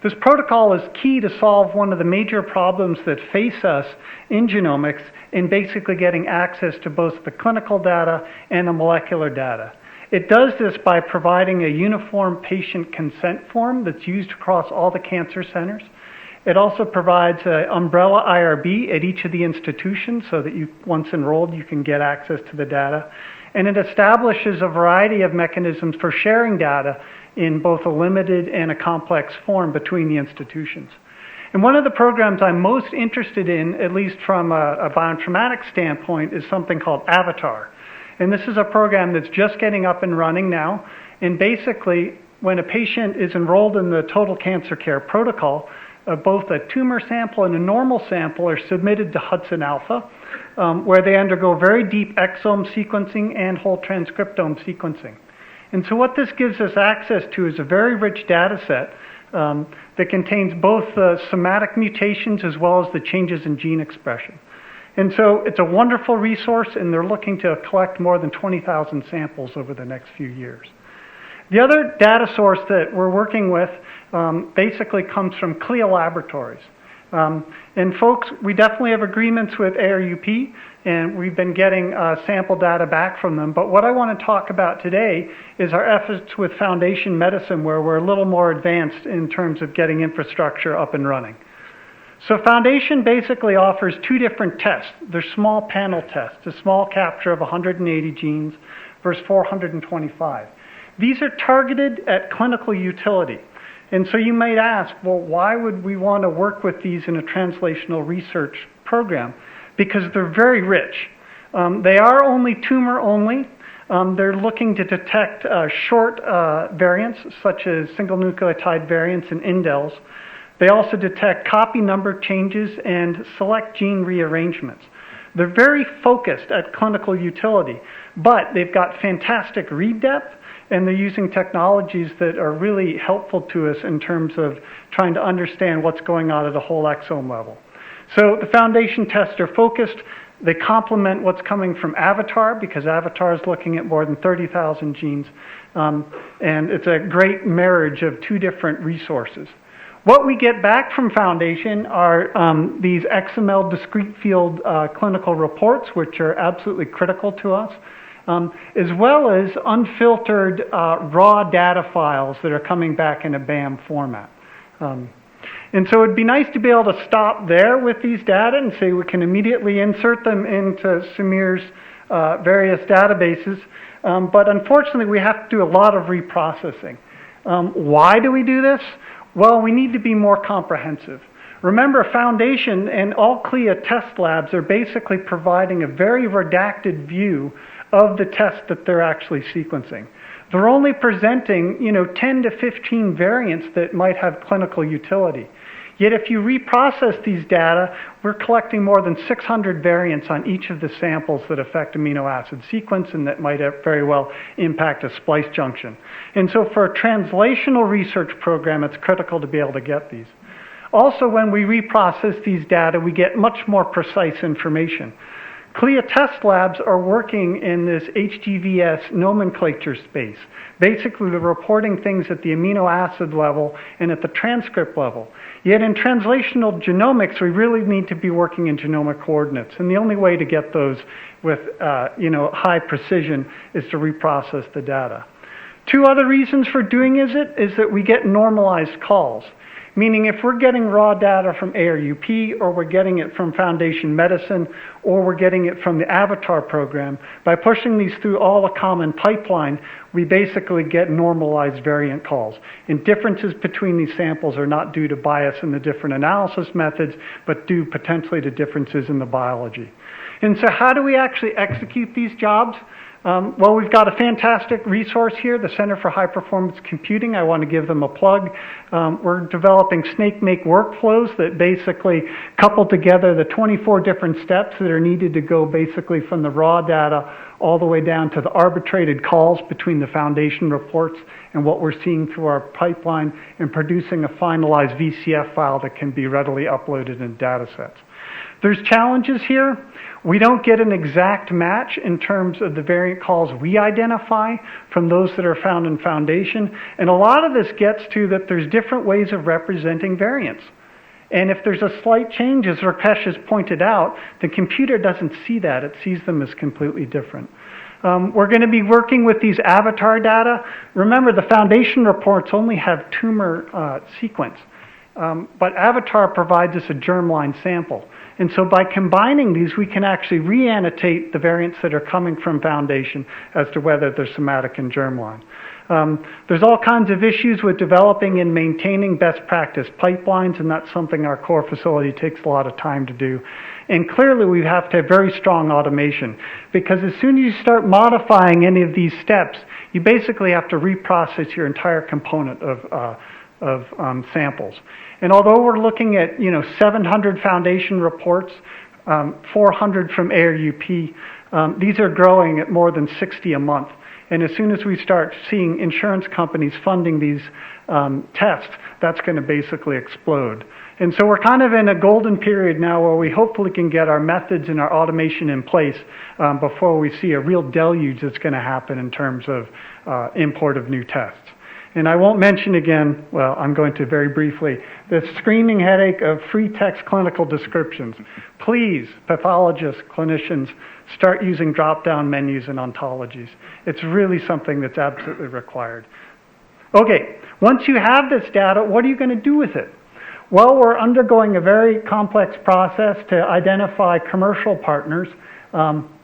This protocol is key to solve one of the major problems that face us in genomics in basically getting access to both the clinical data and the molecular data. It does this by providing a uniform patient consent form that's used across all the cancer centers. It also provides an umbrella IRB at each of the institutions so that once enrolled, you can get access to the data. And it establishes a variety of mechanisms for sharing data in both a limited and a complex form between the institutions. And one of the programs I'm most interested in, at least from a bioinformatics standpoint, is something called Avatar. And this is a program that's just getting up and running now. And basically, when a patient is enrolled in the total cancer care protocol, both a tumor sample and a normal sample are submitted to Hudson Alpha, where they undergo very deep exome sequencing and whole transcriptome sequencing. And so what this gives us access to is a very rich data set that contains both somatic mutations as well as the changes in gene expression. And so it's a wonderful resource, and they're looking to collect more than 20,000 samples over the next few years. The other data source that we're working with basically comes from CLIA laboratories. And folks, we definitely have agreements with ARUP, and we've been getting sample data back from them. But what I want to talk about today is our efforts with Foundation Medicine, where we're a little more advanced in terms of getting infrastructure up and running. So Foundation basically offers two different tests. They're small panel tests, a small capture of 180 genes versus 425. These are targeted at clinical utility. And so you might ask, well, why would we want to work with these in a translational research program? Because they're very rich. They are only tumor only. They're looking to detect short variants, such as single nucleotide variants and indels. They also detect copy number changes and select gene rearrangements. They're very focused at clinical utility, but they've got fantastic read depth, and they're using technologies that are really helpful to us in terms of trying to understand what's going on at a whole exome level. So the Foundation tests are focused. They complement what's coming from Avatar, because Avatar is looking at more than 30,000 genes, and it's a great marriage of two different resources. What we get back from Foundation are these XML discrete field clinical reports, which are absolutely critical to us, as well as unfiltered raw data files that are coming back in a BAM format. And so it'd be nice to be able to stop there with these data and say we can immediately insert them into Samir's various databases, but unfortunately we have to do a lot of reprocessing. Why do we do this? Well, we need to be more comprehensive. Remember, Foundation and all CLIA test labs are basically providing a very redacted view of the test that they're actually sequencing. They're only presenting, 10 to 15 variants that might have clinical utility. Yet if you reprocess these data, we're collecting more than 600 variants on each of the samples that affect amino acid sequence and that might very well impact a splice junction. And so for a translational research program, it's critical to be able to get these. Also, when we reprocess these data, we get much more precise information. CLIA test labs are working in this HGVS nomenclature space. Basically, they're reporting things at the amino acid level and at the transcript level. Yet in translational genomics, we really need to be working in genomic coordinates. And the only way to get those with high precision is to reprocess the data. Two other reasons for doing is that we get normalized calls. Meaning if we're getting raw data from ARUP, or we're getting it from Foundation Medicine, or we're getting it from the Avatar program, by pushing these through all a common pipeline, we basically get normalized variant calls. And differences between these samples are not due to bias in the different analysis methods, but due potentially to differences in the biology. And so how do we actually execute these jobs? Well, we've got a fantastic resource here, the Center for High Performance Computing. I want to give them a plug. We're developing snake-make workflows that basically couple together the 24 different steps that are needed to go basically from the raw data all the way down to the arbitrated calls between the Foundation reports and what we're seeing through our pipeline, and producing a finalized VCF file that can be readily uploaded in data sets. There's challenges here. We don't get an exact match in terms of the variant calls we identify from those that are found in Foundation. And a lot of this gets to that there's different ways of representing variants. And if there's a slight change, as Rakesh has pointed out, the computer doesn't see that. It sees them as completely different. We're going to be working with these Avatar data. Remember, the Foundation reports only have tumor sequence. But Avatar provides us a germline sample. And so by combining these, we can actually re-annotate the variants that are coming from Foundation as to whether they're somatic and germline. There's all kinds of issues with developing and maintaining best practice pipelines, and that's something our core facility takes a lot of time to do. And clearly we have to have very strong automation, because as soon as you start modifying any of these steps, you basically have to reprocess your entire component of samples. And although we're looking at 700 Foundation reports, 400 from ARUP, these are growing at more than 60 a month. And as soon as we start seeing insurance companies funding these tests, that's going to basically explode. And so we're kind of in a golden period now where we hopefully can get our methods and our automation in place before we see a real deluge that's going to happen in terms of import of new tests. And I won't mention again, well, I'm going to very briefly, the screaming headache of free text clinical descriptions. Please, pathologists, clinicians, start using drop-down menus and ontologies. It's really something that's absolutely required. Okay, once you have this data, what are you going to do with it? Well, we're undergoing a very complex process to identify commercial partners,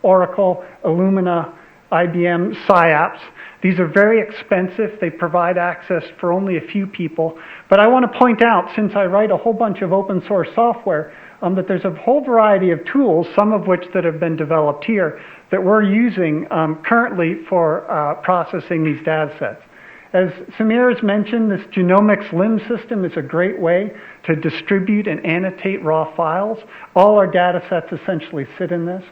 Oracle, Illumina, IBM, SciAps. These are very expensive. They provide access for only a few people. But I want to point out, since I write a whole bunch of open source software, that there's a whole variety of tools, some of which that have been developed here, that we're using currently for processing these data sets. As Samir has mentioned, this genomics LIMS system is a great way to distribute and annotate raw files. All our data sets essentially sit in this.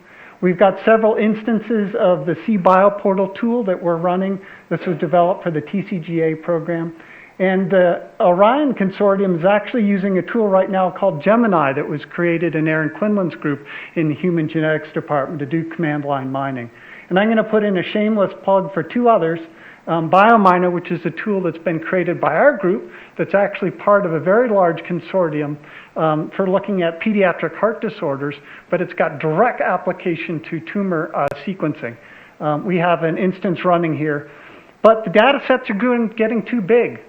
We've got several instances of the cBioportal tool that we're running. This was developed for the TCGA program. And the Orion Consortium is actually using a tool right now called Gemini that was created in Aaron Quinlan's group in the Human Genetics Department to do command line mining. And I'm going to put in a shameless plug for two others. BioMiner, which is a tool that's been created by our group that's actually part of a very large consortium for looking at pediatric heart disorders, but it's got direct application to tumor sequencing. We have an instance running here, but the data sets are getting too big.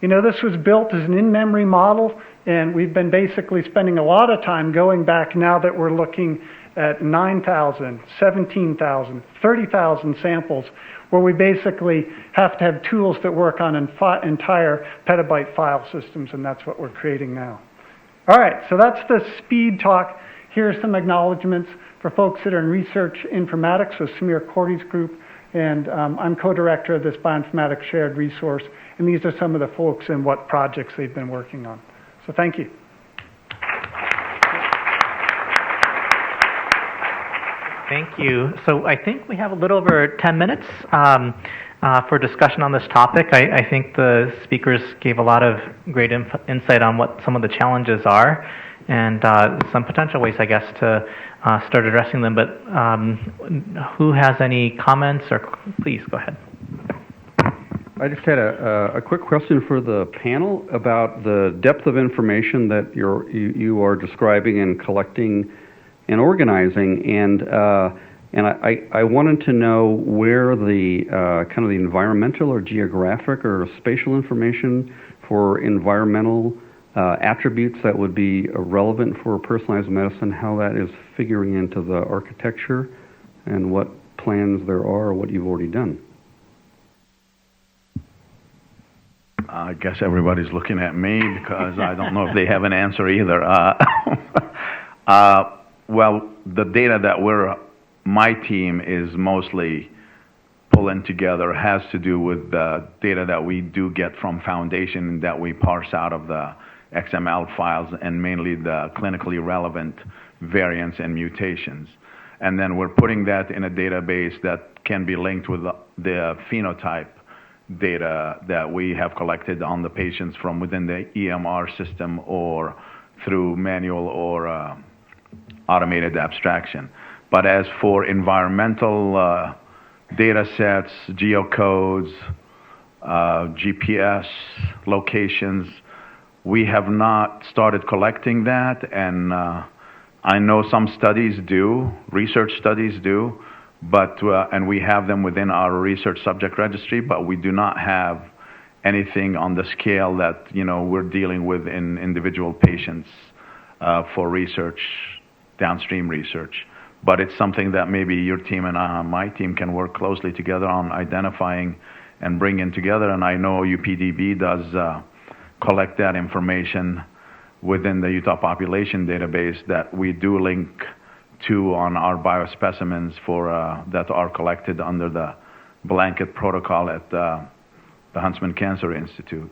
You know, this was built as an in-memory model, and we've been basically spending a lot of time going back now that we're looking at 9,000, 17,000, 30,000 samples, where we basically have to have tools that work on entire petabyte file systems, and that's what we're creating now. All right, so that's the speed talk. Here are some acknowledgments for folks that are in research informatics, so Samir Courdy's group, and I'm co-director of this bioinformatics shared resource, and these are some of the folks and what projects they've been working on. So thank you. Thank you. So I think we have a little over 10 minutes for discussion on this topic. I think the speakers gave a lot of great insight on what some of the challenges are and some potential ways, I guess, to start addressing them. But who has any comments? Or please go ahead. I just had a quick question for the panel about the depth of information that you are describing and collecting and organizing, and I wanted to know where the kind of the environmental or geographic or spatial information for environmental attributes that would be relevant for personalized medicine, how that is figuring into the architecture, and what plans there are or what you've already done. I guess everybody's looking at me because I don't know if they have an answer either. Well, the data that my team is mostly pulling together has to do with the data that we do get from Foundation that we parse out of the XML files, and mainly the clinically relevant variants and mutations. And then we're putting that in a database that can be linked with the phenotype data that we have collected on the patients from within the EMR system or through manual or automated abstraction. But as for environmental data sets, geocodes, GPS locations, we have not started collecting that, and I know some studies do, research studies do, but and we have them within our research subject registry, but we do not have anything on the scale that we're dealing with in individual patients for research, downstream research. But it's something that maybe your team and my team can work closely together on identifying and bringing together. And I know UPDB does collect that information within the Utah population database that we do link to on our biospecimens that are collected under the blanket protocol at the Huntsman Cancer Institute.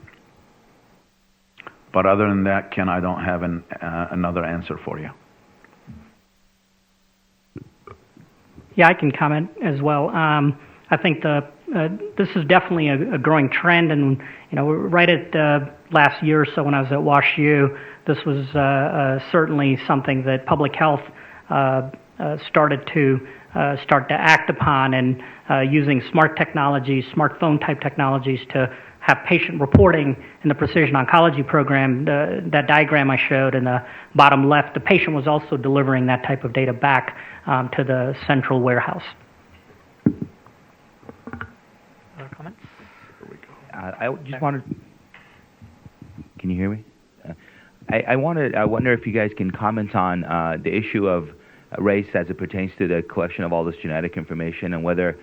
But other than that, Ken, I don't have another answer for you. Yeah, I can comment as well. I think this is definitely a growing trend, and right at last year or so when I was at WashU, this was certainly something that public health started to act upon, and using smart technologies, smartphone type technologies to have patient reporting in the precision oncology program. That diagram I showed in the bottom left, the patient was also delivering that type of data back to the central warehouse. Other comments? I just wanted. Can you hear me? I wonder if you guys can comment on the issue of race as it pertains to the collection of all this genetic information, and whether,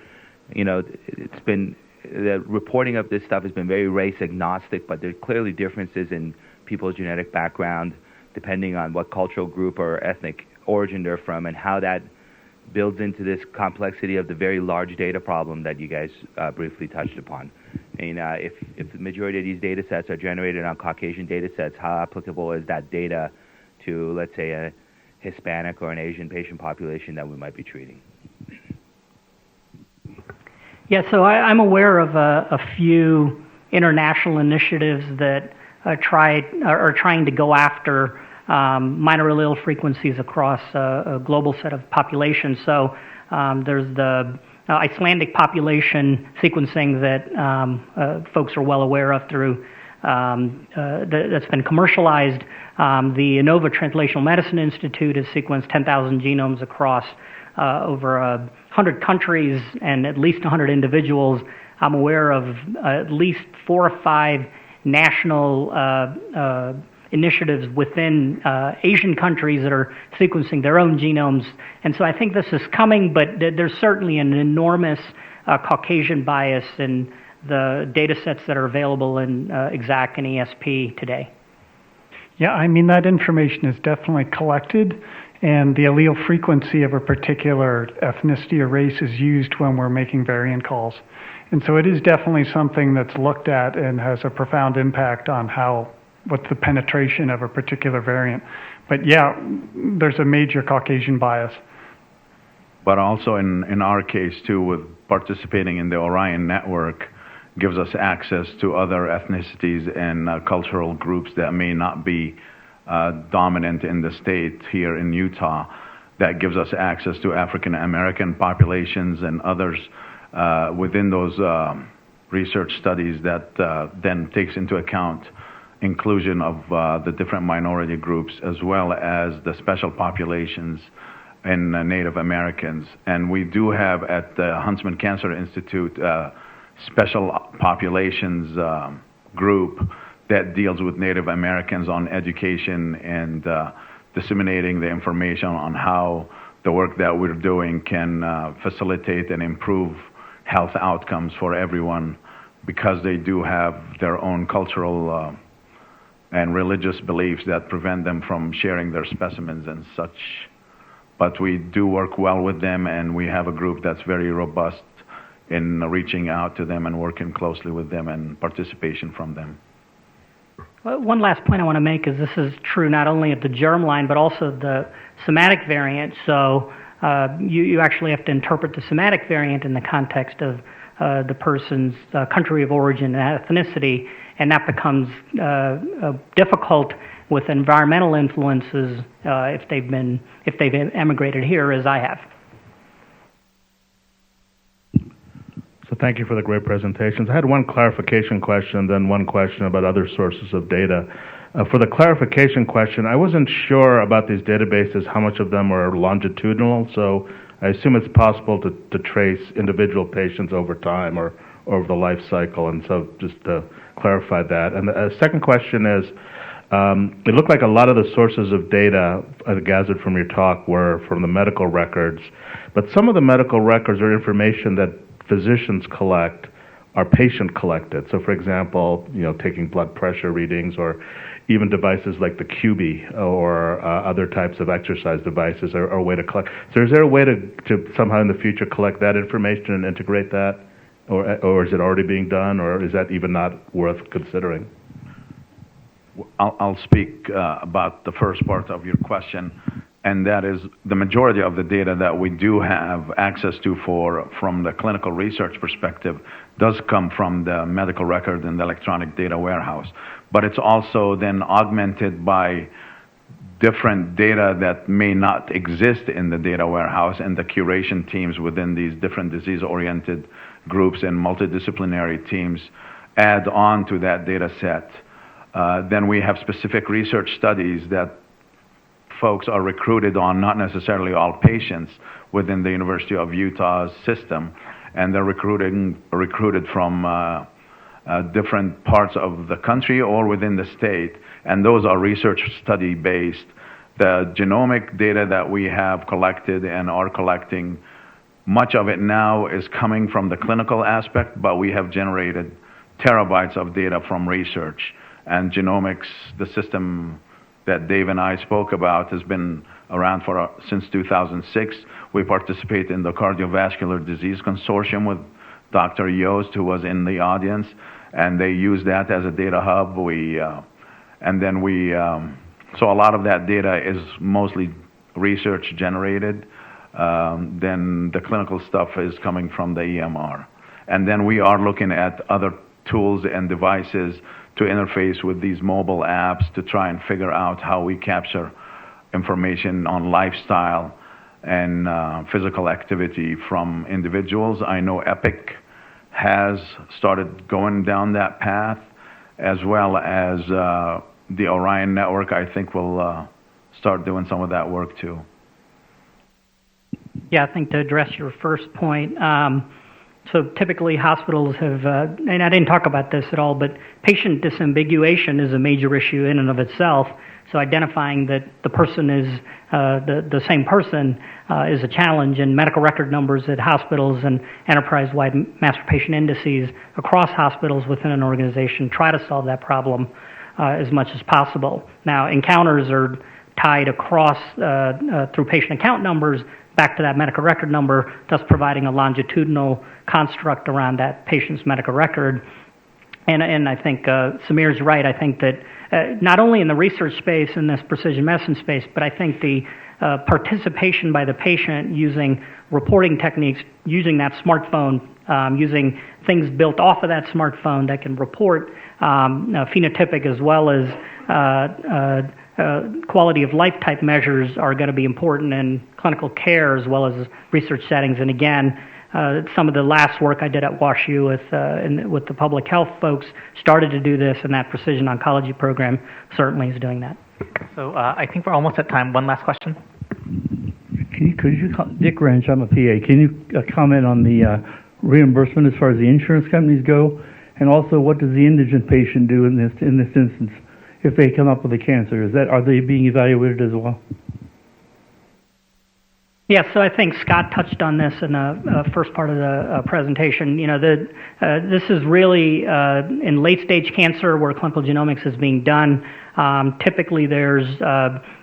it's been, the reporting of this stuff has been very race agnostic, but there are clearly differences in people's genetic background depending on what cultural group or ethnic origin they're from, and how that builds into this complexity of the very large data problem that you guys briefly touched upon. If the majority of these data sets are generated on Caucasian data sets, how applicable is that data to, let's say, a Hispanic or an Asian patient population that we might be treating? Yeah, so I'm aware of a few international initiatives that are trying to go after minor allele frequencies across a global set of populations. So there's the Icelandic population sequencing that folks are well aware of through that's been commercialized. The Innova Translational Medicine Institute has sequenced 10,000 genomes across over 100 countries and at least 100 individuals. I'm aware of at least 4 or 5 national initiatives within Asian countries that are sequencing their own genomes. And so I think this is coming, but there's certainly an enormous Caucasian bias in the data sets that are available in EXAC and ESP today. Yeah, I mean, that information is definitely collected, and the allele frequency of a particular ethnicity or race is used when we're making variant calls. And so it is definitely something that's looked at and has a profound impact on what's the penetration of a particular variant. But yeah, there's a major Caucasian bias. But also in our case too, with participating in the Orion network, gives us access to other ethnicities and cultural groups that may not be dominant in the state here in Utah. That gives us access to African American populations and others within those research studies that then takes into account inclusion of the different minority groups, as well as the special populations in Native Americans. And we do have at the Huntsman Cancer Institute special populations group that deals with Native Americans on education and disseminating the information on how the work that we're doing can facilitate and improve health outcomes for everyone, because they do have their own cultural and religious beliefs that prevent them from sharing their specimens and such. But we do work well with them, and we have a group that's very robust in reaching out to them and working closely with them and participation from them. Well, one last point I want to make is this is true not only of the germline, but also the somatic variant. So you actually have to interpret the somatic variant in the context of the person's country of origin and ethnicity, and that becomes difficult with environmental influences if they've emigrated here, as I have. So thank you for the great presentations. I had one clarification question, then one question about other sources of data. For the clarification question, I wasn't sure about these databases, how much of them are longitudinal, so I assume it's possible to trace individual patients over time or over the life cycle, and so just to clarify that. And the second question is, it looked like a lot of the sources of data I gathered from your talk were from the medical records, but some of the medical records or information that physicians collect are patient collected. So for example, taking blood pressure readings, or even devices like the QB or other types of exercise devices are a way to collect. So is there a way to somehow in the future collect that information and integrate that? Or is it already being done, or is that even not worth considering? I'll speak about the first part of your question, and that is the majority of the data that we do have access to from the clinical research perspective does come from the medical record and the electronic data warehouse. But it's also then augmented by different data that may not exist in the data warehouse, and the curation teams within these different disease-oriented groups and multidisciplinary teams add on to that data set. Then we have specific research studies that folks are recruited on, not necessarily all patients within the University of Utah's system, and they're recruited from different parts of the country or within the state, and those are research study based. The genomic data that we have collected and are collecting, much of it now is coming from the clinical aspect, but we have generated terabytes of data from research. And genomics, the system that Dave and I spoke about, has been around since 2006. We participate in the Cardiovascular Disease Consortium with Dr. Yost, who was in the audience, and they use that as a data hub. So a lot of that data is mostly research generated. Then the clinical stuff is coming from the EMR. And then we are looking at other tools and devices to interface with these mobile apps to try and figure out how we capture information on lifestyle and physical activity from individuals. I know Epic has started going down that path, as well as the Orion Network, I think, will start doing some of that work too. Yeah, I think to address your first point, so typically hospitals have, and I didn't talk about this at all, but patient disambiguation is a major issue in and of itself. So identifying that the person is the same person is a challenge, and medical record numbers at hospitals and enterprise-wide master patient indices across hospitals within an organization try to solve that problem as much as possible. Now, encounters are tied across through patient account numbers back to that medical record number, thus providing a longitudinal construct around that patient's medical record. And I think Samir's right. I think that not only in the research space, in this precision medicine space, but I think the participation by the patient using reporting techniques, using that smartphone, using things built off of that smartphone that can report phenotypic as well as quality of life type measures are going to be important in clinical care as well as research settings. And again, some of the last work I did at WashU with the public health folks started to do this, and that precision oncology program certainly is doing that. So I think we're almost at time. One last question. Dick Wrench, I'm a PA. Can you comment on the reimbursement as far as the insurance companies go, and also what does the indigent patient do in this instance if they come up with a cancer? Are they being evaluated as well? Yeah, so I think Scott touched on this in the first part of the presentation. You know, this is really in late-stage cancer where clinical genomics is being done. Typically, there's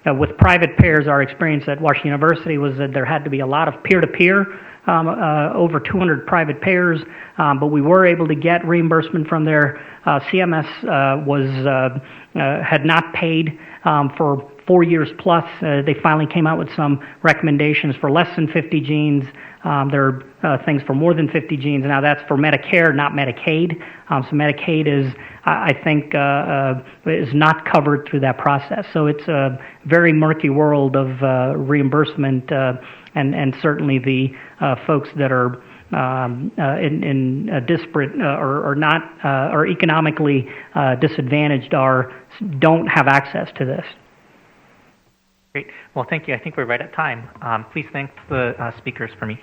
with private payers, our experience at Washington University was that there had to be a lot of peer-to-peer, over 200 private payers, but we were able to get reimbursement from there. CMS had not paid for 4 years plus. They finally came out with some recommendations for less than 50 genes. There are things for more than 50 genes. Now that's for Medicare, not Medicaid. So Medicaid is, I think, is not covered through that process. So it's a very murky world of reimbursement, and certainly the folks that are in disparate or not or economically disadvantaged don't have access to this. Great. Well, thank you. I think we're right at time. Please thank the speakers for me.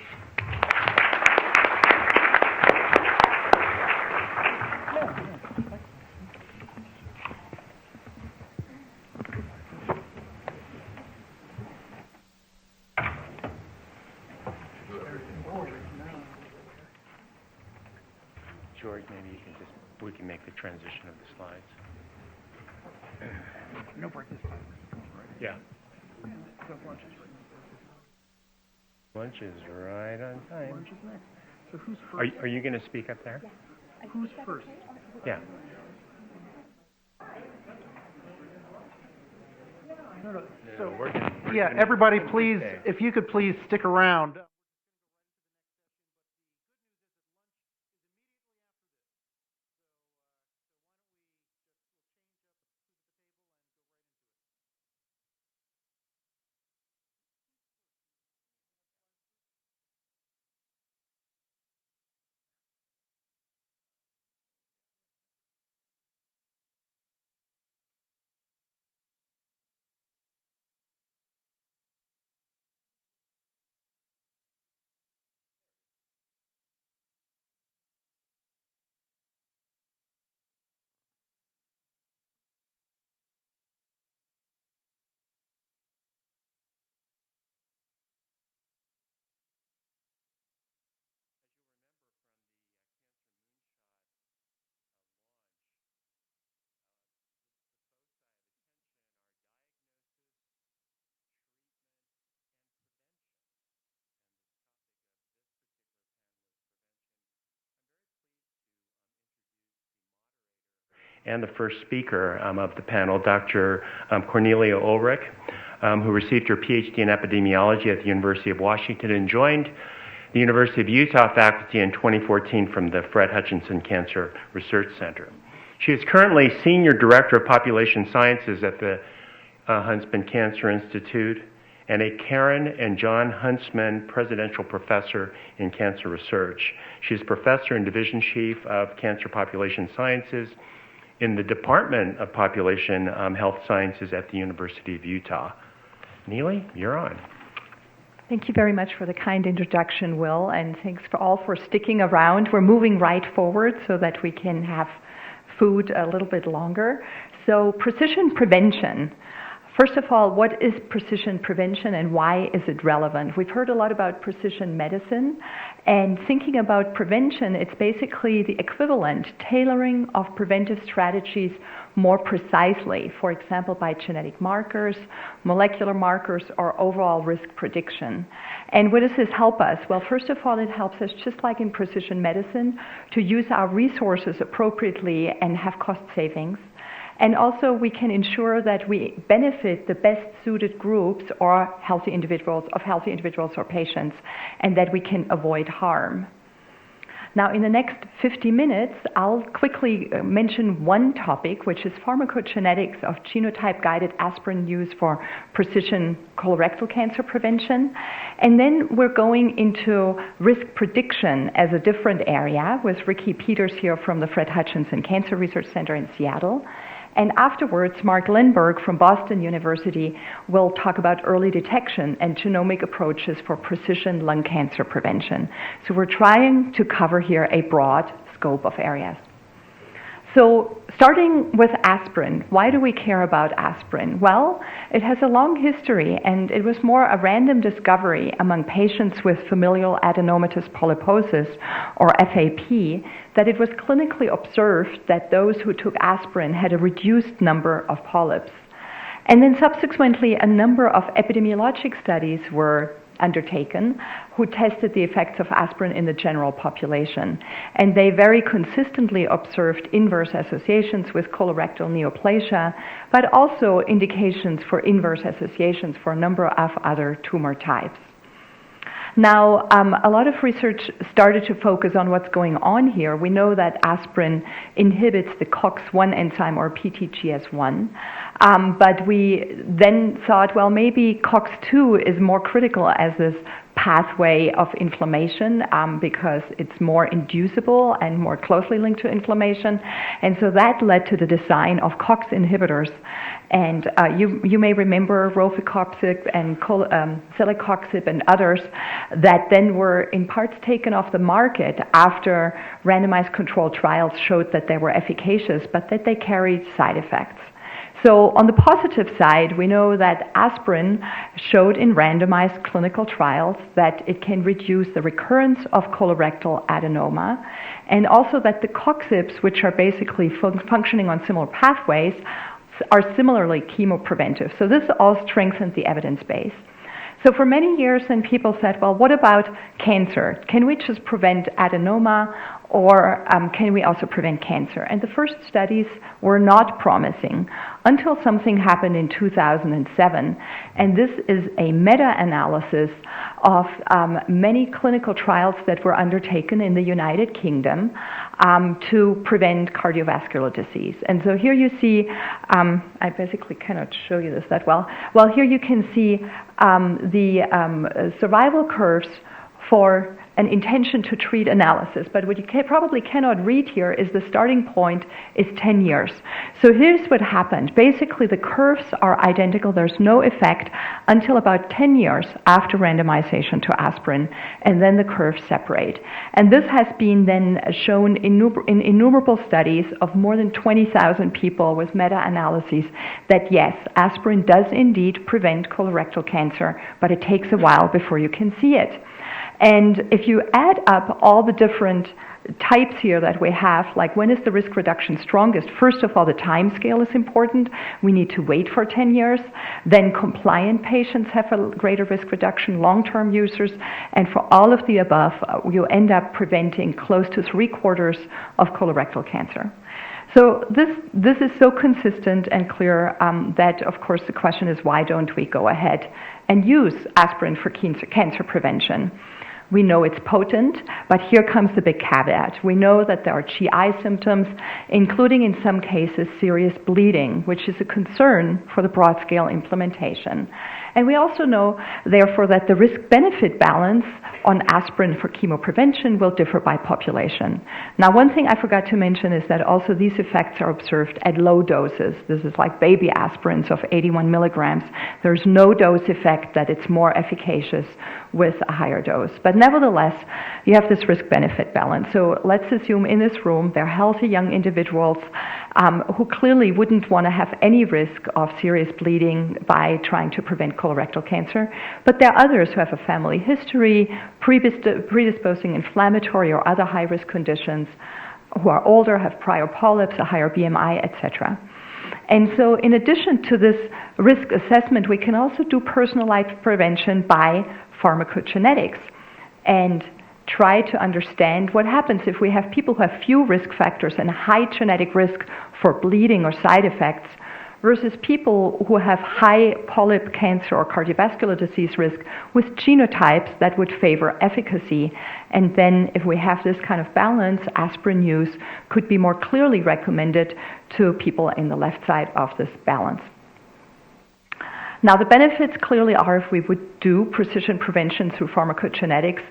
George, maybe we can make the transition of the slides. No break this time. Yeah. Lunch is right on time. Lunch is next. So who's first? Are you going to speak up there? Who's first? Yeah. No. So, yeah, everybody, please, if you could please stick around. and the first speaker of the panel, Dr. Cornelia Ulrich, who received her Ph.D. in epidemiology at the University of Washington and joined the University of Utah faculty in 2014 from the Fred Hutchinson Cancer Research Center. She is currently Senior Director of Population Sciences at the Huntsman Cancer Institute and a Karen and John Huntsman Presidential Professor in Cancer Research. She is Professor and Division Chief of Cancer Population Sciences in the Department of Population Health Sciences at the University of Utah. Neely, you're on. Thank you very much for the kind introduction, Will, and thanks for all for sticking around. We're moving right forward so that we can have food a little bit longer. So, precision prevention. First of all, what is precision prevention and why is it relevant? We've heard a lot about precision medicine, and thinking about prevention, it's basically the equivalent tailoring of preventive strategies more precisely, for example, by genetic markers, molecular markers, or overall risk prediction. And what does this help us? Well, first of all, it helps us, just like in precision medicine, to use our resources appropriately and have cost savings. And also, we can ensure that we benefit the best suited groups or healthy individuals or patients, and that we can avoid harm. Now, in the next 50 minutes, I'll quickly mention one topic, which is pharmacogenetics of genotype-guided aspirin use for precision colorectal cancer prevention. And then we're going into risk prediction as a different area with Ricky Peters here from the Fred Hutchinson Cancer Research Center in Seattle. And afterwards, Mark Lindberg from Boston University will talk about early detection and genomic approaches for precision lung cancer prevention. So we're trying to cover here a broad scope of areas. So starting with aspirin, why do we care about aspirin? Well, it has a long history, and it was more a random discovery among patients with familial adenomatous polyposis, or FAP, that it was clinically observed that those who took aspirin had a reduced number of polyps. And then subsequently, a number of epidemiologic studies were undertaken who tested the effects of aspirin in the general population. And they very consistently observed inverse associations with colorectal neoplasia, but also indications for inverse associations for a number of other tumor types. Now, a lot of research started to focus on what's going on here. We know that aspirin inhibits the COX-1 enzyme, or PTGS1, but we then thought, well, maybe COX-2 is more critical as this pathway of inflammation because it's more inducible and more closely linked to inflammation. And so that led to the design of COX inhibitors. And you may remember rofecoxib and celecoxib and others that then were in parts taken off the market after randomized controlled trials showed that they were efficacious, but that they carried side effects. So on the positive side, we know that aspirin showed in randomized clinical trials that it can reduce the recurrence of colorectal adenoma, and also that the COXIBs, which are basically functioning on similar pathways, are similarly chemopreventive. So this all strengthens the evidence base. So for many years then people said, well, what about cancer? Can we just prevent adenoma, or can we also prevent cancer? And the first studies were not promising until something happened in 2007. And this is a meta-analysis of many clinical trials that were undertaken in the United Kingdom to prevent cardiovascular disease. And so here you see, I basically cannot show you this that well. Well, here you can see the survival curves for an intention to treat analysis. But what you probably cannot read here is the starting point is 10 years. So here's what happened. Basically, the curves are identical. There's no effect until about 10 years after randomization to aspirin, and then the curves separate. And this has been then shown in innumerable studies of more than 20,000 people with meta-analyses that yes, aspirin does indeed prevent colorectal cancer, but it takes a while before you can see it. And if you add up all the different types here that we have, like when is the risk reduction strongest? First of all, the time scale is important. We need to wait for 10 years. Then compliant patients have a greater risk reduction, long-term users. And for all of the above, you end up preventing close to 3/4 of colorectal cancer. So this is so consistent and clear that, of course, the question is, why don't we go ahead and use aspirin for cancer prevention? We know it's potent, but here comes the big caveat. We know that there are GI symptoms, including in some cases serious bleeding, which is a concern for the broad-scale implementation. And we also know, therefore, that the risk-benefit balance on aspirin for chemoprevention will differ by population. Now, one thing I forgot to mention is that also these effects are observed at low doses. This is like baby aspirins of 81 milligrams. There's no dose effect that it's more efficacious with a higher dose. But nevertheless, you have this risk-benefit balance. So let's assume in this room there are healthy young individuals who clearly wouldn't want to have any risk of serious bleeding by trying to prevent colorectal cancer. But there are others who have a family history, predisposing inflammatory or other high-risk conditions, who are older, have prior polyps, a higher BMI, etc. And so in addition to this risk assessment, we can also do personalized prevention by pharmacogenetics and try to understand what happens if we have people who have few risk factors and high genetic risk for bleeding or side effects versus people who have high polyp cancer or cardiovascular disease risk with genotypes that would favor efficacy. And then if we have this kind of balance, aspirin use could be more clearly recommended to people in the left side of this balance. Now, the benefits clearly are, if we would do precision prevention through pharmacogenetics,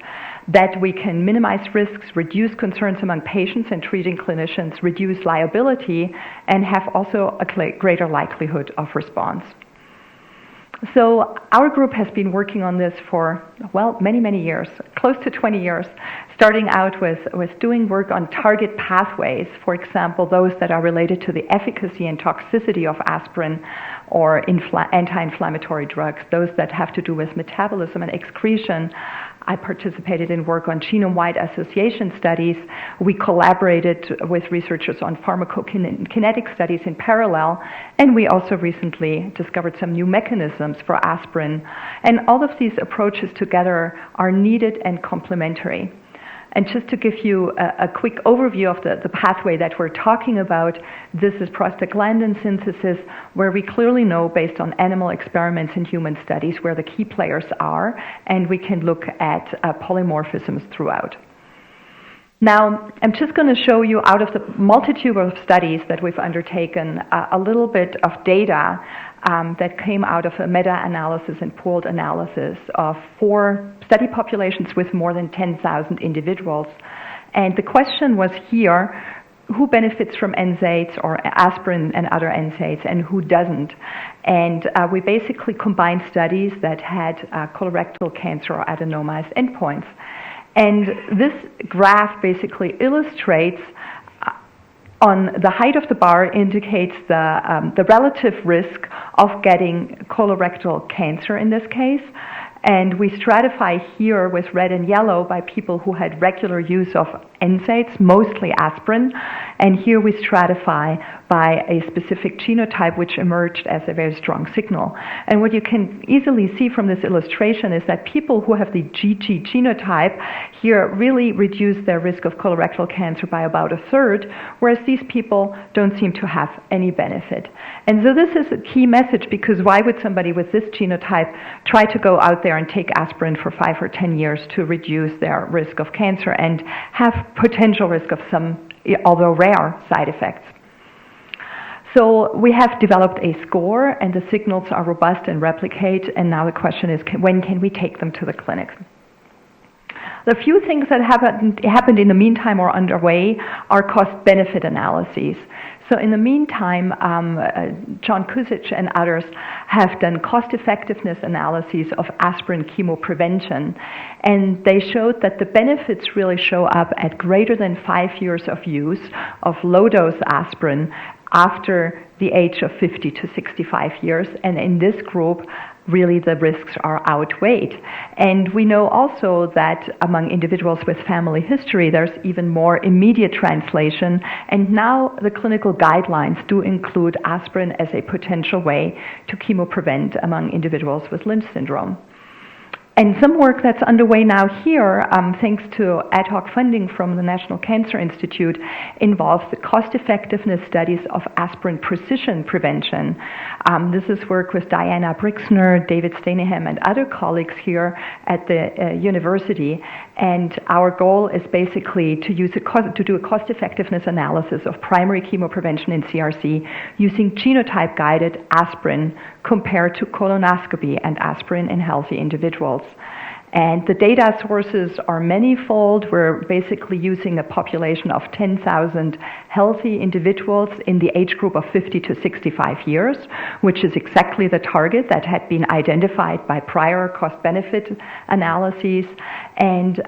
that we can minimize risks, reduce concerns among patients and treating clinicians, reduce liability, and have also a greater likelihood of response. So our group has been working on this for, well, many, many years, close to 20 years, starting out with doing work on target pathways, for example, those that are related to the efficacy and toxicity of aspirin or anti-inflammatory drugs, those that have to do with metabolism and excretion. I participated in work on genome-wide association studies. We collaborated with researchers on pharmacokinetic studies in parallel, and we also recently discovered some new mechanisms for aspirin. And all of these approaches together are needed and complementary. And just to give you a quick overview of the pathway that we're talking about, this is prostaglandin synthesis, where we clearly know, based on animal experiments and human studies, where the key players are, and we can look at polymorphisms throughout. Now, I'm just going to show you, out of the multitude of studies that we've undertaken, a little bit of data that came out of a meta-analysis and pooled analysis of 4 study populations with more than 10,000 individuals. And the question was here, who benefits from NSAIDs or aspirin and other NSAIDs, and who doesn't? And we basically combined studies that had colorectal cancer or adenoma as endpoints. And this graph basically illustrates, on the height of the bar indicates the relative risk of getting colorectal cancer in this case. And we stratify here with red and yellow by people who had regular use of NSAIDs, mostly aspirin. And here we stratify by a specific genotype which emerged as a very strong signal. And what you can easily see from this illustration is that people who have the GG genotype here really reduce their risk of colorectal cancer by about 1/3, whereas these people don't seem to have any benefit. And so this is a key message, because why would somebody with this genotype try to go out there and take aspirin for 5 or 10 years to reduce their risk of cancer and have potential risk of some, although rare, side effects? So we have developed a score, and the signals are robust and replicate, and now the question is, when can we take them to the clinic? The few things that happened in the meantime or underway are cost-benefit analyses. So in the meantime, John Kuzic and others have done cost-effectiveness analyses of aspirin chemoprevention, and they showed that the benefits really show up at greater than 5 years of use of low-dose aspirin after the age of 50 to 65 years, and in this group, really the risks are outweighed. And we know also that among individuals with family history, there's even more immediate translation, and now the clinical guidelines do include aspirin as a potential way to chemoprevent among individuals with Lynch syndrome. And some work that's underway now here, thanks to ad hoc funding from the National Cancer Institute, involves the cost-effectiveness studies of aspirin precision prevention. This is work with Diana Brixner, David Staniham, and other colleagues here at the university. And our goal is basically to do a cost-effectiveness analysis of primary chemoprevention in CRC using genotype-guided aspirin compared to colonoscopy and aspirin in healthy individuals. And the data sources are manifold. We're basically using a population of 10,000 healthy individuals in the age group of 50 to 65 years, which is exactly the target that had been identified by prior cost-benefit analyses. And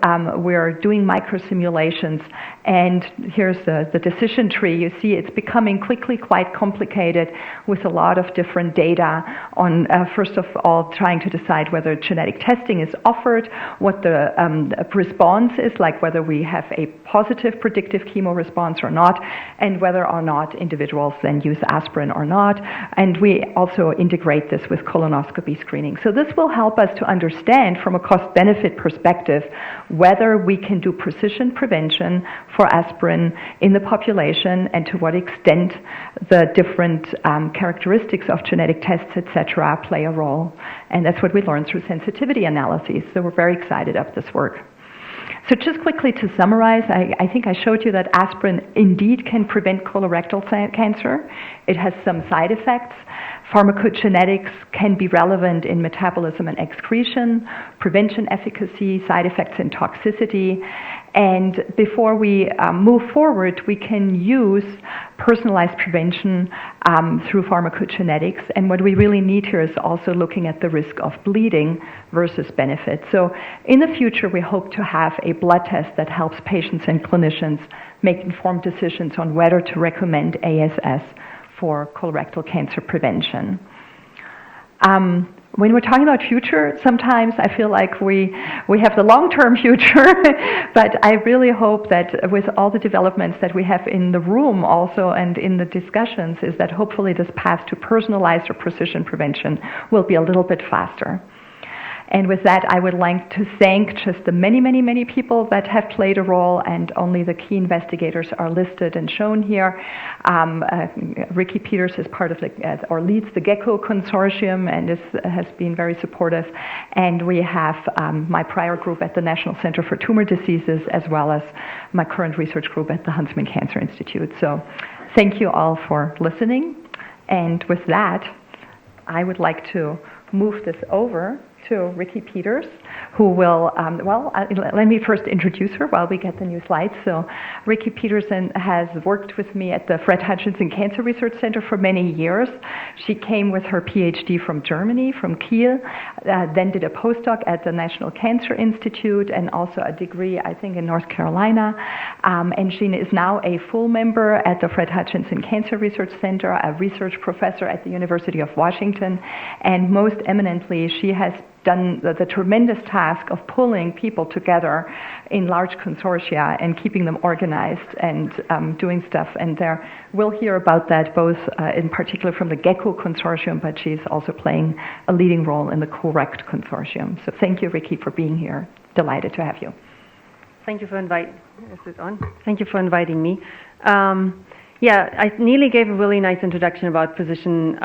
we're doing microsimulations. And here's the decision tree. You see it's becoming quickly quite complicated with a lot of different data on, first of all, trying to decide whether genetic testing is offered, what the response is, like whether we have a positive predictive chemo response or not, and whether or not individuals then use aspirin or not. And we also integrate this with colonoscopy screening. So this will help us to understand from a cost-benefit perspective whether we can do precision prevention for aspirin in the population and to what extent the different characteristics of genetic tests, etc., play a role. And that's what we learned through sensitivity analyses. So we're very excited about this work. So just quickly to summarize, I think I showed you that aspirin indeed can prevent colorectal cancer. It has some side effects. Pharmacogenetics can be relevant in metabolism and excretion, prevention efficacy, side effects and toxicity. And before we move forward, we can use personalized prevention through pharmacogenetics. And what we really need here is also looking at the risk of bleeding versus benefit. So in the future, we hope to have a blood test that helps patients and clinicians make informed decisions on whether to recommend ASS for colorectal cancer prevention. When we're talking about future, sometimes I feel like we have the long-term future, but I really hope that with all the developments that we have in the room also and in the discussions is that hopefully this path to personalized or precision prevention will be a little bit faster. And with that, I would like to thank just the many, many, many people that have played a role, and only the key investigators are listed and shown here. Ricky Peters is part of or leads the GECKO consortium and has been very supportive. And we have my prior group at the National Center for Tumor Diseases, as well as my current research group at the Huntsman Cancer Institute. So thank you all for listening. And with that, I would like to move this over to Ricky Peters, who will, let me first introduce her while we get the new slides. So Ricky Peterson has worked with me at the Fred Hutchinson Cancer Research Center for many years. She came with her Ph.D. from Germany, from Kiel, then did a postdoc at the National Cancer Institute and also a degree, I think, in North Carolina. And she is now a full member at the Fred Hutchinson Cancer Research Center, a research professor at the University of Washington, and most eminently, she has done the tremendous task of pulling people together in large consortia and keeping them organized and doing stuff. And we'll hear about that both in particular from the GECKO consortium, but she's also playing a leading role in the CORRECT consortium. So thank you, Ricky, for being here. Delighted to have you. Thank you for inviting. Is it on? Thank you for inviting me. I nearly gave a really nice introduction about physician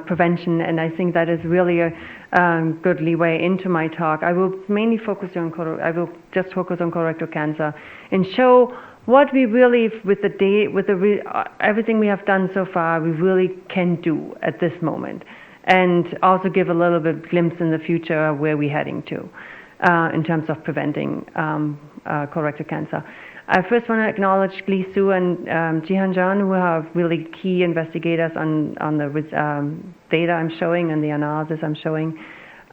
prevention, and I think that is really a good leeway into my talk. I will mainly focus on colorectal cancer and show what we really, with everything we have done so far, we really can do at this moment, and also give a little bit glimpse in the future where we're heading to in terms of preventing colorectal cancer. I first want to acknowledge Lee Su and Jihan Jan, who are really key investigators on the data I'm showing and the analysis I'm showing.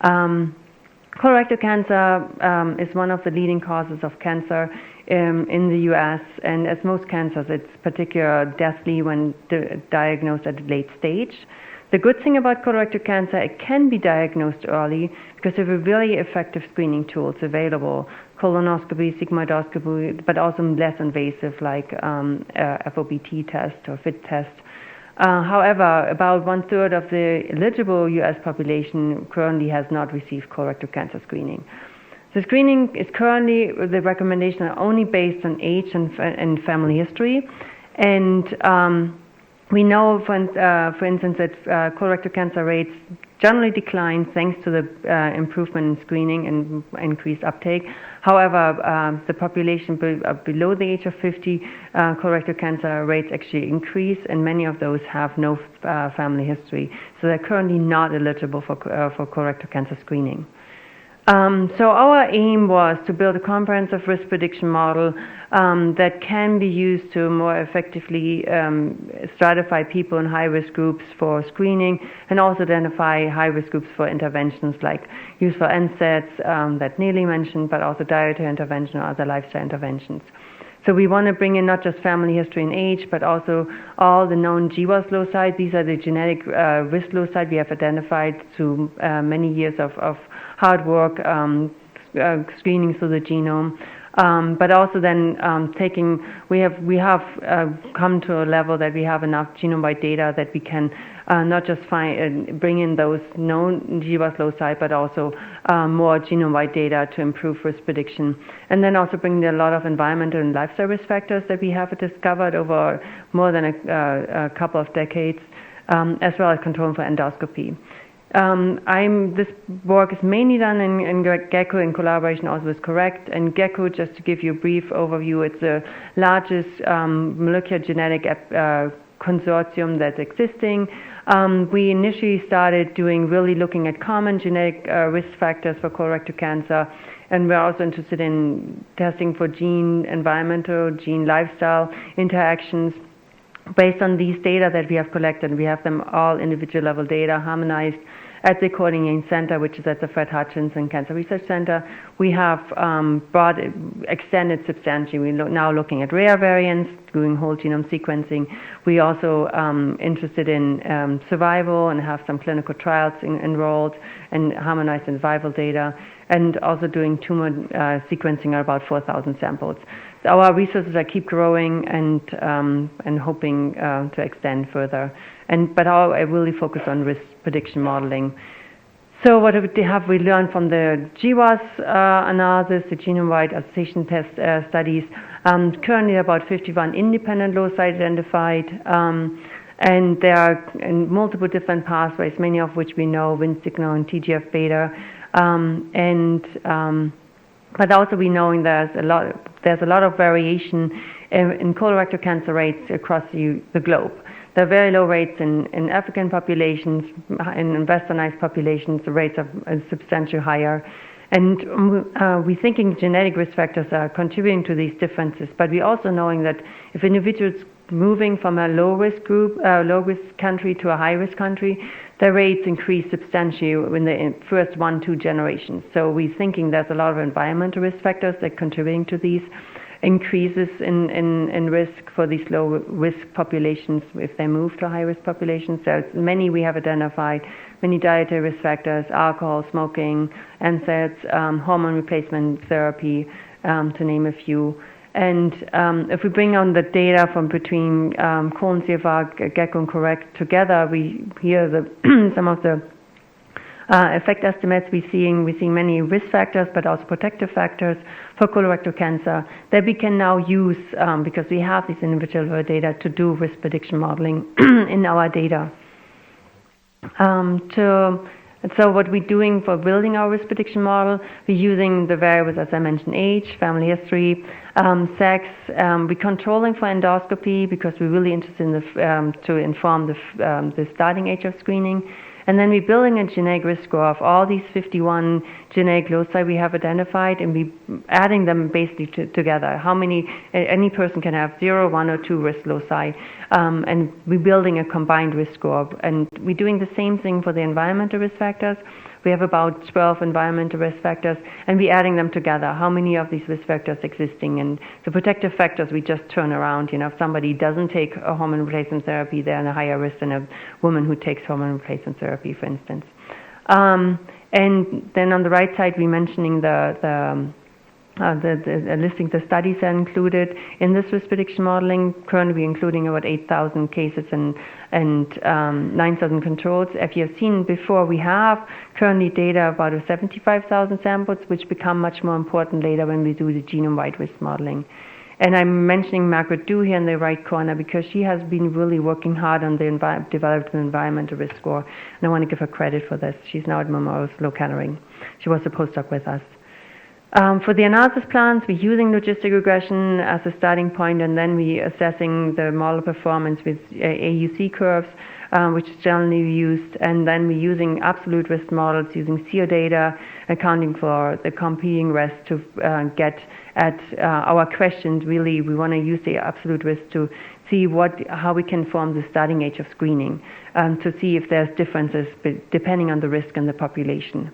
Colorectal cancer is one of the leading causes of cancer in the U.S., and as most cancers, it's particularly deathly when diagnosed at a late stage. The good thing about colorectal cancer, it can be diagnosed early because there are really effective screening tools available, colonoscopy, sigmoidoscopy, but also less invasive like FOBT test or FIT test. However, about 1/3 of the eligible U.S. population currently has not received colorectal cancer screening. The screening is currently, the recommendation are only based on age and family history. And we know, for instance, that colorectal cancer rates generally decline thanks to the improvement in screening and increased uptake. However, the population below the age of 50, colorectal cancer rates actually increase, and many of those have no family history. So they're currently not eligible for colorectal cancer screening. So our aim was to build a comprehensive risk prediction model that can be used to more effectively stratify people in high-risk groups for screening and also identify high-risk groups for interventions like use for NSAIDs that Neely mentioned, but also dietary intervention or other lifestyle interventions. So we want to bring in not just family history and age, but also all the known GWAS loci. These are the genetic risk loci we have identified through many years of hard work screening through the genome. But also then we have come to a level that we have enough genome-wide data that we can not just bring in those known GWAS loci, but also more genome-wide data to improve risk prediction. And then also bring in a lot of environmental and lifestyle risk factors that we have discovered over more than a couple of decades, as well as control for endoscopy. This work is mainly done in GECKO in collaboration also with Correct. And GECKO, just to give you a brief overview, it's the largest molecular genetic consortium that's existing. We initially started really looking at common genetic risk factors for colorectal cancer, and we're also interested in testing for environmental, lifestyle interactions. Based on these data that we have collected, we have them all individual level data harmonized at the Coordinating Center, which is at the Fred Hutchinson Cancer Research Center. We have extended substantially. We're now looking at rare variants, doing whole genome sequencing. We also interested in survival and have some clinical trials enrolled and harmonized survival data, and also doing tumor sequencing of about 4,000 samples. Our resources keep growing and hoping to extend further. But I really focus on risk prediction modeling. So what have we learned from the GWAS analysis, the genome-wide association test studies? Currently about 51 independent loci identified, and there are multiple different pathways, many of which we know, Wnt signal and TGF-beta, but also we know there's a lot of variation in colorectal cancer rates across the globe. There are very low rates in African populations. In westernized populations, the rates are substantially higher. And we're thinking genetic risk factors are contributing to these differences, but we're also knowing that if individuals moving from a low-risk country to a high-risk country, their rates increase substantially in the first 1-2 generations. So we're thinking there's a lot of environmental risk factors that are contributing to these increases in risk for these low-risk populations if they move to high-risk populations. There's many we have identified, many dietary risk factors, alcohol, smoking, NSAIDs, hormone replacement therapy, to name a few. And if we bring on the data from between colon CFR, GECKO, and Correct together, here some of the effect estimates we're seeing many risk factors, but also protective factors for colorectal cancer that we can now use because we have these individual data to do risk prediction modeling in our data. So what we're doing for building our risk prediction model, we're using the variables, as I mentioned, age, family history, sex. We're controlling for endoscopy because we're really interested in to inform the starting age of screening. And then we're building a genetic risk score of all these 51 genetic loci we have identified, and we're adding them basically together. How many, any person can have 0, 1, or 2 risk loci, and we're building a combined risk score. And we're doing the same thing for the environmental risk factors. We have about 12 environmental risk factors, and we're adding them together. How many of these risk factors existing? And the protective factors, we just turn around. You know, if somebody doesn't take a hormone replacement therapy, they're in a higher risk than a woman who takes hormone replacement therapy, for instance. And then on the right side, we're mentioning the listing the studies that are included in this risk prediction modeling. Currently, we're including about 8,000 cases and 9,000 controls. If you have seen before, we have currently data about 75,000 samples, which become much more important later when we do the genome-wide risk modeling. And I'm mentioning Margaret Du here in the right corner because she has been really working hard on the development of an environmental risk score, and I want to give her credit for this. She's now at Memorial Sloan Kettering. She was a postdoc with us. For the analysis plans, we're using logistic regression as a starting point, and then we're assessing the model performance with AUC curves, which is generally used, and then we're using absolute risk models using CO data, accounting for the competing risk to get at our questions. Really, we want to use the absolute risk to see how we can form the starting age of screening, to see if there's differences depending on the risk in the population.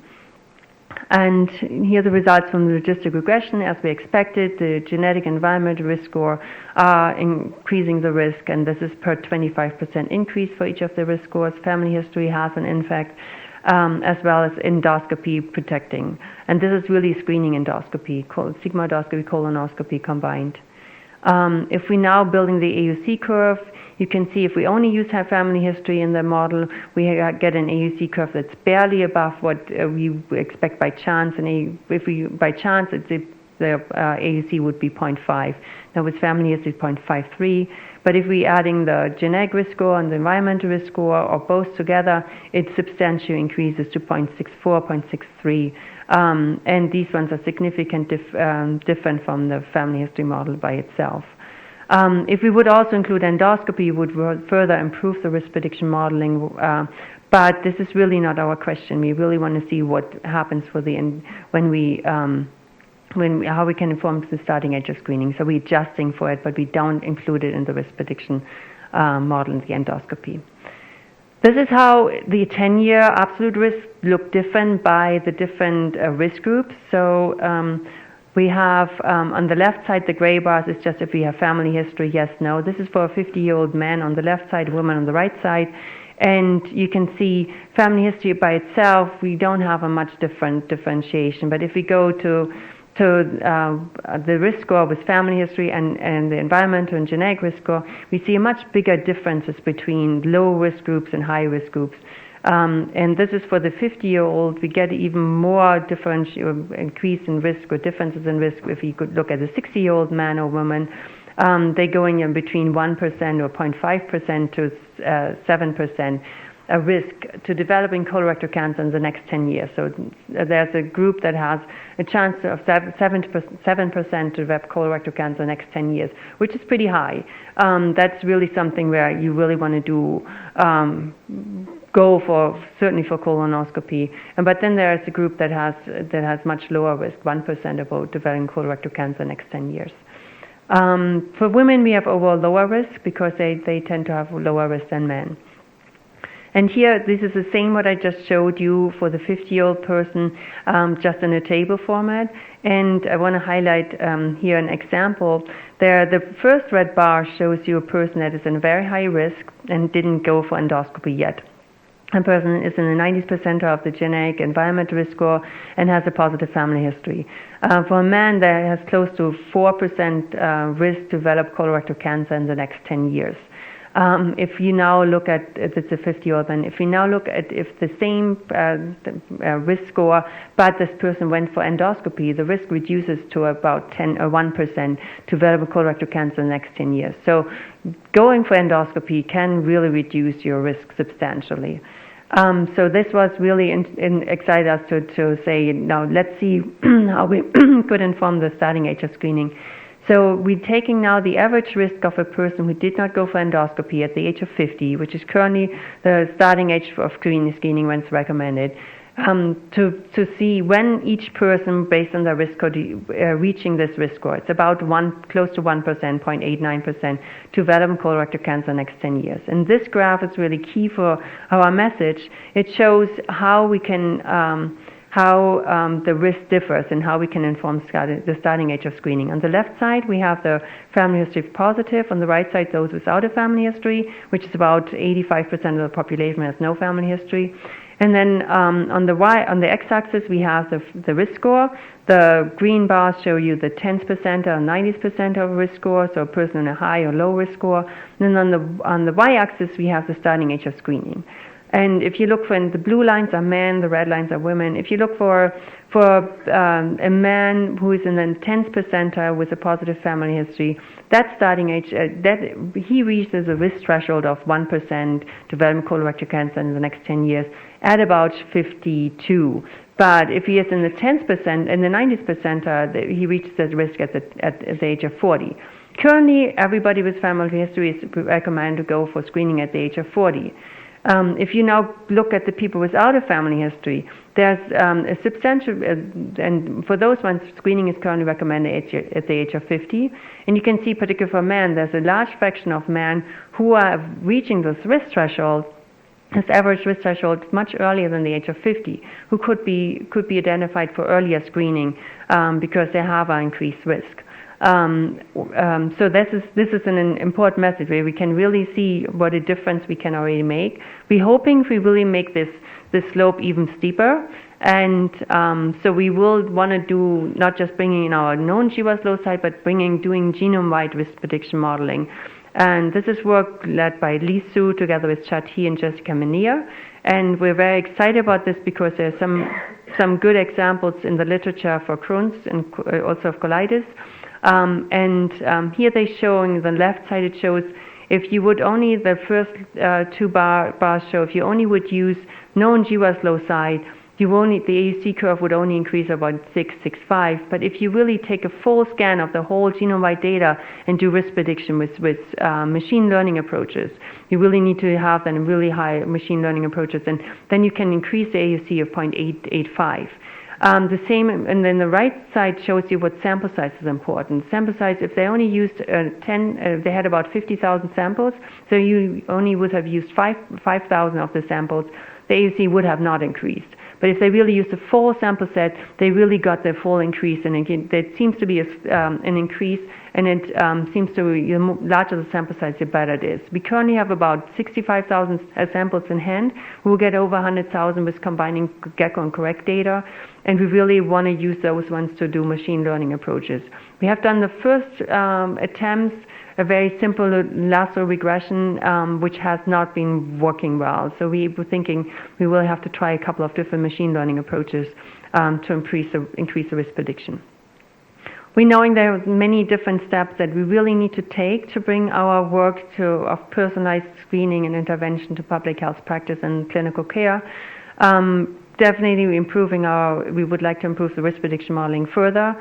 And here are the results from the logistic regression. As we expected, the genetic environmental risk score are increasing the risk, and this is per 25% increase for each of the risk scores. Family history has an impact, as well as endoscopy protecting. And this is really screening endoscopy, sigmoidoscopy, colonoscopy combined. If we're now building the AUC curve, you can see if we only use family history in the model, we get an AUC curve that's barely above what we expect by chance. And if we by chance, the AUC would be 0.5. Now with family history, 0.53. But if we're adding the genetic risk score and the environmental risk score, or both together, it substantially increases to 0.64, 0.63. And these ones are significantly different from the family history model by itself. If we would also include endoscopy, it would further improve the risk prediction modeling, but this is really not our question. We really want to see what happens for how we can inform the starting age of screening. So we're adjusting for it, but we don't include it in the risk prediction model in the endoscopy. This is how the 10-year absolute risk look different by the different risk groups. So we have on the left side, the gray bars is just if we have family history, yes, no. This is for a 50-year-old man on the left side, woman on the right side. And you can see family history by itself, we don't have a much differentiation. But if we go to the risk score with family history and the environmental and genetic risk score, we see a much bigger differences between low risk groups and high risk groups. And this is for the 50-year-old. We get even more increase in risk or differences in risk if you could look at a 60-year-old man or woman. They're going in between 1% or 0.5% to 7% a risk to developing colorectal cancer in the next 10 years. So there's a group that has a chance of 7% to develop colorectal cancer in the next 10 years, which is pretty high. That's really something where you really want to do certainly for colonoscopy. But then there's a group that has much lower risk, 1% about developing colorectal cancer in the next 10 years. For women, we have overall lower risk because they tend to have lower risk than men. And here, this is the same what I just showed you for the 50-year-old person, just in a table format. And I want to highlight here an example. The first red bar shows you a person that is in very high risk and didn't go for endoscopy yet. A person is in the 90th percentile of the genetic environmental risk score and has a positive family history. For a man that has close to 4% risk to develop colorectal cancer in the next 10 years. If you now look at, if it's a 50-year-old man, if we now look at if the same risk score, but this person went for endoscopy, the risk reduces to about 10 or 1% to develop colorectal cancer in the next 10 years. So going for endoscopy can really reduce your risk substantially. So this was really excited us to say, now let's see how we could inform the starting age of screening. So we're taking now the average risk of a person who did not go for endoscopy at the age of 50, which is currently the starting age of screening when it's recommended, to see when each person, based on their risk score, reaching this risk score. It's about close to 1%, 0.89%, to develop colorectal cancer in the next 10 years. And this graph is really key for our message. It shows how we can the risk differs and how we can inform the starting age of screening. On the left side, we have the family history positive. On the right side, those without a family history, which is about 85% of the population has no family history. And then on the x-axis, we have the risk score. The green bars show you the 10th percentile, 90th percentile risk score, so a person in a high or low risk score. And then on the y-axis, we have the starting age of screening. And if you look for, the blue lines are men, the red lines are women. If you look for a man who is in the 10th percentile with a positive family history, that starting age, that he reaches a risk threshold of 1% developing colorectal cancer in the next 10 years at about 52. But if he is in the 10th in the 90th percentile, he reaches that risk at the age of 40. Currently, everybody with family history is recommended to go for screening at the age of 40. If you now look at the people without a family history, there's a substantial, and for those ones, screening is currently recommended at the age of 50. And you can see, particularly for men, there's a large fraction of men who are reaching this risk threshold, this average risk threshold, much earlier than the age of 50, who could be identified for earlier screening because they have an increased risk. So this is an important message where we can really see what a difference we can already make. We're hoping we really make this slope even steeper, and so we will want to do not just bringing in our known GWAS loci, but doing genome-wide risk prediction modeling. And this is work led by Lee Su together with Chad He and Jessica Menier. And we're very excited about this because there's some good examples in the literature for Crohn's and also of colitis. Here they're showing, the left side it shows, if you would only, the first two bars show, if you only would use known GWAS loci, the AUC curve would only increase about 6.65. But if you really take a full scan of the whole genome-wide data and do risk prediction with machine learning approaches, you really need to have then really high machine learning approaches, and then you can increase the AUC of 0.885. The same, and then the right side shows you what sample size is important. Sample size, if they only used they had about 50,000 samples, so you only would have used 5,000 of the samples, the AUC would have not increased. But if they really used a full sample set, they really got the full increase, and again, there seems to be an increase, and it seems to be, the larger the sample size, the better it is. We currently have about 65,000 samples in hand. We'll get over 100,000 with combining GECKO and CORRECT data, and we really want to use those ones to do machine learning approaches. We have done the first attempts, a very simple lasso regression, which has not been working well. So we were thinking we will have to try a couple of different machine learning approaches to increase the risk prediction. We're knowing there are many different steps that we really need to take to bring our work of personalized screening and intervention to public health practice and clinical care. Definitely we would like to improve the risk prediction modeling further.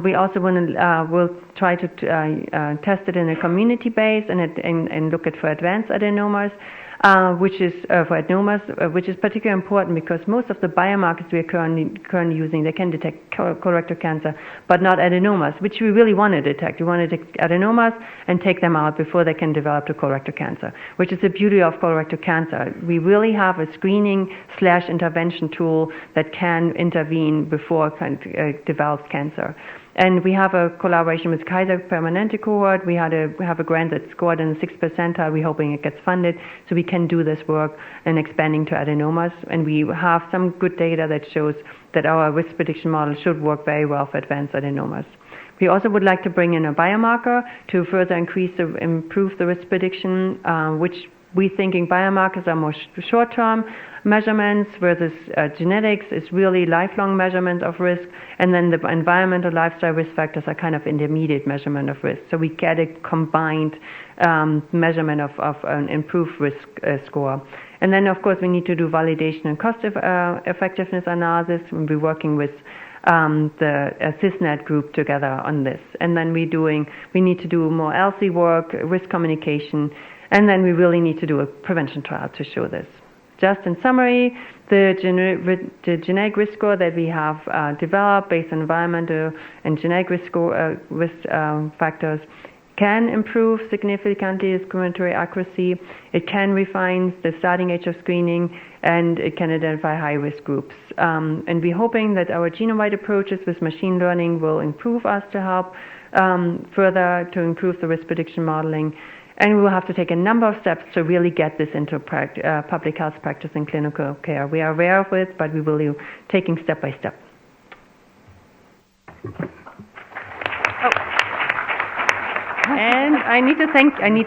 We also will try to test it in a community base and look at for advanced adenomas, which is particularly important because most of the biomarkers we are currently using, they can detect colorectal cancer, but not adenomas, which we really want to detect. We want to detect adenomas and take them out before they can develop to colorectal cancer, which is the beauty of colorectal cancer. We really have a screening/intervention tool that can intervene before it develops cancer. And we have a collaboration with Kaiser Permanente cohort. We have a grant that scored in the 6th percentile. We're hoping it gets funded so we can do this work and expanding to adenomas. And we have some good data that shows that our risk prediction model should work very well for advanced adenomas. We also would like to bring in a biomarker to further improve the risk prediction, which we thinking biomarkers are more short-term measurements, whereas genetics is really lifelong measurement of risk, and then the environmental lifestyle risk factors are kind of intermediate measurement of risk. So we get a combined measurement of an improved risk score. And then, of course, we need to do validation and cost effectiveness analysis, and we're working with the CISNET group together on this. And then we need to do more ELSI work, risk communication, and then we really need to do a prevention trial to show this. Just in summary, the genetic risk score that we have developed based on environmental and genetic risk factors can improve significantly discriminatory accuracy. It can refine the starting age of screening, and it can identify high-risk groups. And we're hoping that our genome-wide approaches with machine learning will improve us to help further to improve the risk prediction modeling. And we will have to take a number of steps to really get this into public health practice and clinical care. We are aware of it, but we will be taking step by step. And I need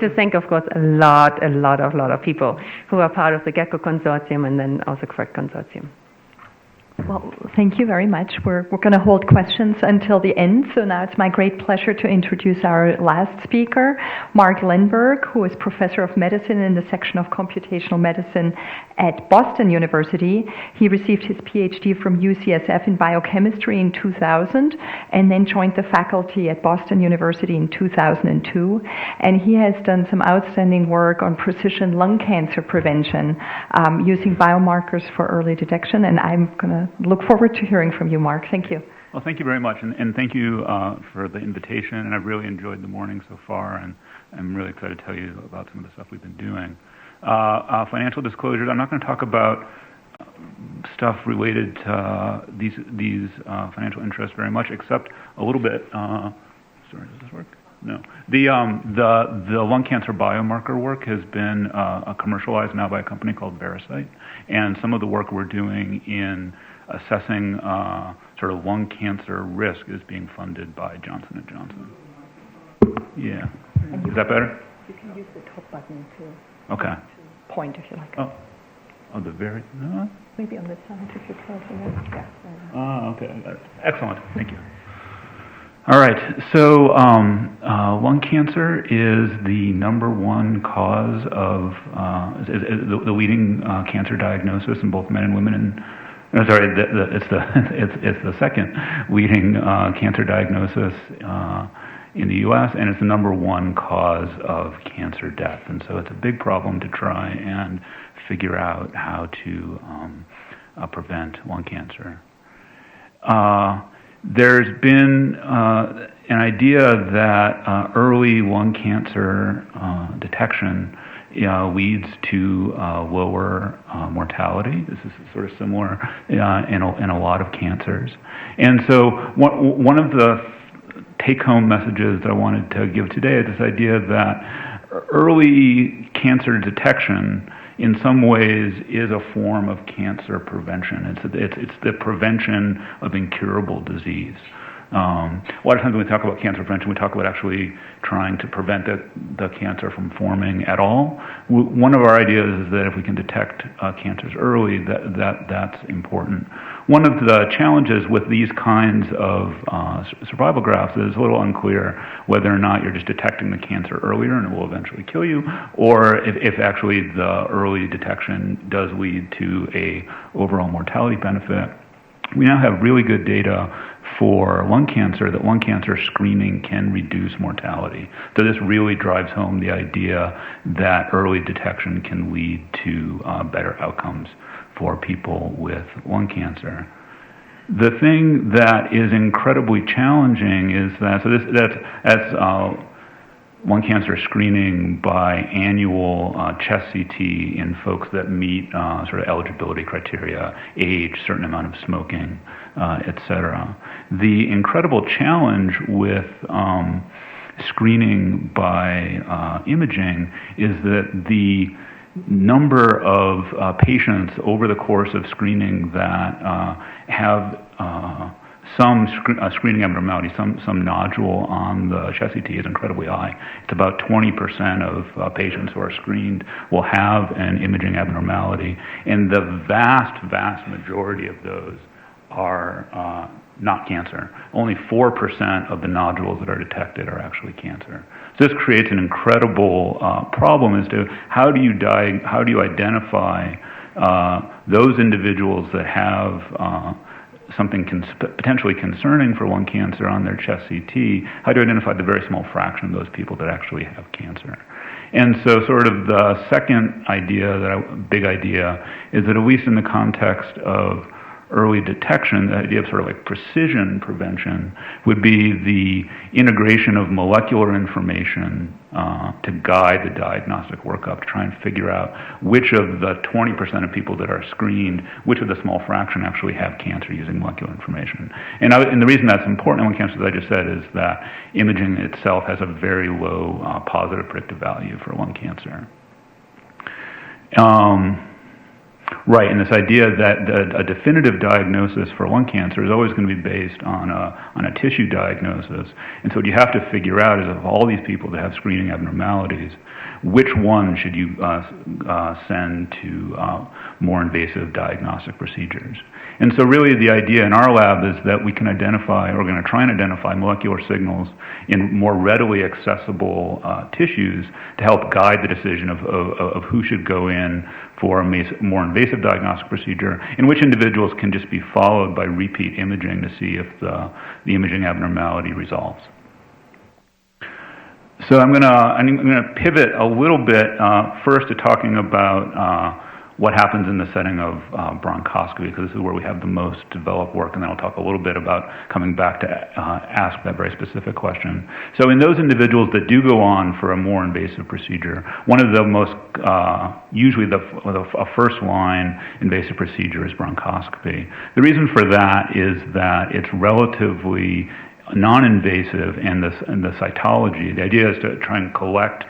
to thank, of course, a lot of people who are part of the GECKO consortium and then also CREC consortium. Well, thank you very much. We're going to hold questions until the end. So now it's my great pleasure to introduce our last speaker, Mark Lindberg, who is professor of medicine in the section of computational medicine at Boston University. He received his Ph.D. from UCSF in biochemistry in 2000 and then joined the faculty at Boston University in 2002. And he has done some outstanding work on precision lung cancer prevention using biomarkers for early detection. And I'm going to look forward to hearing from you, Mark. Thank you. Well, thank you very much, and thank you for the invitation, and I've really enjoyed the morning so far, and I'm really excited to tell you about some of the stuff we've been doing. Financial disclosures, I'm not going to talk about stuff related to these financial interests very much, except a little bit, sorry, does this work? No. The lung cancer biomarker work has been commercialized now by a company called Veracyte, and some of the work we're doing in assessing sort of lung cancer risk is being funded by Johnson & Johnson. Yeah. Is that better? You can use the top button to, okay. to point if you like. Oh, the very, no? Maybe on the side if you close it. Yeah. Okay. Excellent. Thank you. All right. So lung cancer is the number one cause of, is the leading cancer diagnosis in both men and women. It's the second leading cancer diagnosis in the U.S., and it's the number one cause of cancer death. And so it's a big problem to try and figure out how to prevent lung cancer. There's been an idea that early lung cancer detection leads to lower mortality. This is sort of similar in a lot of cancers. And so one of the take-home messages that I wanted to give today is this idea that early cancer detection in some ways is a form of cancer prevention. It's the prevention of incurable disease. A lot of times when we talk about cancer prevention, we talk about actually trying to prevent the cancer from forming at all. One of our ideas is that if we can detect cancers early, that's important. One of the challenges with these kinds of survival graphs is a little unclear whether or not you're just detecting the cancer earlier and it will eventually kill you, or if actually the early detection does lead to a overall mortality benefit. We now have really good data for lung cancer, that lung cancer screening can reduce mortality. So this really drives home the idea that early detection can lead to better outcomes for people with lung cancer. The thing that is incredibly challenging is that, that's lung cancer screening by annual chest CT in folks that meet sort of eligibility criteria, age, certain amount of smoking, etc. The incredible challenge with screening by imaging is that the number of patients over the course of screening that have some screening abnormality, some nodule on the chest CT is incredibly high. It's about 20% of patients who are screened will have an imaging abnormality, and the vast majority of those are not cancer. Only 4% of the nodules that are detected are actually cancer. So this creates an incredible problem as to how do you identify those individuals that have something potentially concerning for lung cancer on their chest CT, how do you identify the very small fraction of those people that actually have cancer? And so sort of the second idea, big idea, is that at least in the context of early detection, the idea of sort of like precision prevention, would be the integration of molecular information to guide the diagnostic workup, to try and figure out which of the 20% of people that are screened, which of the small fraction actually have cancer using molecular information. And the reason that's important in lung cancer, as I just said, is that imaging itself has a very low positive predictive value for lung cancer. Right, and this idea that a definitive diagnosis for lung cancer is always going to be based on a tissue diagnosis. And so what you have to figure out is, of all these people that have screening abnormalities, which one should you send to more invasive diagnostic procedures? And so really the idea in our lab is that we can identify, or we're going to try and identify molecular signals in more readily accessible tissues to help guide the decision of who should go in for a more invasive diagnostic procedure, and which individuals can just be followed by repeat imaging to see if the imaging abnormality resolves. So I'm going to pivot a little bit first to talking about what happens in the setting of bronchoscopy, because this is where we have the most developed work, and then I'll talk a little bit about coming back to ask that very specific question. So in those individuals that do go on for a more invasive procedure, one of the most, usually a first line invasive procedure is bronchoscopy. The reason for that is that it's relatively non-invasive, and the cytology, the idea is to try and collect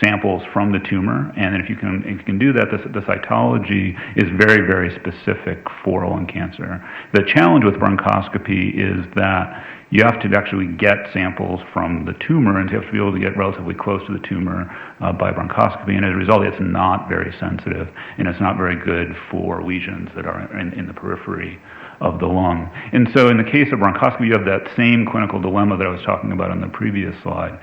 samples from the tumor, and if you can do that, the cytology is very, very specific for lung cancer. The challenge with bronchoscopy is that you have to actually get samples from the tumor, and you have to be able to get relatively close to the tumor by bronchoscopy, and as a result, it's not very sensitive, and it's not very good for lesions that are in the periphery of the lung. And so in the case of bronchoscopy, you have that same clinical dilemma that I was talking about on the previous slide.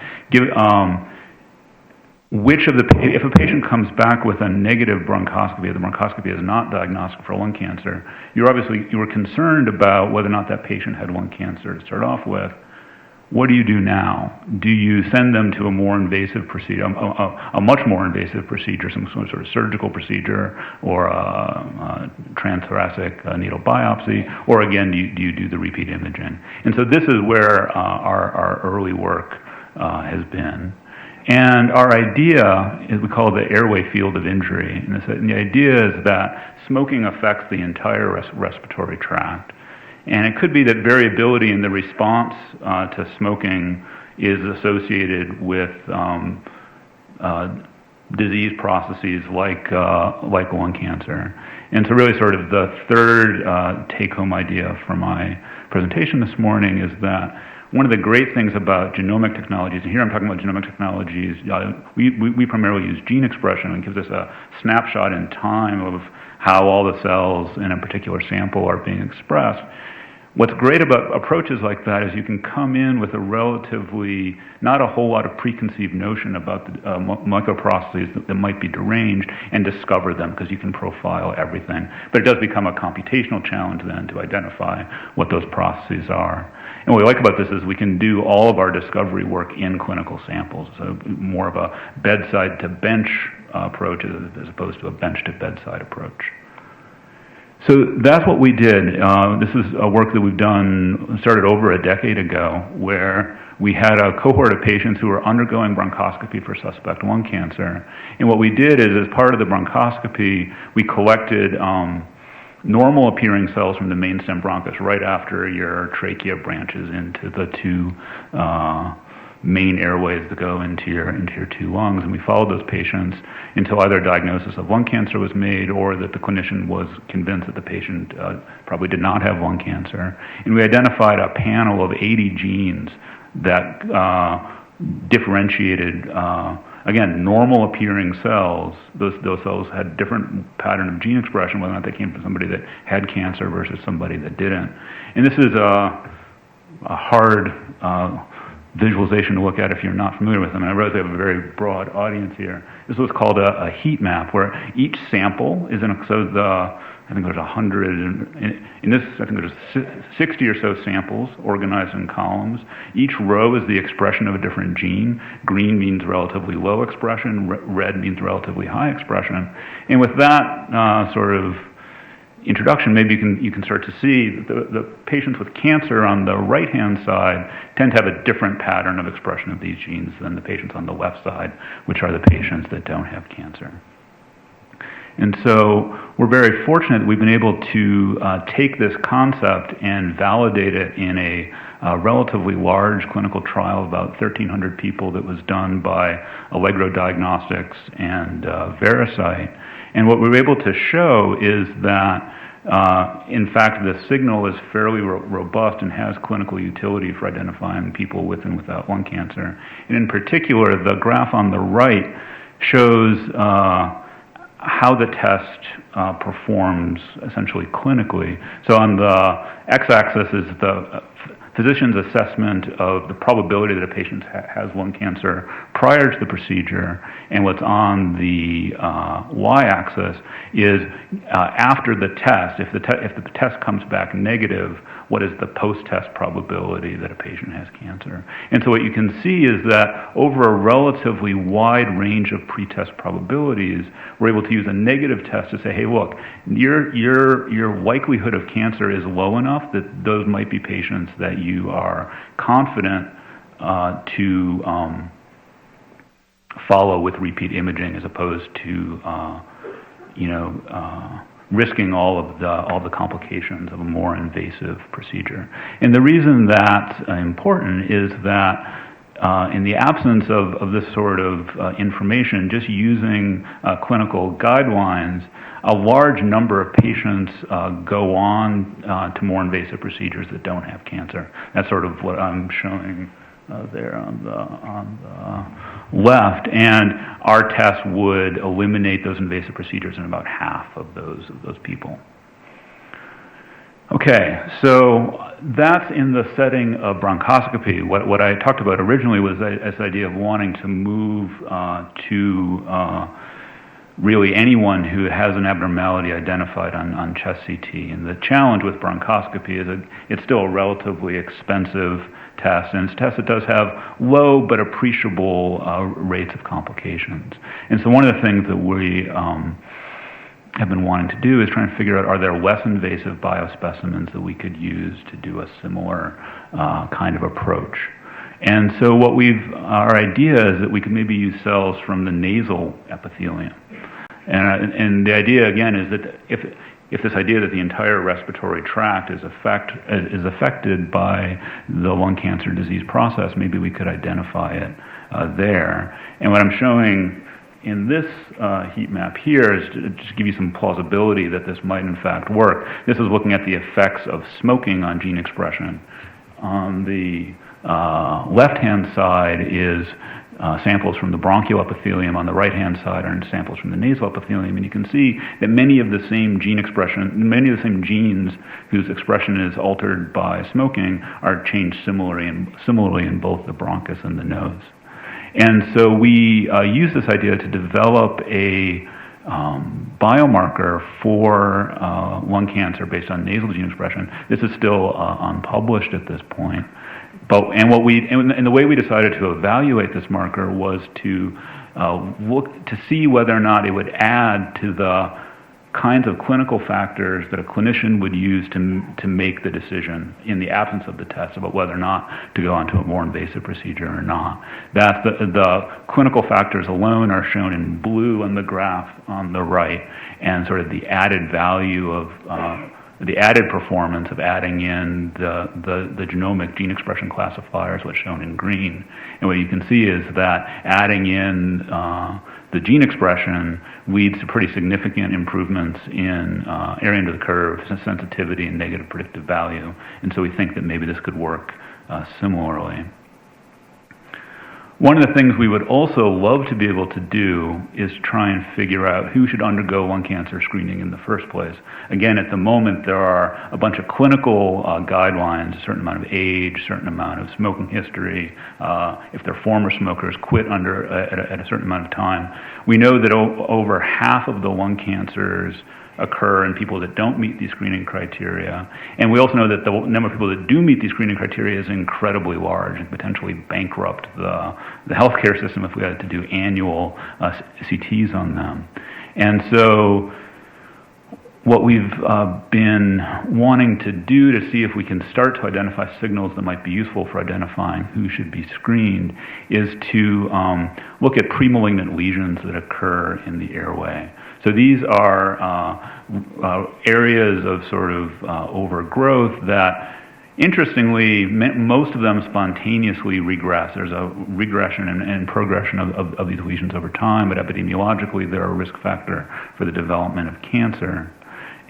If a patient comes back with a negative bronchoscopy, the bronchoscopy is not diagnostic for lung cancer, you were concerned about whether or not that patient had lung cancer to start off with. What do you do now? Do you send them to a more invasive procedure, a much more invasive procedure, some sort of surgical procedure, or a transthoracic needle biopsy, or again, do you do the repeat imaging? And so this is where our early work has been. And our idea is, we call it the airway field of injury. And the idea is that smoking affects the entire respiratory tract. And it could be that variability in the response to smoking is associated with disease processes like lung cancer. And so really sort of the third take-home idea for my presentation this morning is that one of the great things about genomic technologies, and here I'm talking about genomic technologies, we primarily use gene expression, and it gives us a snapshot in time of how all the cells in a particular sample are being expressed. What's great about approaches like that is you can come in with a relatively, not a whole lot of preconceived notion about the molecular processes that might be deranged, and discover them, because you can profile everything. But it does become a computational challenge then to identify what those processes are. And what we like about this is we can do all of our discovery work in clinical samples, so more of a bedside to bench approach as opposed to a bench to bedside approach. So that's what we did. This is a work that we've done, started over a decade ago, where we had a cohort of patients who were undergoing bronchoscopy for suspect lung cancer. And what we did is, as part of the bronchoscopy, we collected normal appearing cells from the main stem bronchus right after your trachea branches into the two main airways that go into your two lungs, and we followed those patients until either a diagnosis of lung cancer was made, or that the clinician was convinced that the patient probably did not have lung cancer. And we identified a panel of 80 genes that differentiated, again, normal appearing cells. Those cells had different pattern of gene expression, whether or not they came from somebody that had cancer versus somebody that didn't. And this is a hard visualization to look at if you're not familiar with them. And I realize I have a very broad audience here. This was called a heat map, where each sample is I think there's 100, in this I think there's 60 or so samples organized in columns. Each row is the expression of a different gene. Green means relatively low expression, red means relatively high expression. And with that sort of introduction, maybe you can start to see the patients with cancer on the right-hand side tend to have a different pattern of expression of these genes than the patients on the left side, which are the patients that don't have cancer. And so we're very fortunate that we've been able to take this concept and validate it in a relatively large clinical trial of about 1,300 people that was done by Allegro Diagnostics and Veracyte. And what we were able to show is that, in fact, the signal is fairly robust and has clinical utility for identifying people with and without lung cancer. And in particular, the graph on the right shows how the test performs essentially clinically. So on the x-axis is the physician's assessment of the probability that a patient has lung cancer prior to the procedure, and what's on the y-axis is after the test. If the test comes back negative, what is the post-test probability that a patient has cancer? And so what you can see is that over a relatively wide range of pre-test probabilities, we're able to use a negative test to say, hey, look, your likelihood of cancer is low enough that those might be patients that you are confident to follow with repeat imaging, as opposed to risking all the complications of a more invasive procedure. And the reason that's important is that in the absence of this sort of information, just using clinical guidelines, a large number of patients go on to more invasive procedures that don't have cancer. That's sort of what I'm showing there on the left, and our test would eliminate those invasive procedures in about half of those people. Okay, so that's in the setting of bronchoscopy. What I talked about originally was this idea of wanting to move to really anyone who has an abnormality identified on chest CT. And the challenge with bronchoscopy is that it's still a relatively expensive test, and it's a test that does have low but appreciable rates of complications. And so one of the things that we have been wanting to do is trying to figure out, are there less invasive biospecimens that we could use to do a similar kind of approach? And so our idea is that we could maybe use cells from the nasal epithelium. And the idea, again, is that if this idea that the entire respiratory tract is affected by the lung cancer disease process, maybe we could identify it there. And what I'm showing in this heat map here is to just give you some plausibility that this might in fact work. This is looking at the effects of smoking on gene expression. On the left-hand side is samples from the bronchial epithelium. On the right-hand side are samples from the nasal epithelium, and you can see that many of the same genes whose expression is altered by smoking are changed similarly in both the bronchus and the nose. And so we use this idea to develop a biomarker for lung cancer based on nasal gene expression. This is still unpublished at this point. And the way we decided to evaluate this marker was to look to see whether or not it would add to the kinds of clinical factors that a clinician would use to make the decision in the absence of the test about whether or not to go on to a more invasive procedure or not. That the clinical factors alone are shown in blue on the graph on the right, and sort of the added value of the added performance of adding in the genomic gene expression classifiers, what's shown in green. And what you can see is that adding in the gene expression leads to pretty significant improvements in area under the curve, sensitivity, and negative predictive value. And so we think that maybe this could work similarly. One of the things we would also love to be able to do is try and figure out who should undergo lung cancer screening in the first place. Again, at the moment, there are a bunch of clinical guidelines, a certain amount of age, a certain amount of smoking history, if they're former smokers, quit at a certain amount of time. We know that over half of the lung cancers occur in people that don't meet these screening criteria. And we also know that the number of people that do meet these screening criteria is incredibly large and potentially bankrupt the healthcare system if we had to do annual CTs on them. And so what we've been wanting to do to see if we can start to identify signals that might be useful for identifying who should be screened is to look at premalignant lesions that occur in the airway. So these are areas of sort of overgrowth that, interestingly, most of them spontaneously regress. There's a regression and progression of these lesions over time, but epidemiologically they're a risk factor for the development of cancer.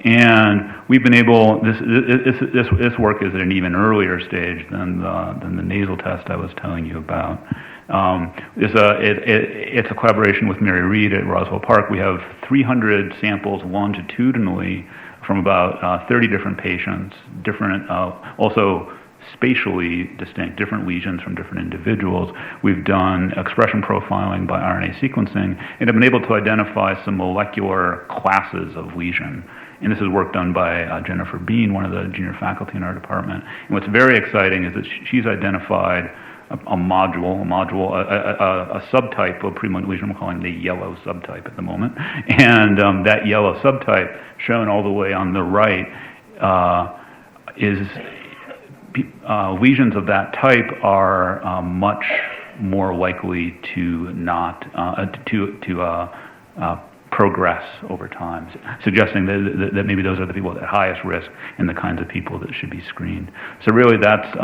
And we've been able, this work is at an even earlier stage than the nasal test I was telling you about. It's a collaboration with Mary Reed at Roswell Park. We have 300 samples longitudinally from about 30 different patients, different, also spatially distinct, different lesions from different individuals. We've done expression profiling by RNA sequencing and have been able to identify some molecular classes of lesion. And this is work done by Jennifer Bean, one of the junior faculty in our department. And what's very exciting is that she's identified a subtype of premalignant lesion. We're calling the yellow subtype at the moment. And that yellow subtype, shown all the way on the right, is lesions of that type are much more likely to not progress over time, suggesting that maybe those are the people at highest risk and the kinds of people that should be screened. So really that's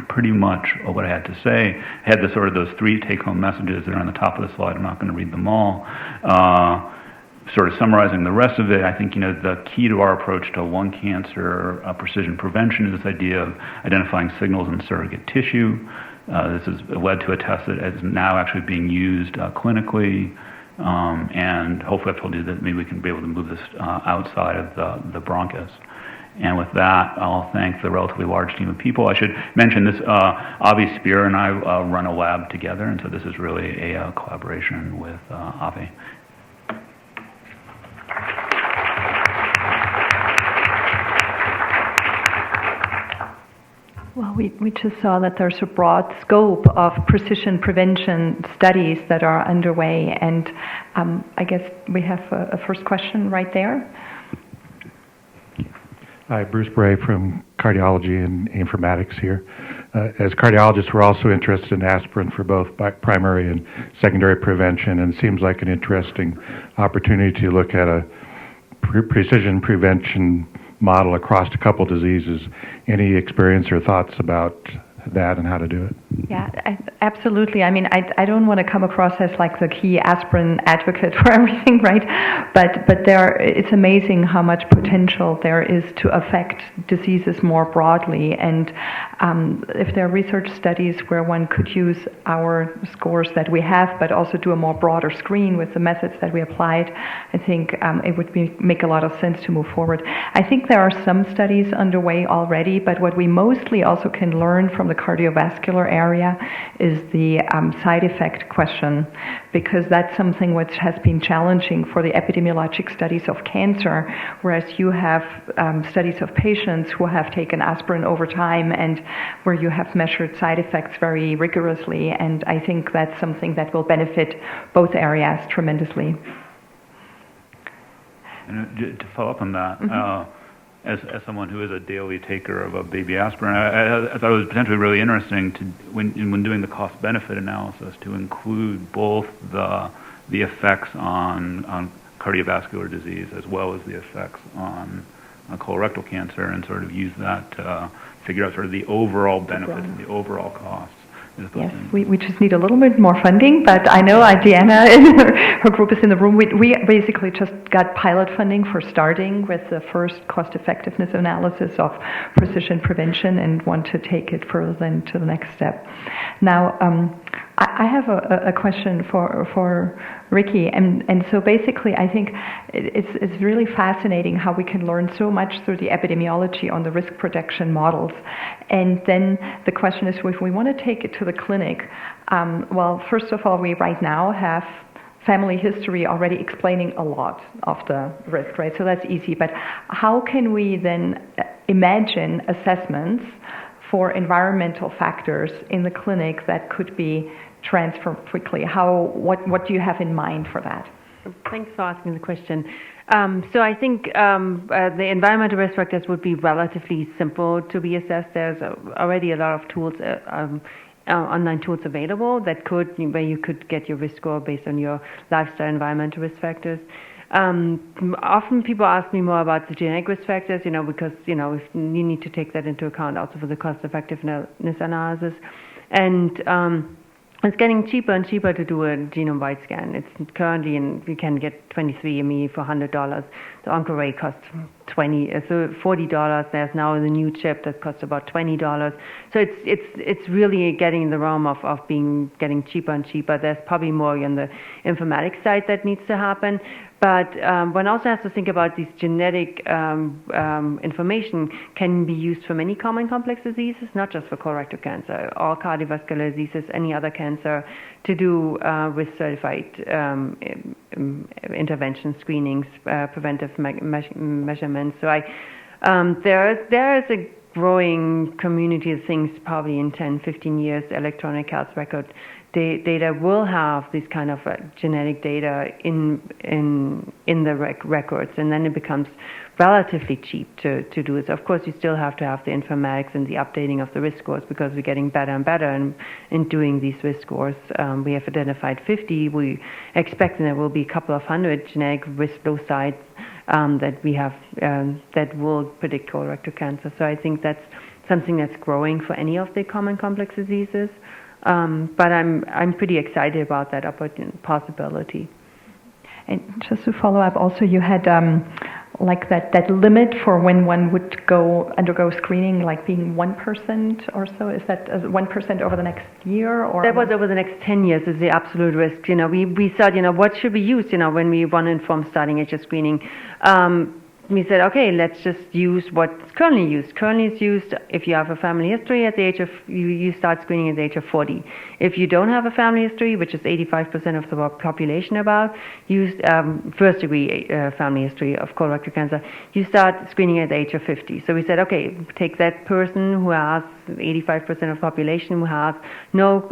pretty much what I had to say. I had those three take-home messages that are on the top of the slide. I'm not going to read them all. Sort of summarizing the rest of it, I think the key to our approach to lung cancer precision prevention is this idea of identifying signals in surrogate tissue. This has led to a test that is now actually being used clinically. And hopefully I've told you that maybe we can be able to move this outside of the bronchus. And with that, I'll thank the relatively large team of people. I should mention this, Avi Spear and I run a lab together, and so this is really a collaboration with Avi. Well, we just saw that there's a broad scope of precision prevention studies that are underway, and I guess we have a first question right there. Hi, Bruce Bray from Cardiology and Informatics here. As cardiologists, we're also interested in aspirin for both primary and secondary prevention, and it seems like an interesting opportunity to look at a precision prevention model across a couple diseases. Any experience or thoughts about that and how to do it? Yeah, absolutely. I mean, I don't want to come across as like the key aspirin advocate for everything, right? But it's amazing how much potential there is to affect diseases more broadly. And if there are research studies where one could use our scores that we have, but also do a more broader screen with the methods that we applied, I think it would make a lot of sense to move forward. I think there are some studies underway already, but what we mostly also can learn from the cardiovascular area is the side effect question, because that's something which has been challenging for the epidemiologic studies of cancer, whereas you have studies of patients who have taken aspirin over time and where you have measured side effects very rigorously, and I think that's something that will benefit both areas tremendously. And to follow up on that, as someone who is a daily taker of a baby aspirin, I thought it was potentially really interesting to, when doing the cost-benefit analysis, to include both the effects on cardiovascular disease as well as the effects on colorectal cancer, and sort of use that to figure out sort of the overall benefits and the overall costs. Yes, we just need a little bit more funding, but I know Diana and her group is in the room. We basically just got pilot funding for starting with the first cost-effectiveness analysis of precision prevention and want to take it further then to the next step. Now, I have a question for Ricky, and so basically I think it's really fascinating how we can learn so much through the epidemiology on the risk prediction models. And then the question is, if we want to take it to the clinic, well, first of all, we right now have family history already explaining a lot of the risk, right? So that's easy, but how can we then imagine assessments for environmental factors in the clinic that could be transferred quickly? What do you have in mind for that? Thanks for asking the question. So I think the environmental risk factors would be relatively simple to be assessed. There's already a lot of tools, online tools available where you could get your risk score based on your lifestyle environmental risk factors. Often people ask me more about the genetic risk factors, because, you need to take that into account also for the cost effectiveness analysis. And it's getting cheaper and cheaper to do a genome-wide scan. It's currently, you can get 23andMe for $100. The OncoRay costs $40. There's now the new chip that costs about $20. So it's really getting in the realm of getting cheaper and cheaper. There's probably more on the informatics side that needs to happen. But one also has to think about these genetic information can be used for many common complex diseases, not just for colorectal cancer, all cardiovascular diseases, any other cancer, to do with certified intervention screenings, preventive measurements. So there is a growing community of things probably in 10, 15 years, electronic health record data will have this kind of genetic data in the records, and then it becomes relatively cheap to do it. Of course, you still have to have the informatics and the updating of the risk scores because we're getting better and better in doing these risk scores. We have identified 50. We expect there will be a couple of hundred genetic risk loci that we have that will predict colorectal cancer. So I think that's something that's growing for any of the common complex diseases. But I'm pretty excited about that possibility. And just to follow up, also you had like that limit for when one would undergo screening, like being 1% or so. Is that 1% over the next year, or that was over the next 10 years is the absolute risk. We thought, what should we use, when we want to inform starting HS screening. We said, okay, let's just use what's currently used. Currently it's used if you have a family history at the age of, you start screening at the age of 40. If you don't have a family history, which is 85% of the population about, use first degree family history of colorectal cancer, you start screening at the age of 50. So we said, okay, take that person who has 85% of the population who has no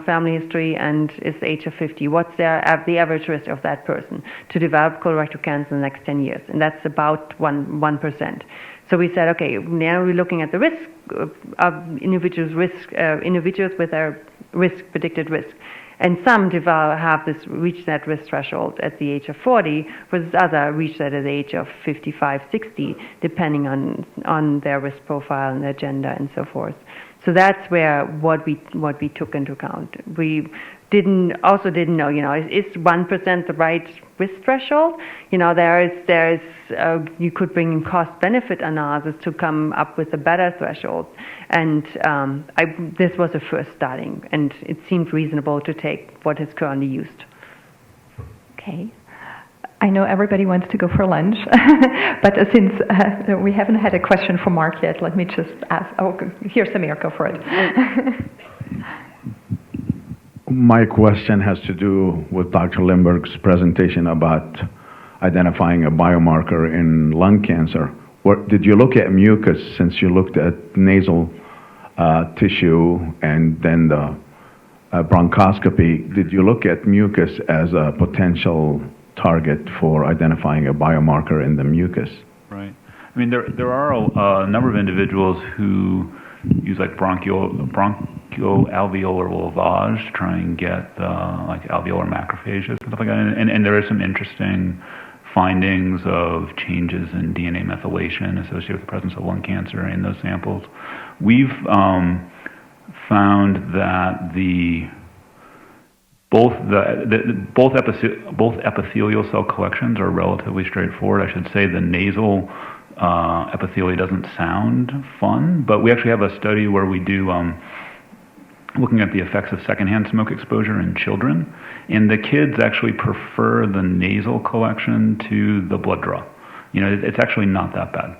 family history and is the age of 50. What's the average risk of that person to develop colorectal cancer in the next 10 years? And that's about 1%. So we said, okay, now we're looking at the risk of individuals with their predicted risk. And some reach that risk threshold at the age of 40, whereas others reach that at the age of 55, 60, depending on their risk profile and their gender and so forth. So that's where what we took into account. We didn't know, is 1% the right risk threshold? There is you could bring in cost-benefit analysis to come up with a better threshold. And this was the first starting, and it seemed reasonable to take what is currently used. Okay. I know everybody wants to go for lunch, but since we haven't had a question from Mark yet, let me just ask. Oh, here's Samir, go for it. My question has to do with Dr. Lindberg's presentation about identifying a biomarker in lung cancer. Did you look at mucus, since you looked at nasal tissue and then the bronchoscopy? Did you look at mucus as a potential target for identifying a biomarker in the mucus? Right. I mean, there are a number of individuals who use like bronchoalveolar lavage to try and get like alveolar macrophages and stuff like that. And there are some interesting findings of changes in DNA methylation associated with the presence of lung cancer in those samples. We've found that both epithelial cell collections are relatively straightforward. I should say the nasal epithelia doesn't sound fun, but we actually have a study where we do looking at the effects of secondhand smoke exposure in children, and the kids actually prefer the nasal collection to the blood draw. It's actually not that bad.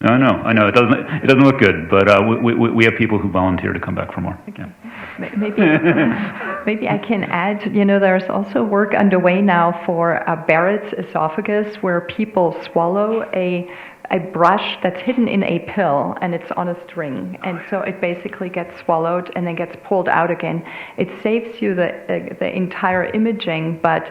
I know. It doesn't look good, but we have people who volunteer to come back for more. Yeah. Maybe I can add, there's also work underway now for Barrett's esophagus, where people swallow a a brush that's hidden in a pill, and it's on a string, and so it basically gets swallowed and then gets pulled out again. It saves you the entire imaging, but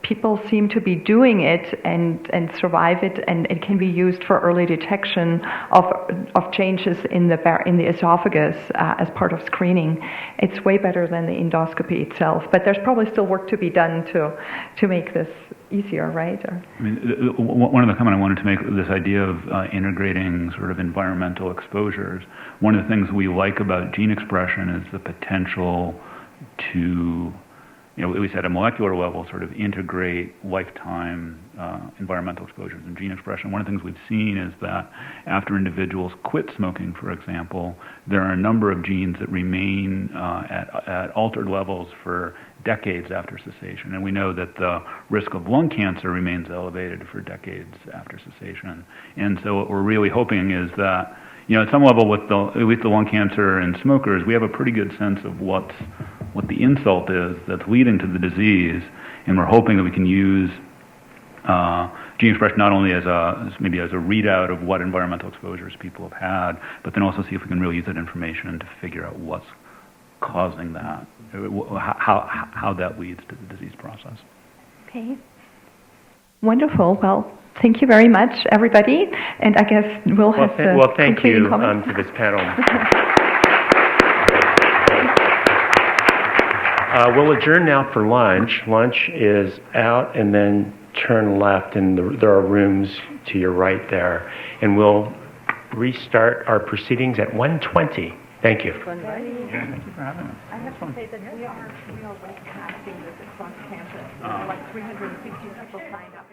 people seem to be doing it and survive it, and it can be used for early detection of changes in the esophagus as part of screening. It's way better than the endoscopy itself, but there's probably still work to be done to make this easier, right? I mean, one of the comments I wanted to make, this idea of integrating sort of environmental exposures. One of the things we like about gene expression is the potential to, at least at a molecular level, sort of integrate lifetime environmental exposures and gene expression. One of the things we've seen is that after individuals quit smoking, for example, there are a number of genes that remain at altered levels for decades after cessation. And we know that the risk of lung cancer remains elevated for decades after cessation. And so what we're really hoping is that, at some level with the lung cancer in smokers, we have a pretty good sense of what the insult is that's leading to the disease, and we're hoping that we can use gene expression not only as maybe as a readout of what environmental exposures people have had, but then also see if we can really use that information to figure out what's causing that, how that leads to the disease process. Okay. Wonderful. Well, thank you very much, everybody. And I guess we'll have the well, thank you concluding comments. to this panel. We'll adjourn now for lunch. Lunch is out and then turn left, and there are rooms to your right there. And we'll restart our proceedings at 1:20. Thank you. Thank you for having us. I have to say that we are webcasting this across campus. Like 350 people signed up.